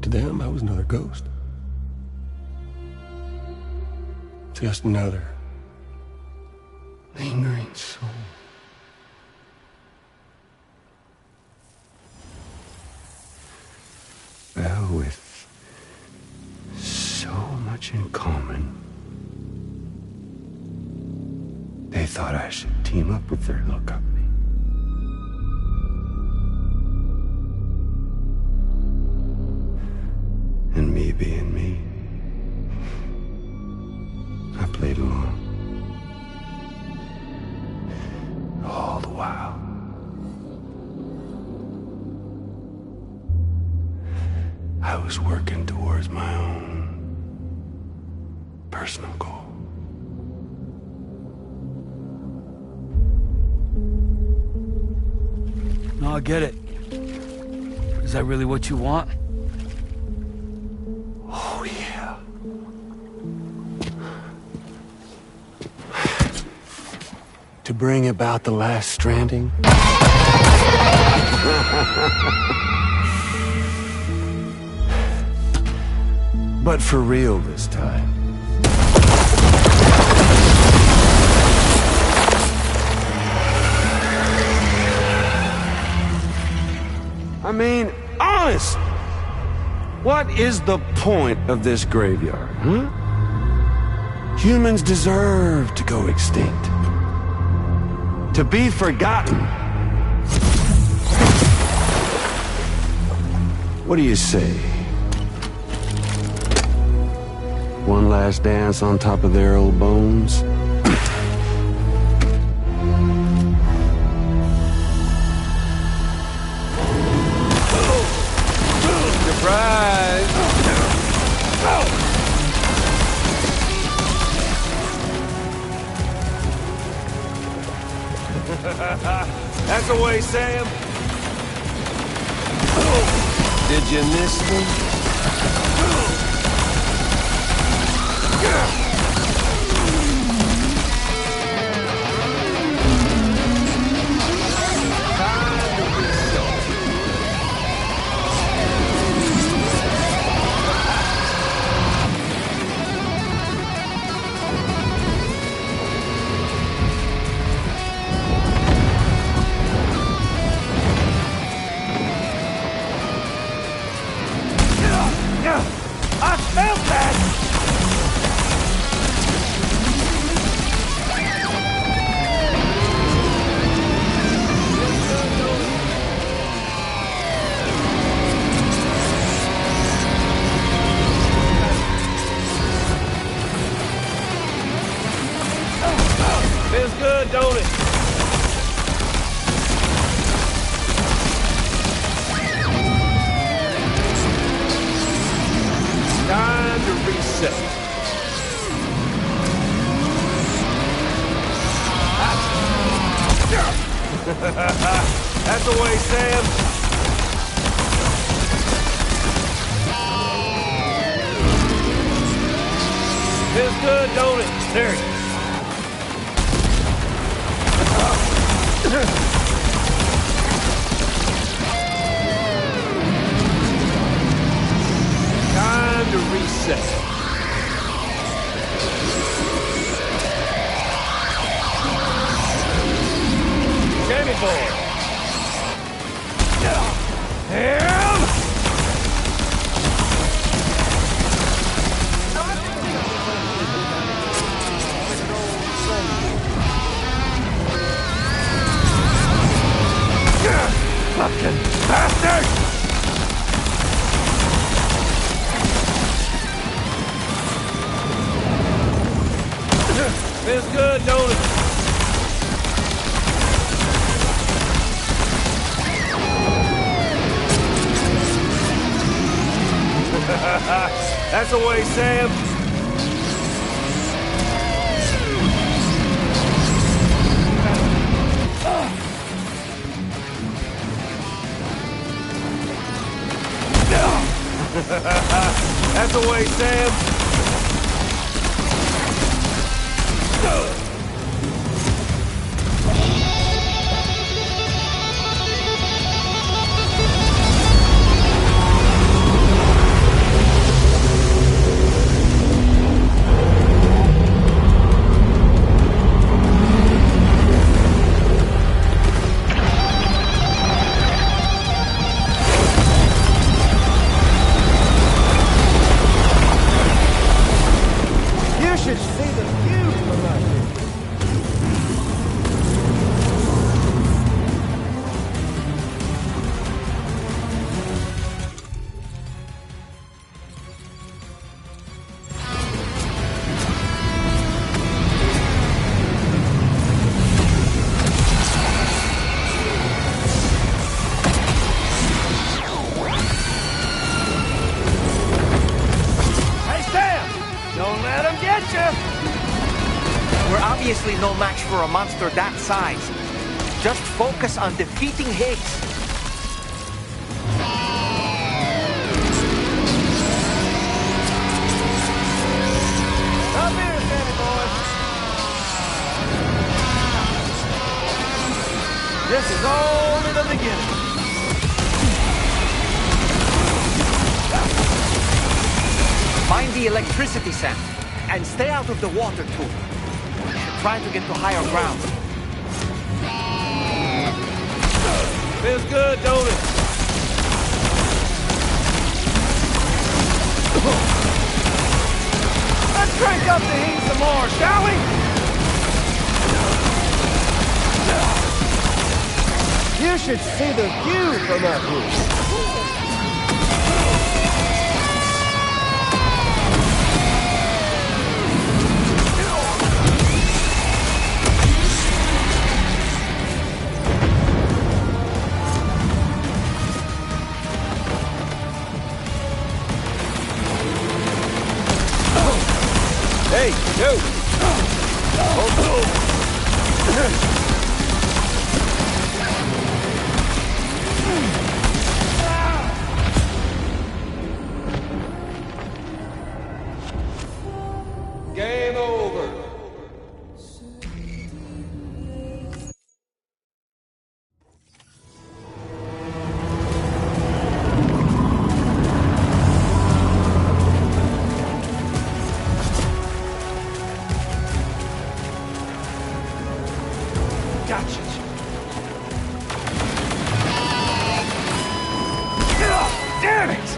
To them, I was another ghost. Just another lingering soul. Well, with so much in common, they thought I should team up with their little company. And me being me, I played along. All the while. I was working towards my own personal goal. No, I get it. Is that really what you want? Oh, yeah. To bring about the last stranding. But for real this time. I mean, honest. What is the point of this graveyard, huh? Humans deserve to go extinct. To be forgotten. What do you say? One last dance on top of their old bones? Surprise! That's the way, Sam. Did you miss me? I felt that! Feels good, don't it? Time to reset. That's the way, Sam. Feels good, don't it? There it is. Time to reset. Jammy boy. Fucking bastard! good, don't it? That's the way, Sam. That's the way, Sam. We're obviously no match for a monster that size. Just focus on defeating Higgs. Come here, Danny boy. This is only the beginning. Find the electricity sand and stay out of the water too. We should try to get to higher ground. Feels good, don't it? Let's crank up the heat some more, shall we? You should see the view from up here. Hey, yo! Game over. Gotcha. Damn it!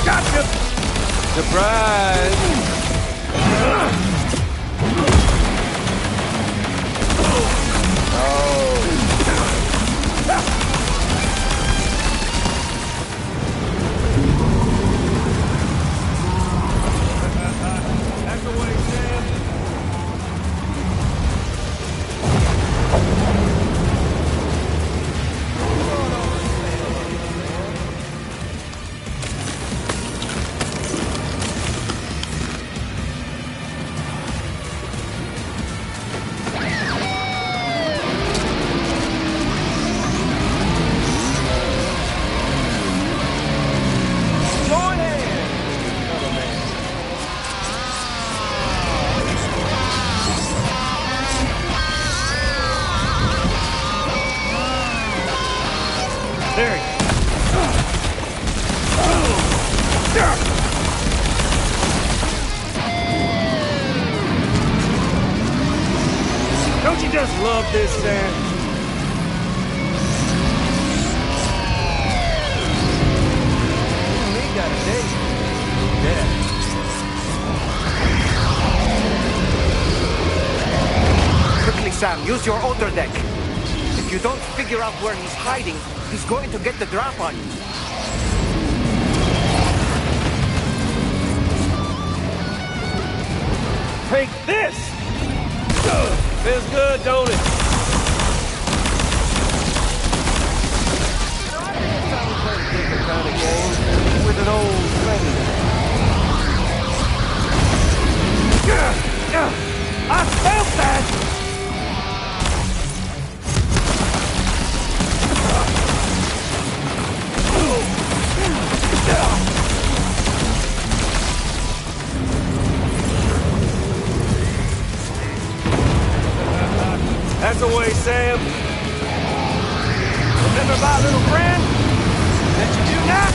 Gotcha! Surprise! That's the way, Sam. There he Don't you just love this, Sam? Sam, use your outer deck. If you don't figure out where he's hiding, he's going to get the drop on you. Take this! Feels good, don't it? Kind of game with an old friend. I felt that! That's the way, Sam. Remember my little friend? That you do not?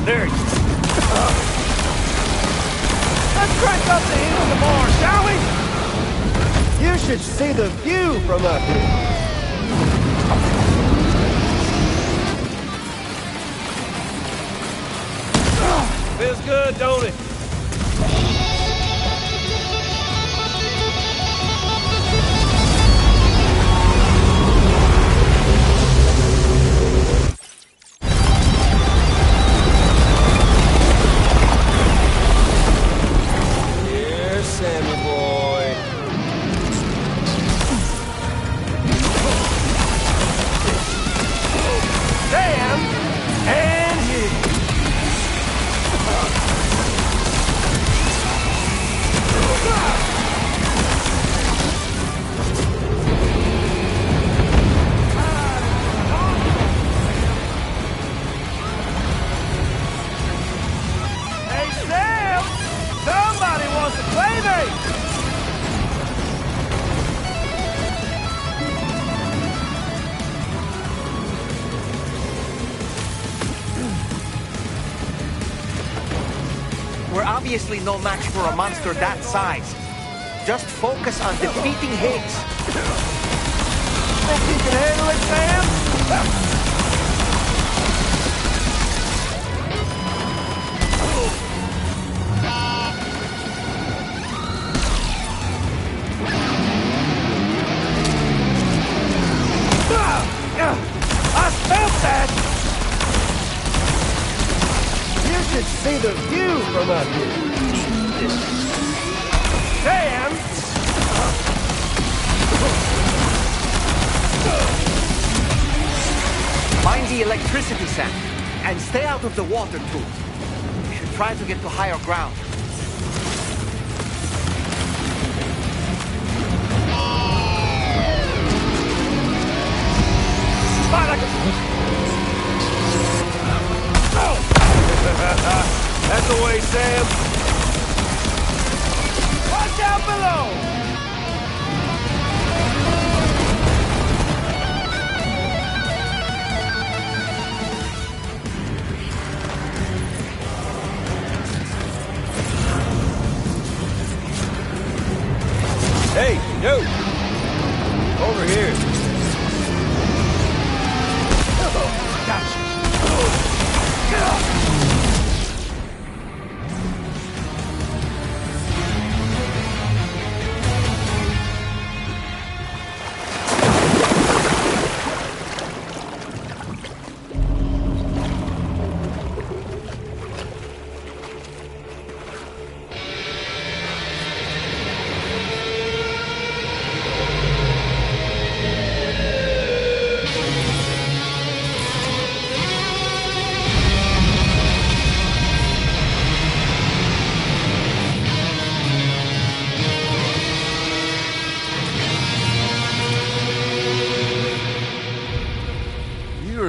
There he is. Let's crank up the heat some more, shall we? You should see the view from up here. Feels good, don't it? We're obviously no match for a monster that size. Just focus on defeating Higgs. Think you can handle it, Sam? I felt that! You should see the view from up here. Sam! Find the electricity, Sam, and stay out of the water, too. You should try to get to higher ground. That's the way, Sam. Watch out below! Hey, yo! Over here. Gotcha.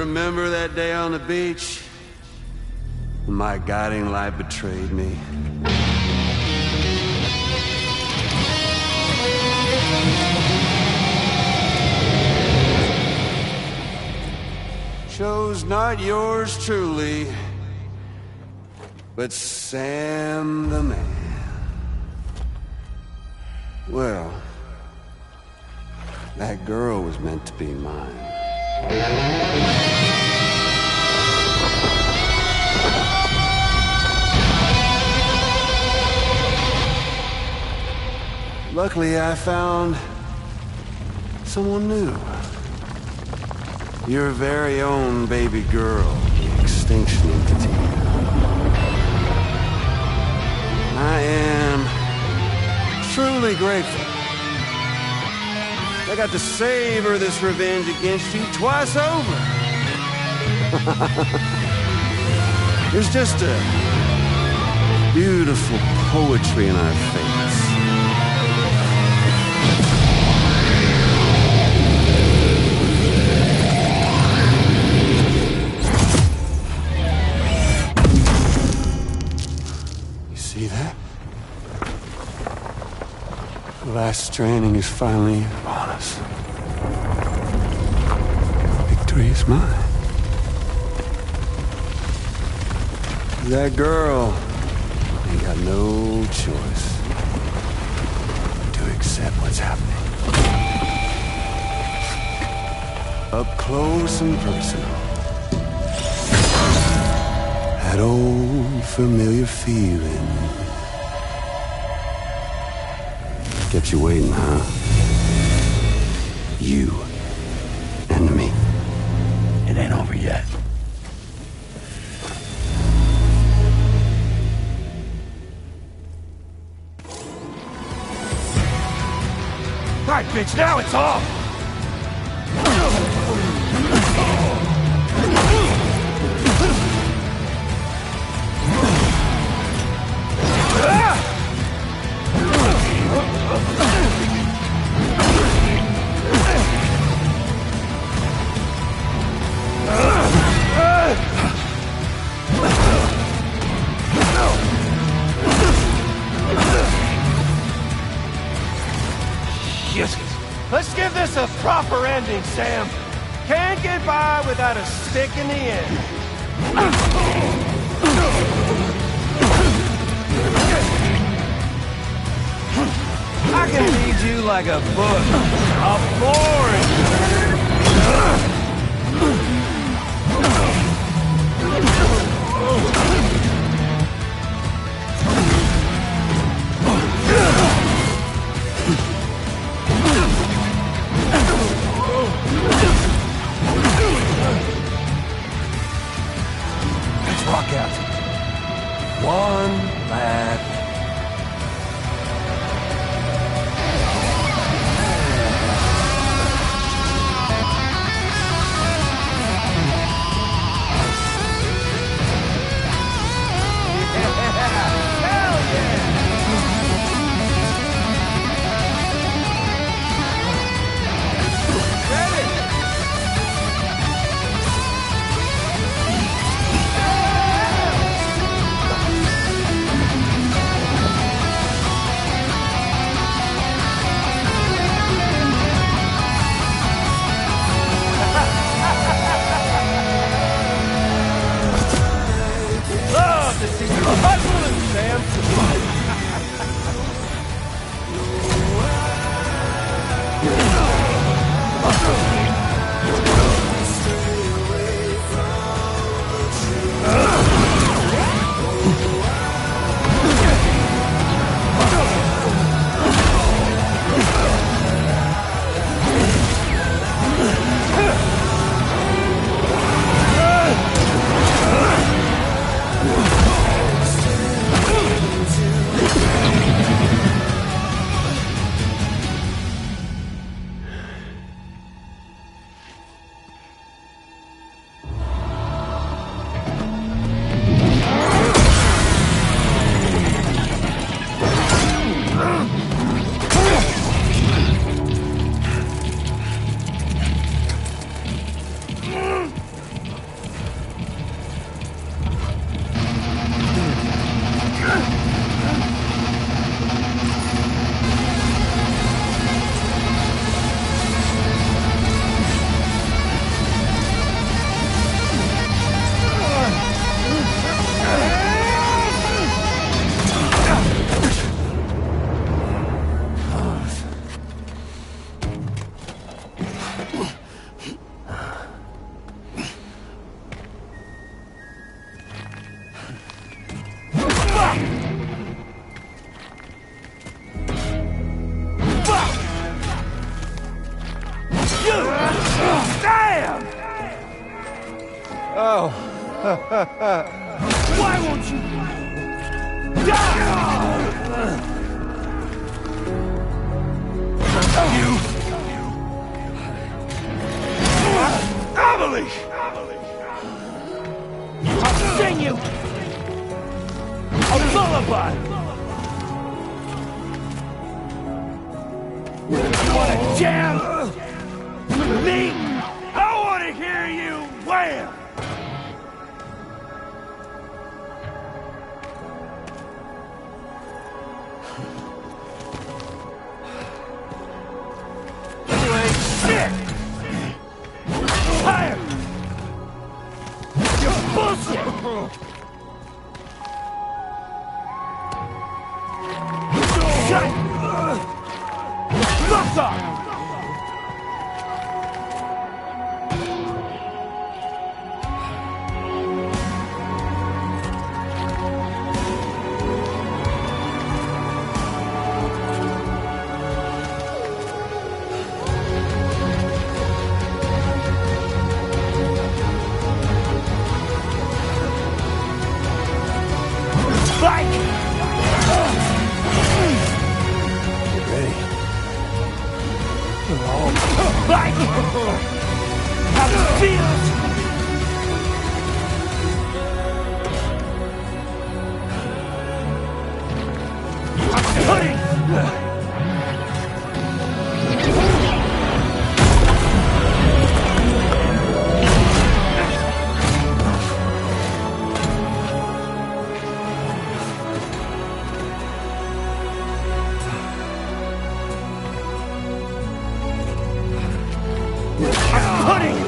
remember that day on the beach? When my guiding light betrayed me? Chose not yours truly, but Sam the man. Well, that girl was meant to be mine. Luckily, I found someone new. Your very own baby girl, the Extinction Entity. I am truly grateful. I got to savor this revenge against you twice over. There's just a beautiful poetry in our fates. See that? The last stranding is finally upon us. Victory is mine. That girl ain't got no choice to accept what's happening. Up close and personal. That old familiar feeling. Kept you waiting, huh? You and me. It ain't over yet. All right, bitch, now it's off! Let's give this a proper ending, Sam. Can't get by without a stick in the end. I can read you like a book. A boring. Let's rock out. One last. Oh. Why won't you die? You. Amelie! I'll sing you a lullaby. You wanna jam with me? I wanna hear you wham! Shit! Tired! You're bullshit! Shut fuck up! Like how it feels. I'm putting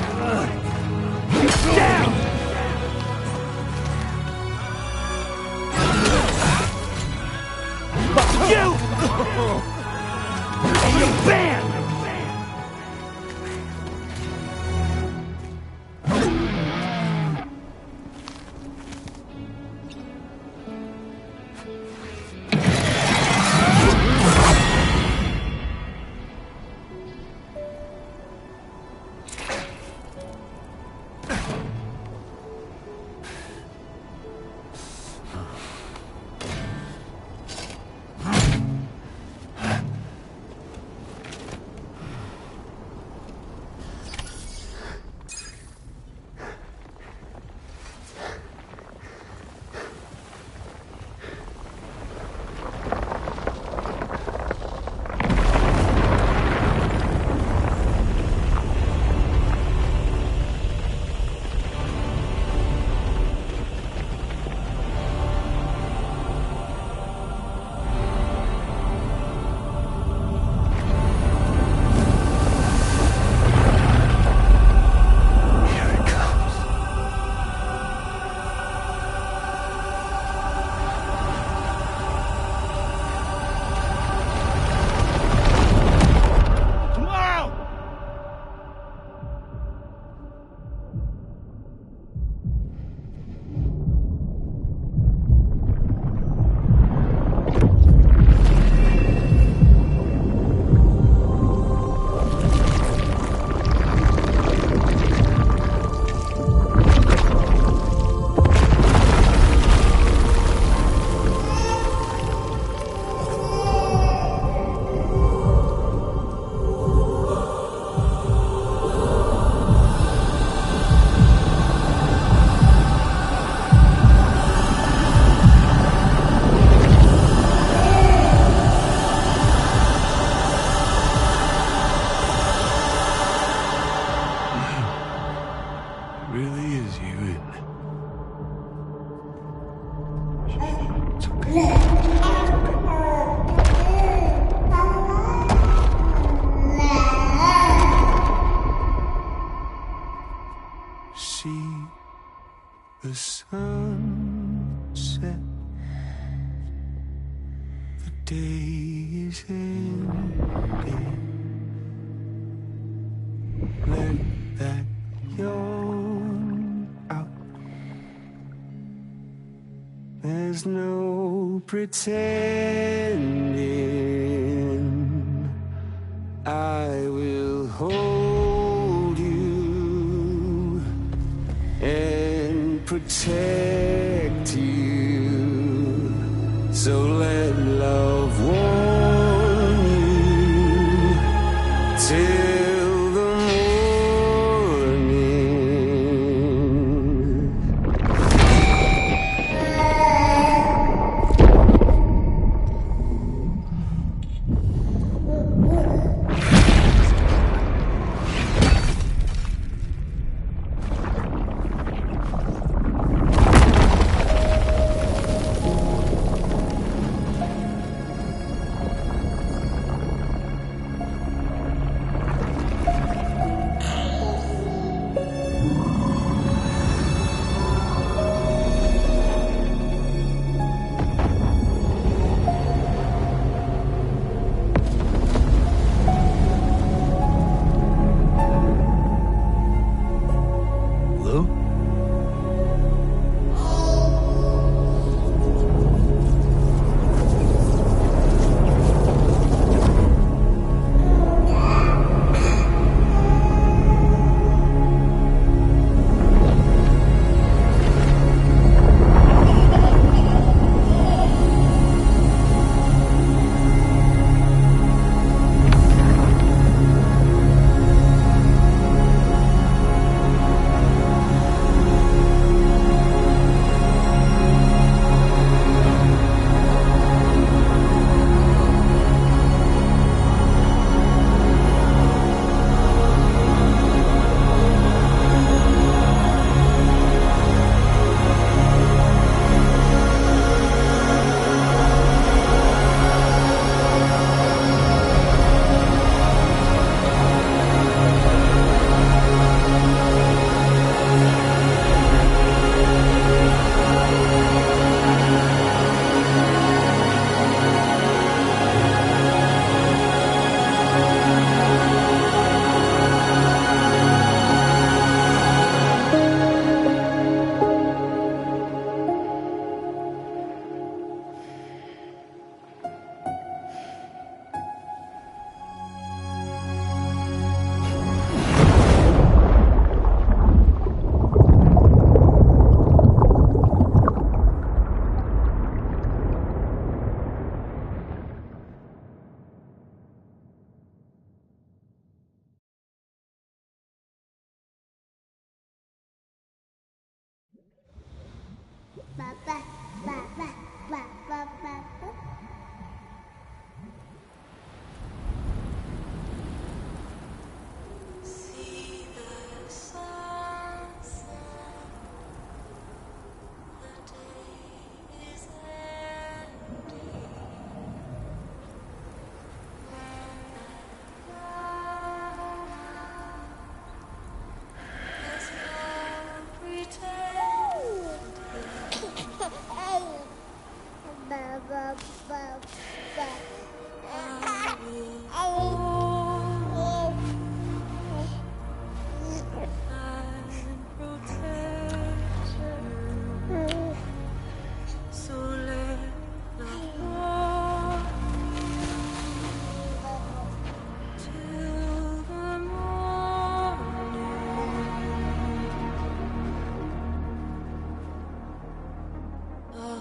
the sunset. The day is ending. Let that yawn out. There's no pretending. I will hold you. protect you. So let love warm you till the morning.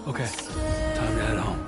Okay, time to head home.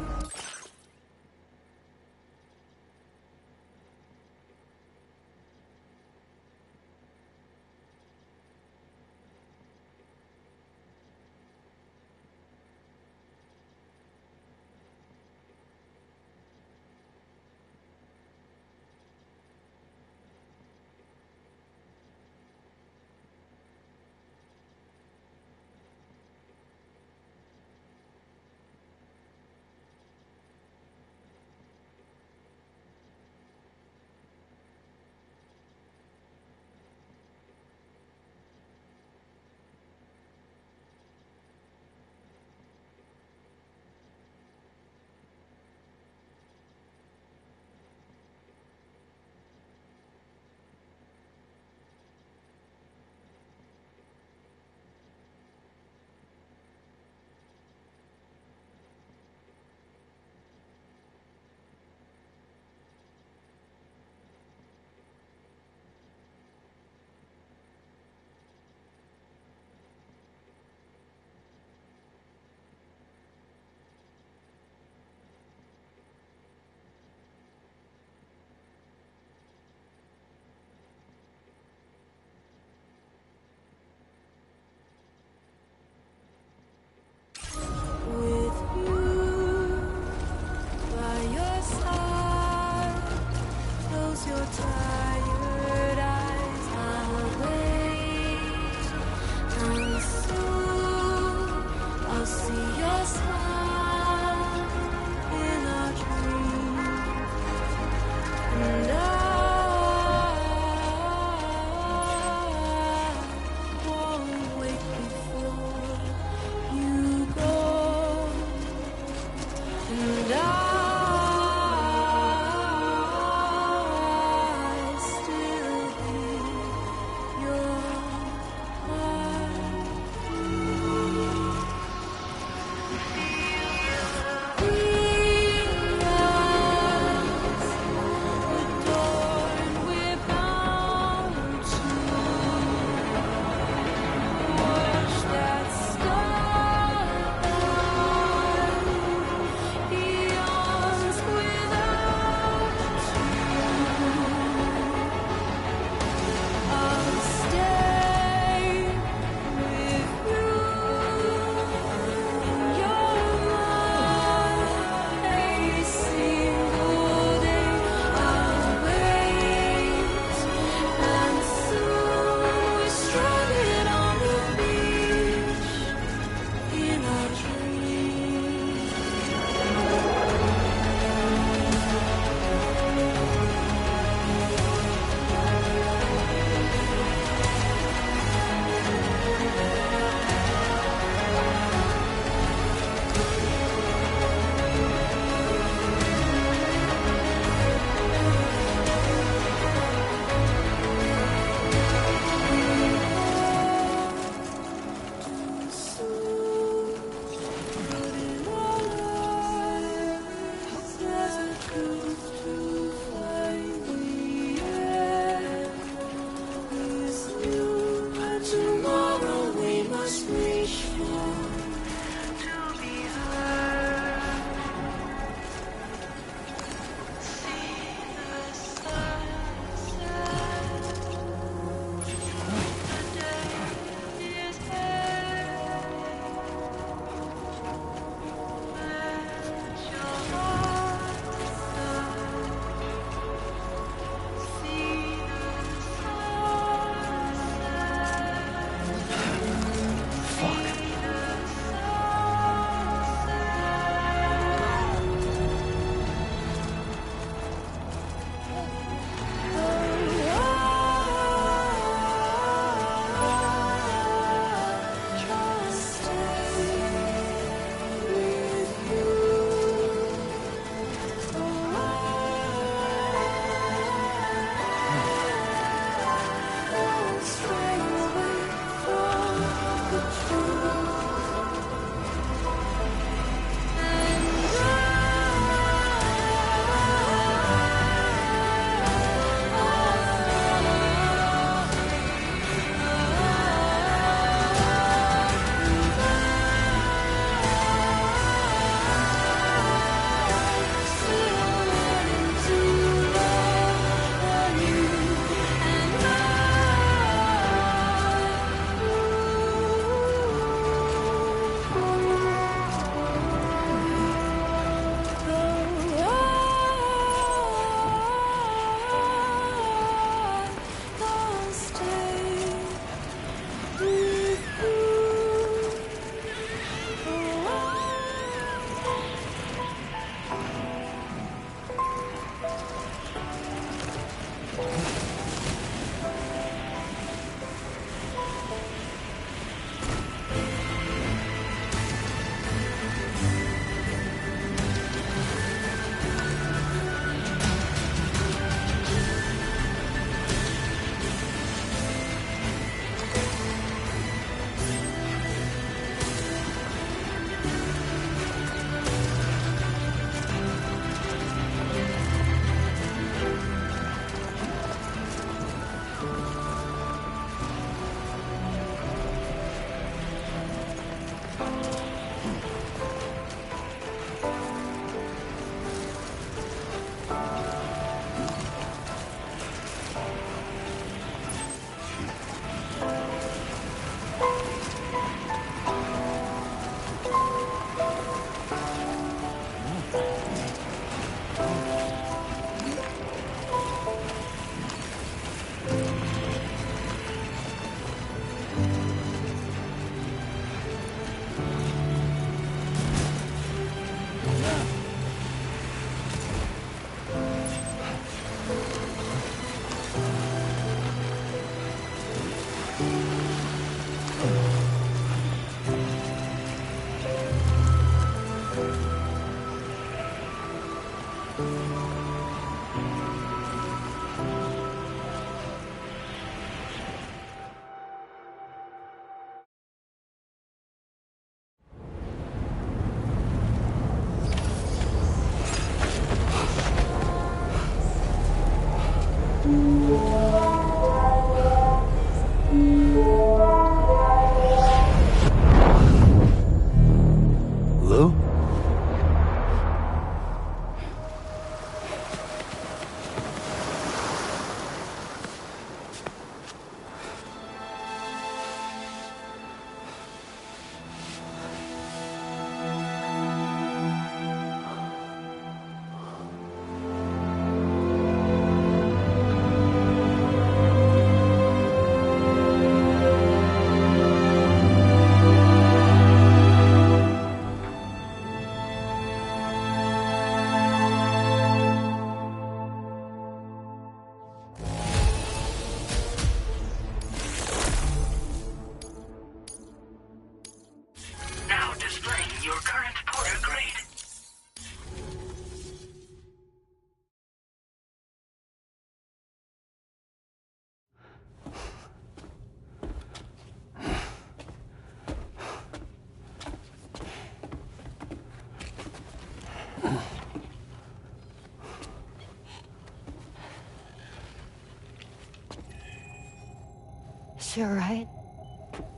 she alright?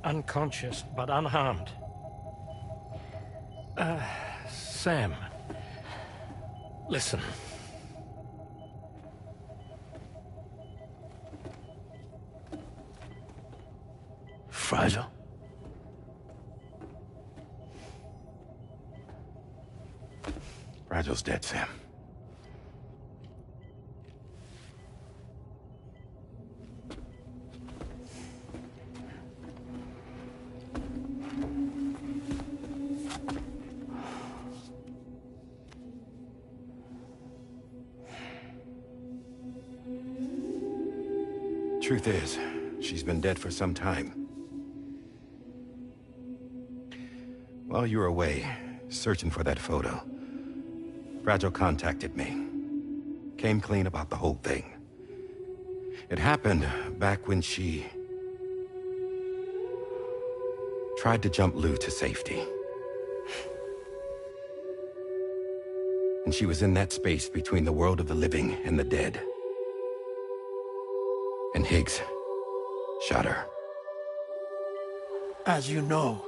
Unconscious, but unharmed. Sam. Listen. Fragile? Fragile's dead, Sam. Truth is, she's been dead for some time. While you were away, searching for that photo, Fragile contacted me. Came clean about the whole thing. It happened back when she tried to jump Lou to safety. And she was in that space between the world of the living and the dead. And Higgs shot her. As you know,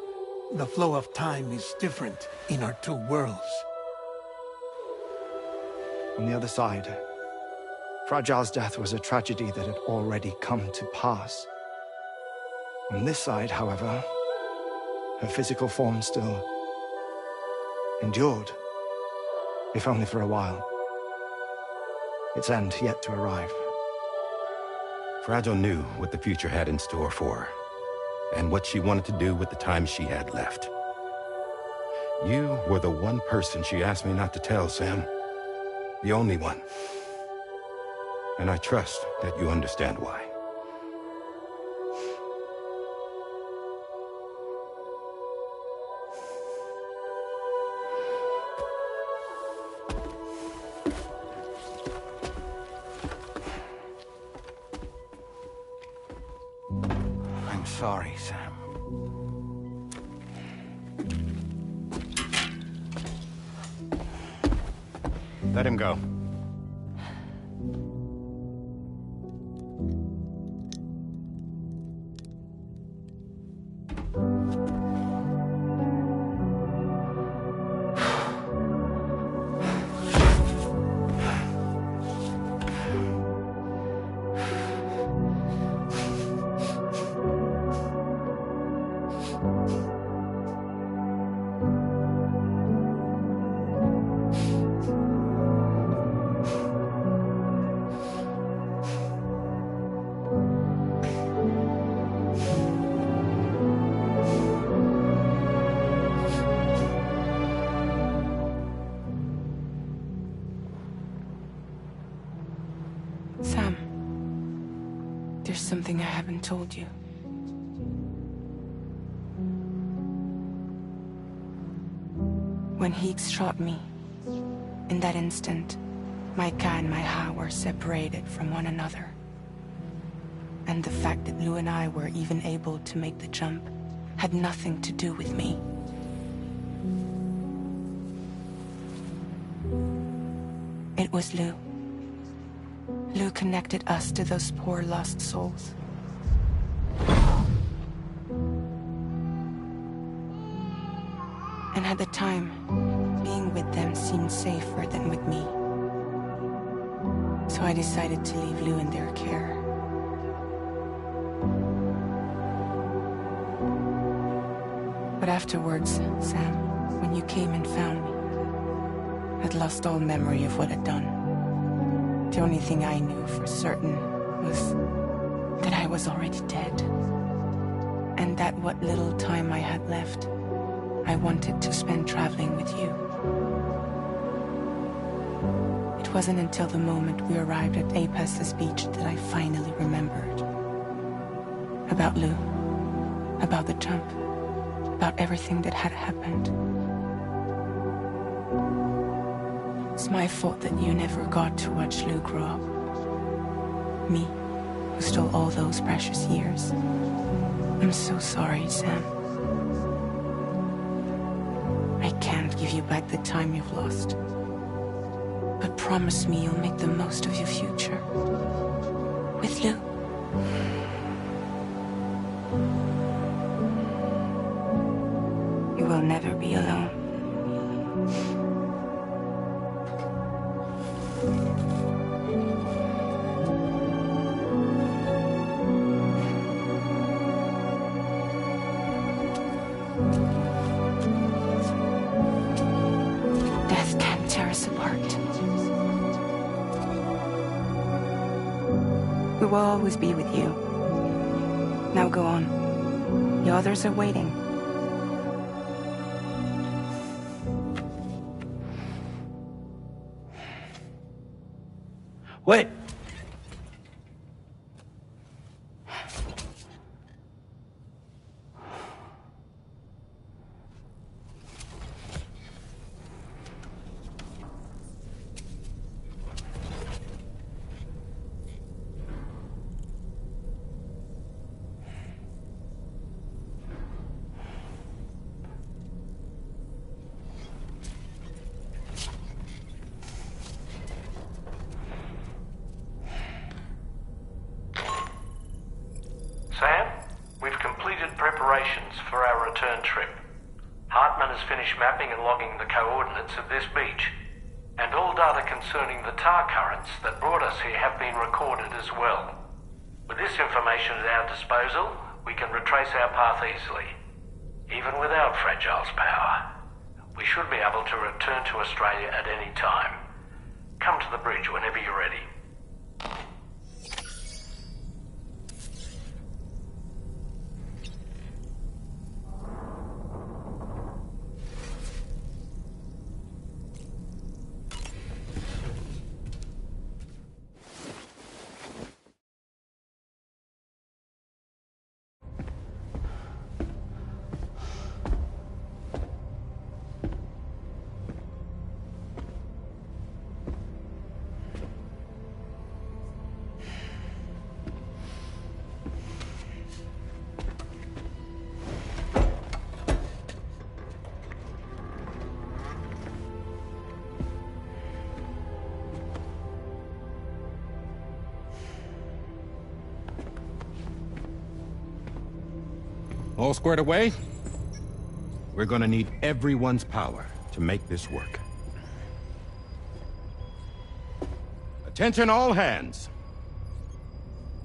the flow of time is different in our two worlds. On the other side, Fragile's death was a tragedy that had already come to pass. On this side, however, her physical form still endured, if only for a while. Its end yet to arrive. Fragile knew what the future had in store for her, and what she wanted to do with the time she had left. You were the one person she asked me not to tell, Sam. The only one. And I trust that you understand why. I'm sorry, Sam. Let him go. Sam, there's something I haven't told you. When Higgs shot me, in that instant, my Ka and my Ha were separated from one another. And the fact that Lou and I were even able to make the jump had nothing to do with me. It was Lou. Lou connected us to those poor lost souls. And at the time, being with them seemed safer than with me. So I decided to leave Lou in their care. But afterwards, Sam, when you came and found me, I'd lost all memory of what I'd done. The only thing I knew for certain was that I was already dead. And that what little time I had left, I wanted to spend traveling with you. It wasn't until the moment we arrived at Apas's beach that I finally remembered. About Lou, about the jump, about everything that had happened. It's my fault that you never got to watch Lou grow up. Me, who stole all those precious years. I'm so sorry, Sam. I can't give you back the time you've lost. But promise me you'll make the most of your future. With Lou. will never be alone. Death can't tear us apart. We will always be with you. Now go on. The others are waiting. Wait! Sam, we've completed preparations for our return trip. Hartman has finished mapping and logging the coordinates of this beach, and all data concerning the tar currents that brought us here have been recorded as well. With this information at our disposal, we can retrace our path easily. Even without Fragile's power, we should be able to return to Australia at any time. Come to the bridge whenever you're ready. All squared away? We're gonna need everyone's power to make this work. Attention all hands.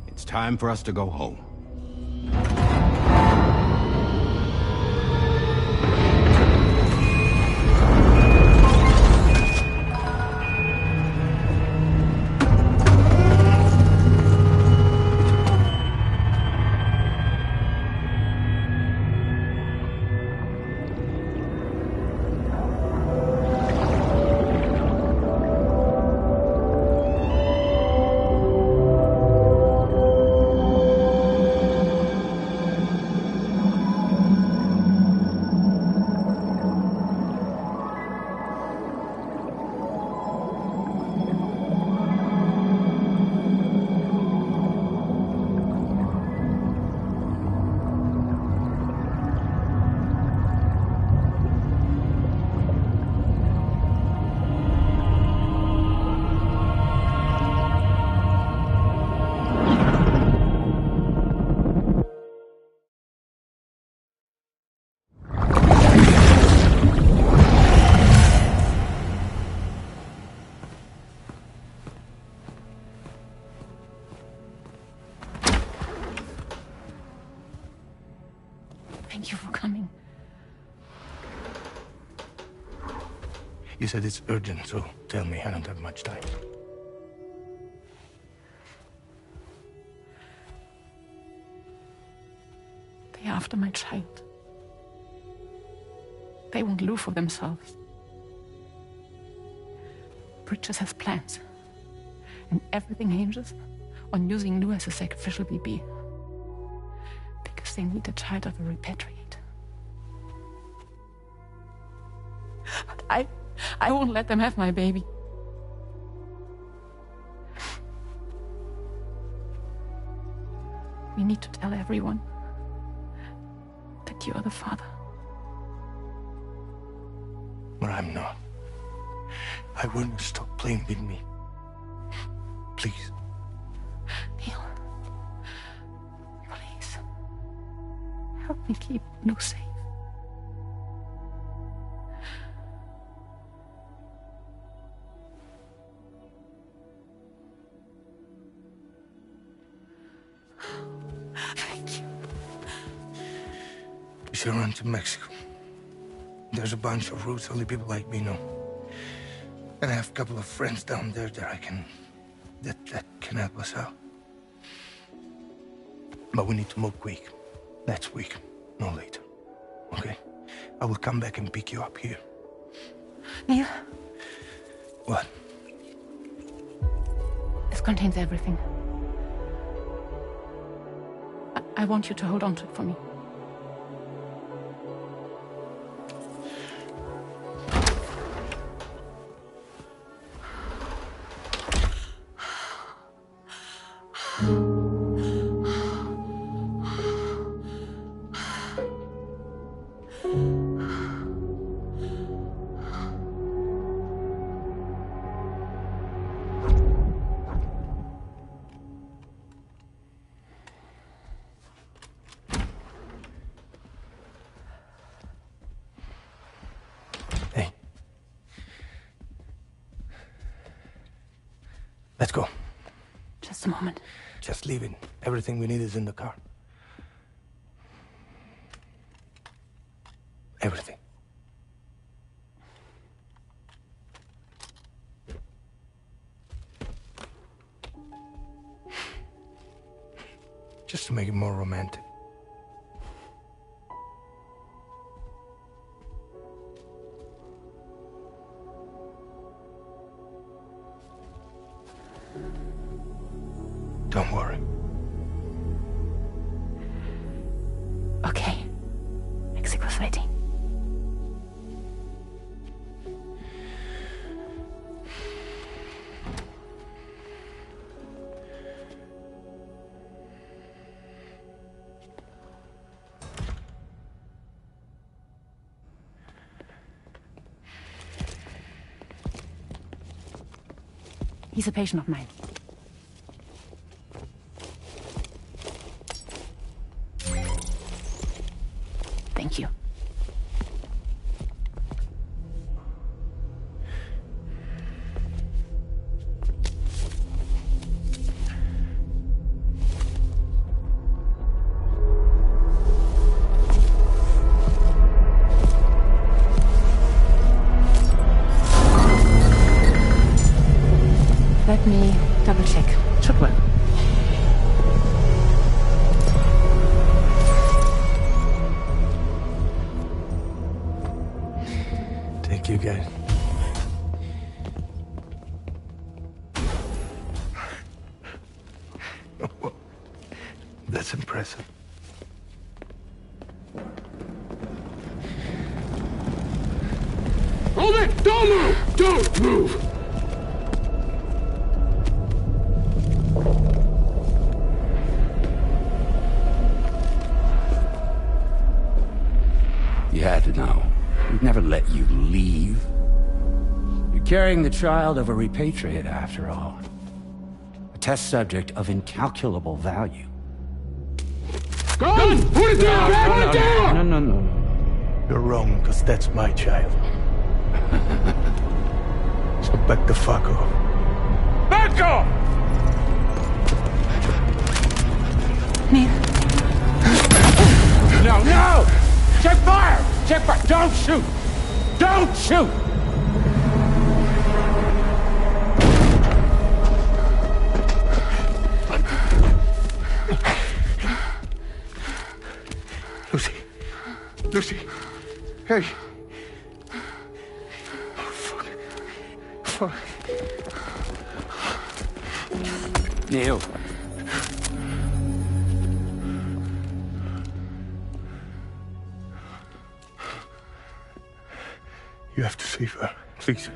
It's time for us to go home. Thank you for coming. You said it's urgent, so tell me. I don't have much time. They're after my child. They won't live for themselves. Bridges has plans. And everything hinges on using Lou as a sacrificial BB. Because they need a child of a repatriate. But I won't let them have my baby. We need to tell everyone that you are the father. But I'm not. I wouldn't stop playing with me. Please. Neil. Please. Help me keep Lou safe. should run to Mexico. There's a bunch of routes only people like me know. And I have a couple of friends down there that that can help us out. But we need to move quick. Next week, no later. Okay? I will come back and pick you up here. Neil? What? This contains everything. I want you to hold on to it for me. Let's go. Just a moment. Just leaving. Everything we need is in the car. Everything. Just to make it more romantic. Don't worry. Okay. Mexico's ready. He's a patient of mine. Thank you. Let me double check. Should work. Thank you, guys. That's impressive. Hold it! Don't move! Don't move! You had to know. We'd never let you leave. You're carrying the child of a repatriate, after all. A test subject of incalculable value. Gun! Put it down! Put it down! No. You're wrong, because that's my child. So back the fuck off. Back off! Neil. No! Check fire! Check fire! Don't shoot! Don't shoot! Lucy. Hey. Oh, fuck. Neil. You have to save her. Please.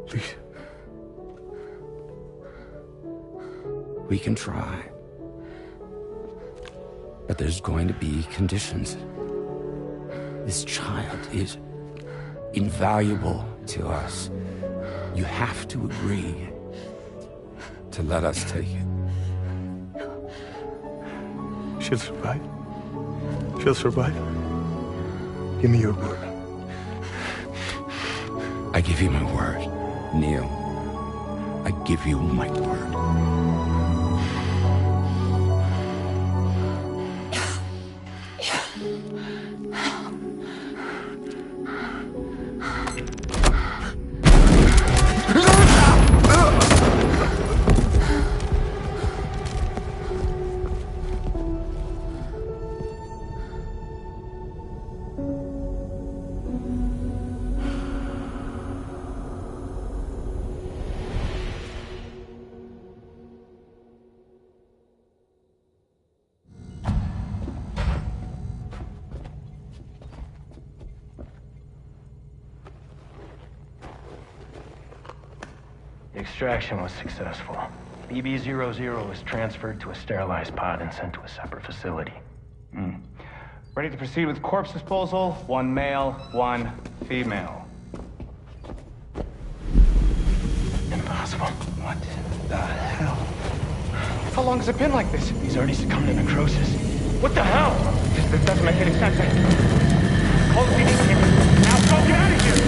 Please. We can try. But there's going to be conditions. This child is invaluable to us. You have to agree to let us take it. She'll survive. She'll survive. Give me your word. I give you my word, Neil. I give you my word. The extraction was successful. BB-00 was transferred to a sterilized pod and sent to a separate facility. Ready to proceed with corpse disposal. 1 male, 1 female. Impossible. What the hell? How long has it been like this? He's already succumbed to necrosis. What the hell? This doesn't make any sense. Call the PD team. Now go, get out of here!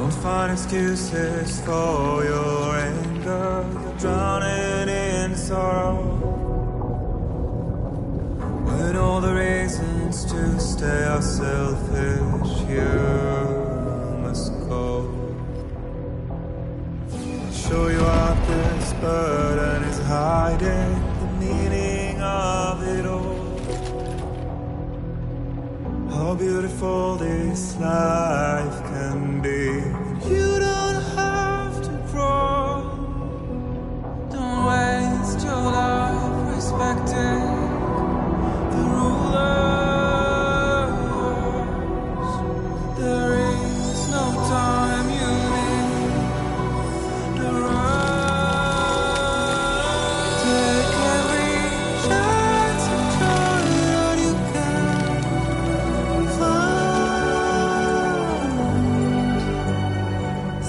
Don't find excuses for your anger. You're drowning in sorrow. When all the reasons to stay are selfish, you must go. I'll show you out this burden is hiding the meaning of it all. How beautiful this life can be. You don't have to grow. Don't waste your life respecting the rulers. There is no time you need to run. Take every chance and try what you can find.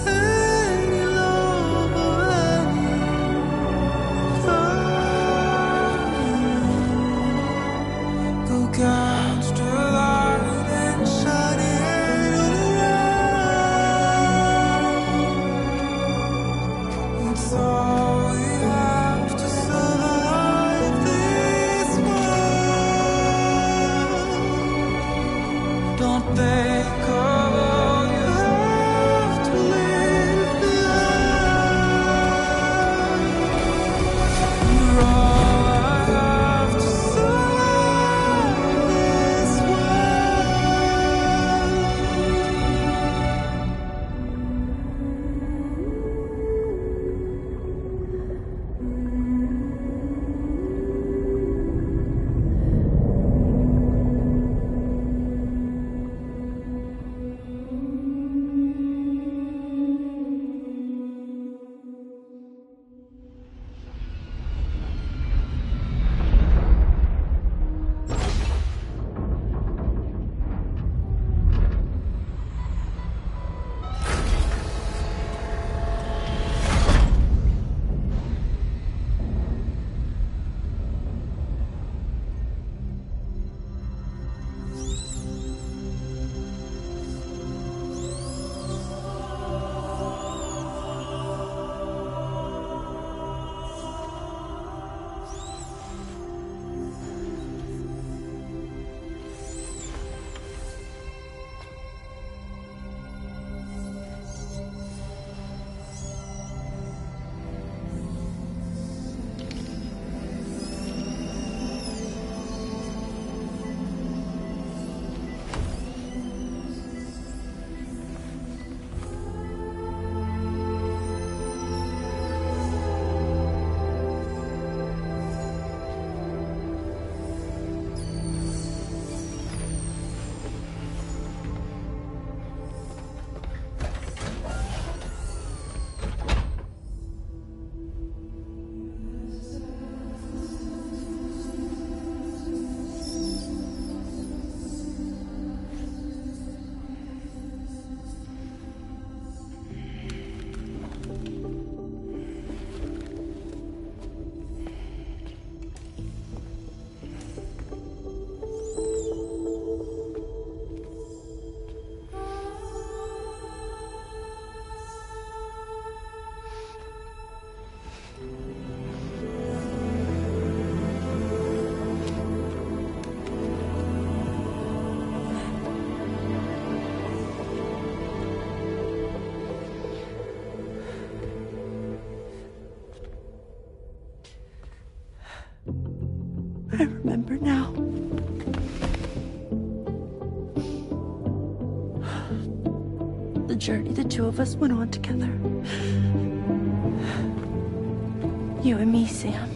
Any love or any time. Go catch the light and shine it all around. It's all we have to survive this world. Don't think of all you have to leave behind. You're all I have to survive this I remember now. The journey the two of us went on together. You and me, Sam.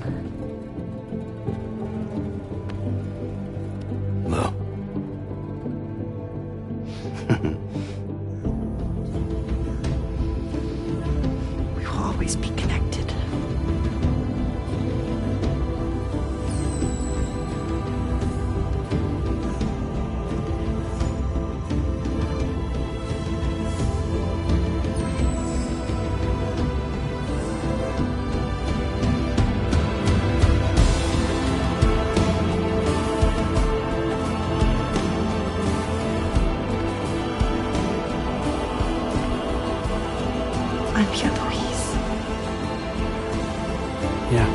No. We will always be connected. I'm Pierre Louise. Yeah.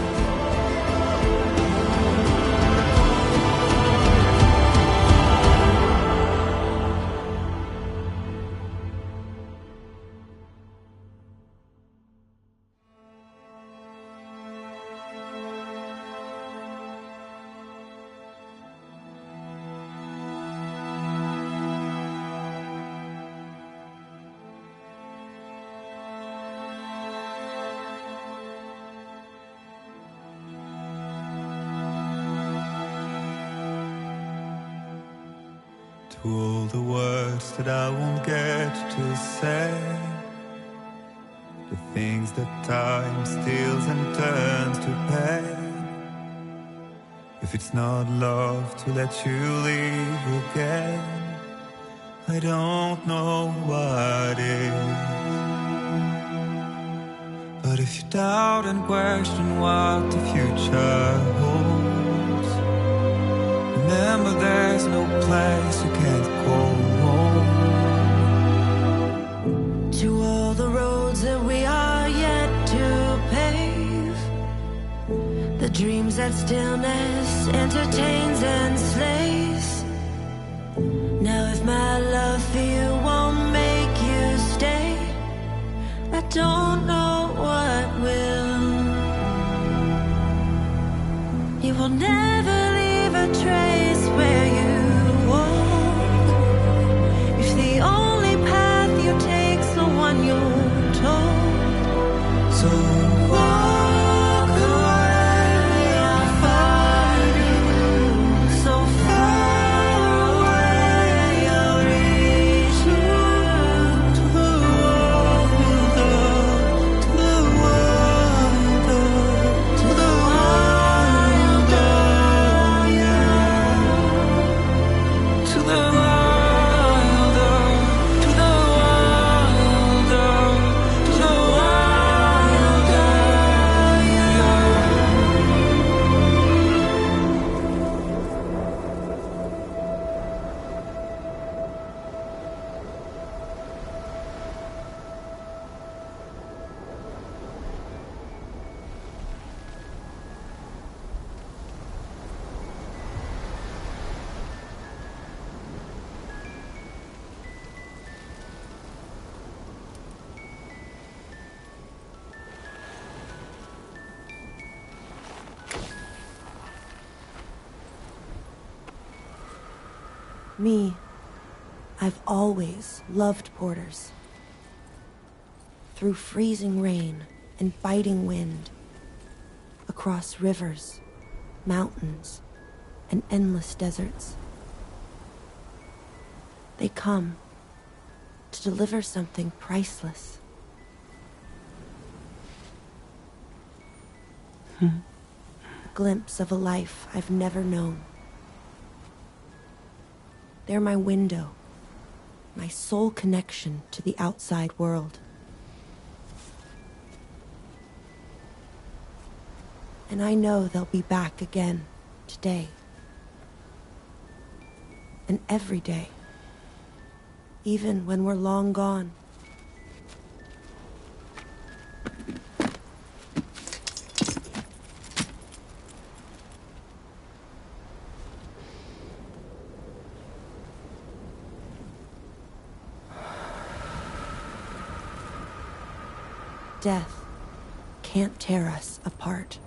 To all the words that I won't get to say, the things that time steals and turns to pain. If it's not love to let you leave again, I don't know what is. But if you doubt and question what the future holds, remember there's no place you can't go home. To all the roads that we are yet to pave, the dreams that stillness entertains and slays. Now if my love for you won't make you stay, I don't know what will. You will never leave a trace where you walk, if the only path you take's the one you're told. So walk away, I'll follow you. So far away, I'll reach you. To the wild, to the wild, to the wild, yeah. To the wilder, to the wilder, to the wilder, yeah. Me, I've always loved porters. Through freezing rain and biting wind, across rivers, mountains, and endless deserts. They come to deliver something priceless. A glimpse of a life I've never known. They're my window, my sole connection to the outside world. And I know they'll be back again today. And every day, even when we're long gone. Death can't tear us apart.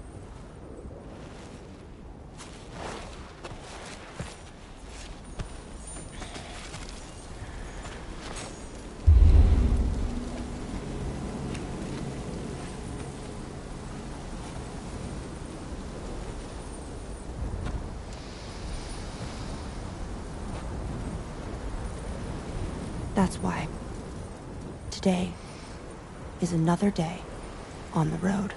That's why today is another day on the road.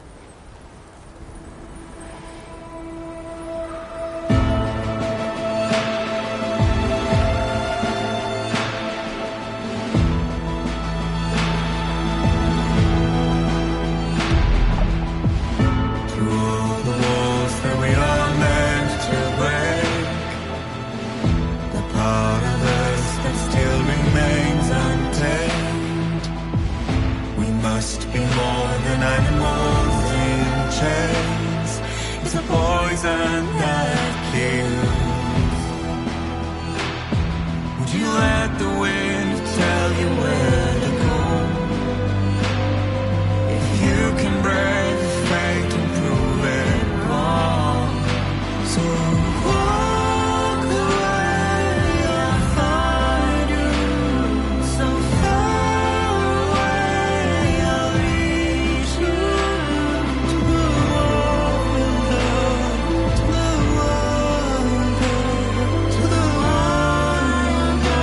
We must must be more than animals in chains. It's a poison that kills. Would you let the wind tell you where to go? If you can break fate and prove it wrong, so walk away, I'll find you. So far away, I'll reach you. To the wonder, to the wonder, to the wonder.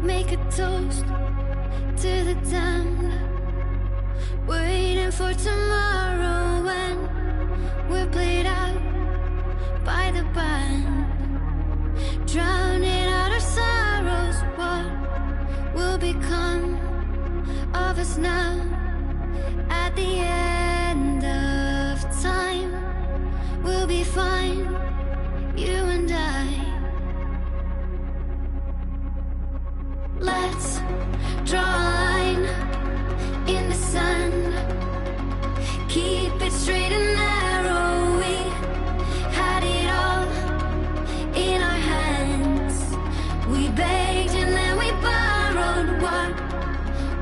make a toast to the damned. Waiting for tomorrow when we're played out by the band. Drowning out our sorrows, what will become of us now? At the end of time, we'll be fine, you and I. Let's draw a line in the sand. Keep it straight and narrow. We had it all in our hands. We begged and then we borrowed. What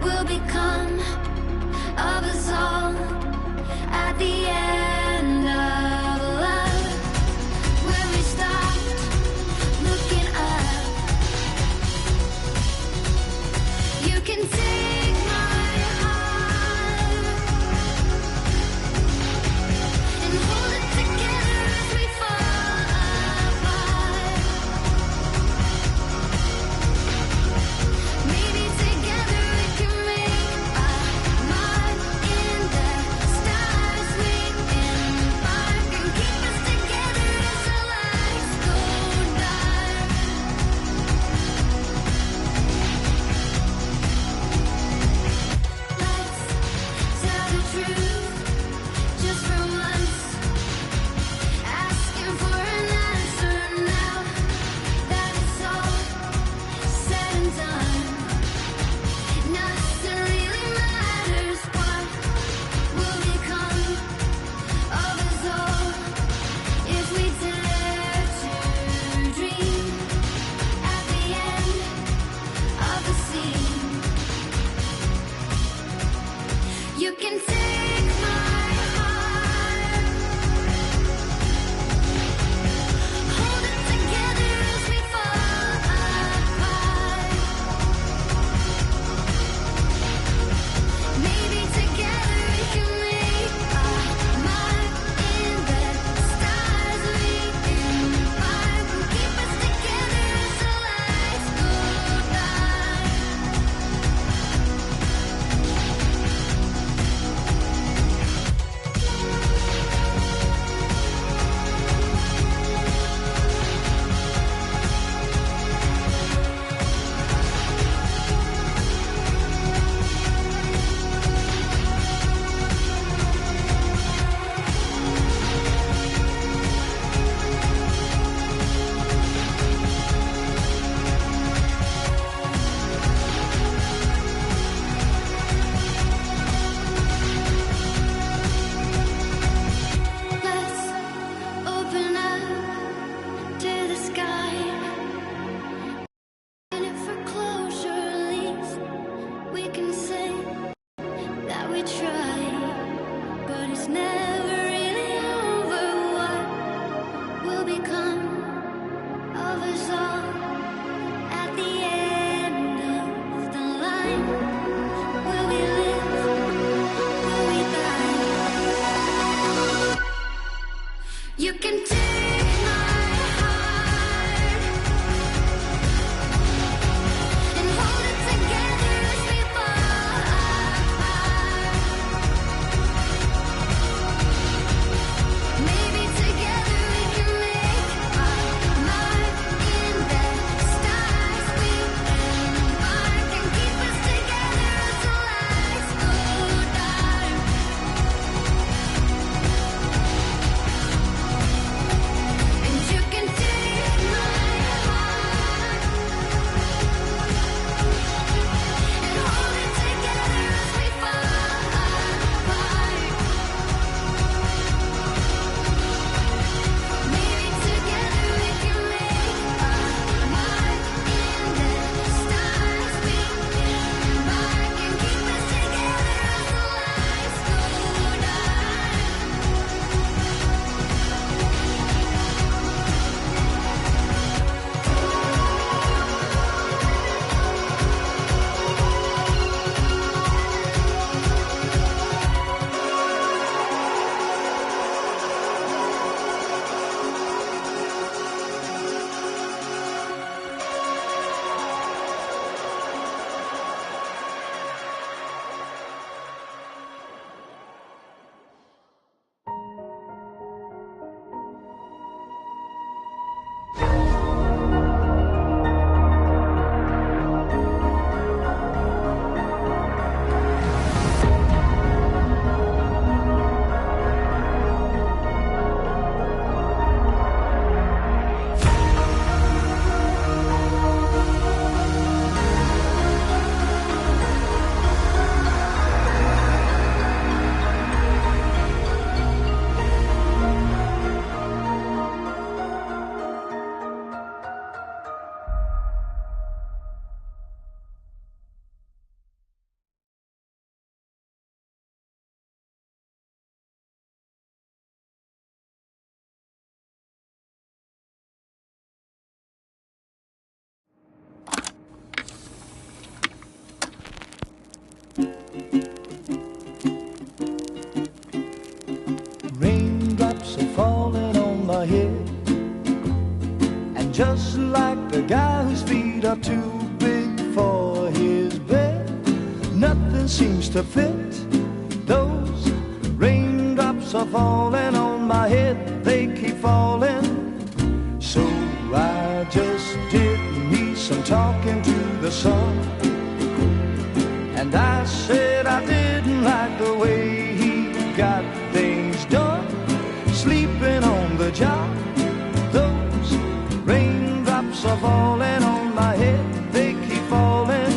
will become of us all at the end of love? When we stopped looking up, you can take my heart and hold it together as we fall apart. Maybe together we can make a mark in the stars. We embark and keep us together as the lights go dark. Let's tell the truth just for once. Asking for an answer now that it's all said and done. Nothing really matters. What will become of us all if we dare to dream at the end of the scene? You can take my heart, hold it together as we fall apart. Maybe together we can make a mark in the stars. We embark and keep us together as the lights go dark. just like the guy whose feet are too big for his bed. Nothing seems to fit. Those raindrops are falling on my head, they keep falling. So I just did me some talking to the sun, and I said I didn't like the way he got things done, sleeping on the job. Those raindrops are falling on my head, they keep falling.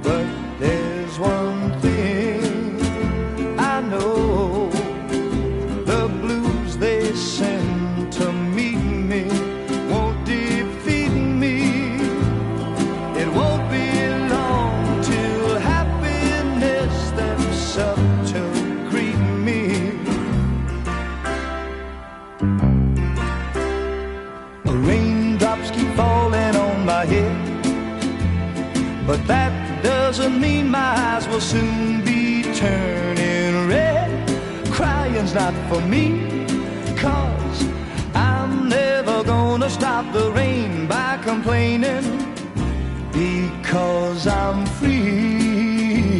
But there's one thing I know, the blues they send to meet me won't defeat me. It won't be long till happiness steps up to greet me. Raindrops keep falling on my head, but that doesn't mean my eyes will soon be turning red. Crying's not for me, 'cause I'm never gonna stop the rain by complaining, because I'm free.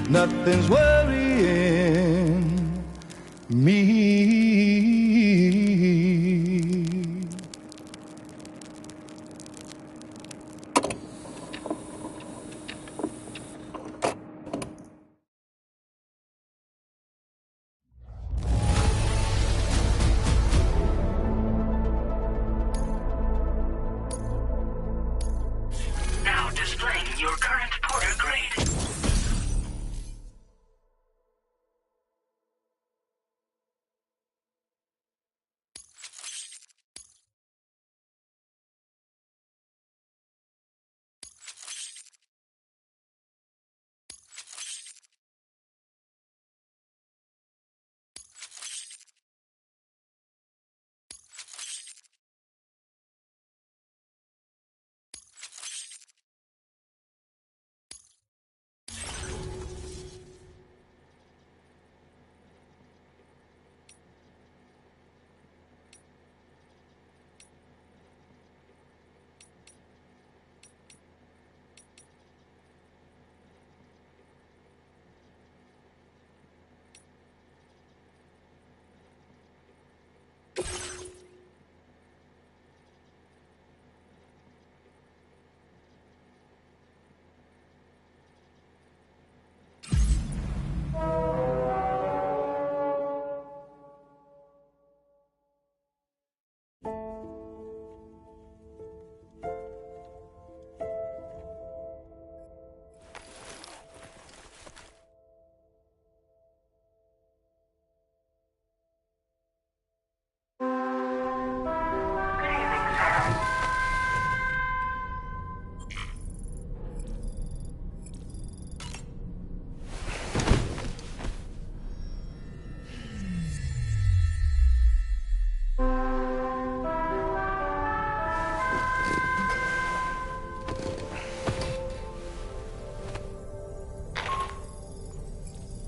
Nothing's worrying me. Now displaying your current porter grade.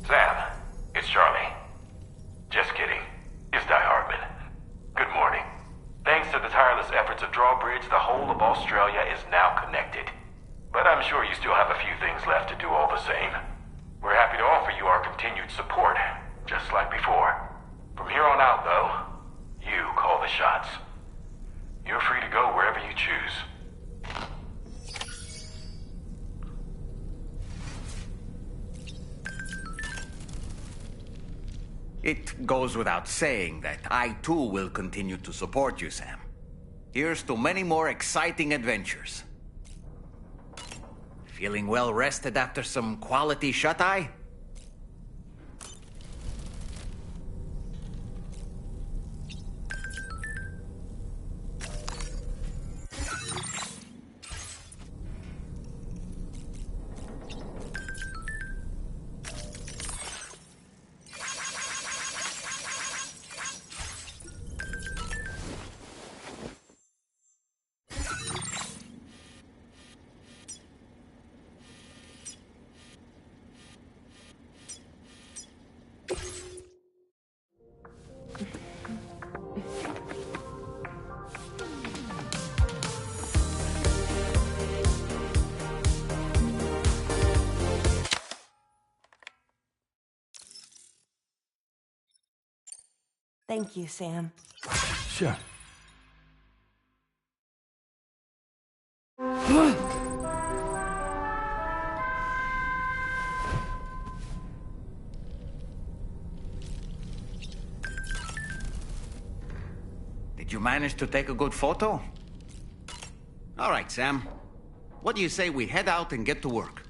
Sam, it's Charlie. Just kidding. It's Die Hardman. Good morning. Thanks to the tireless efforts of Drawbridge, the whole of Australia is now connected. But I'm sure you still have a few things left to do all the same. We're happy to offer you our continued support, just like before. From here on out, though, you call the shots. You're free to go wherever you choose. It goes without saying that I too will continue to support you, Sam. Here's to many more exciting adventures. Feeling well rested after some quality shut-eye? Thank you, Sam. Sure. Did you manage to take a good photo? All right, Sam. What do you say we head out and get to work?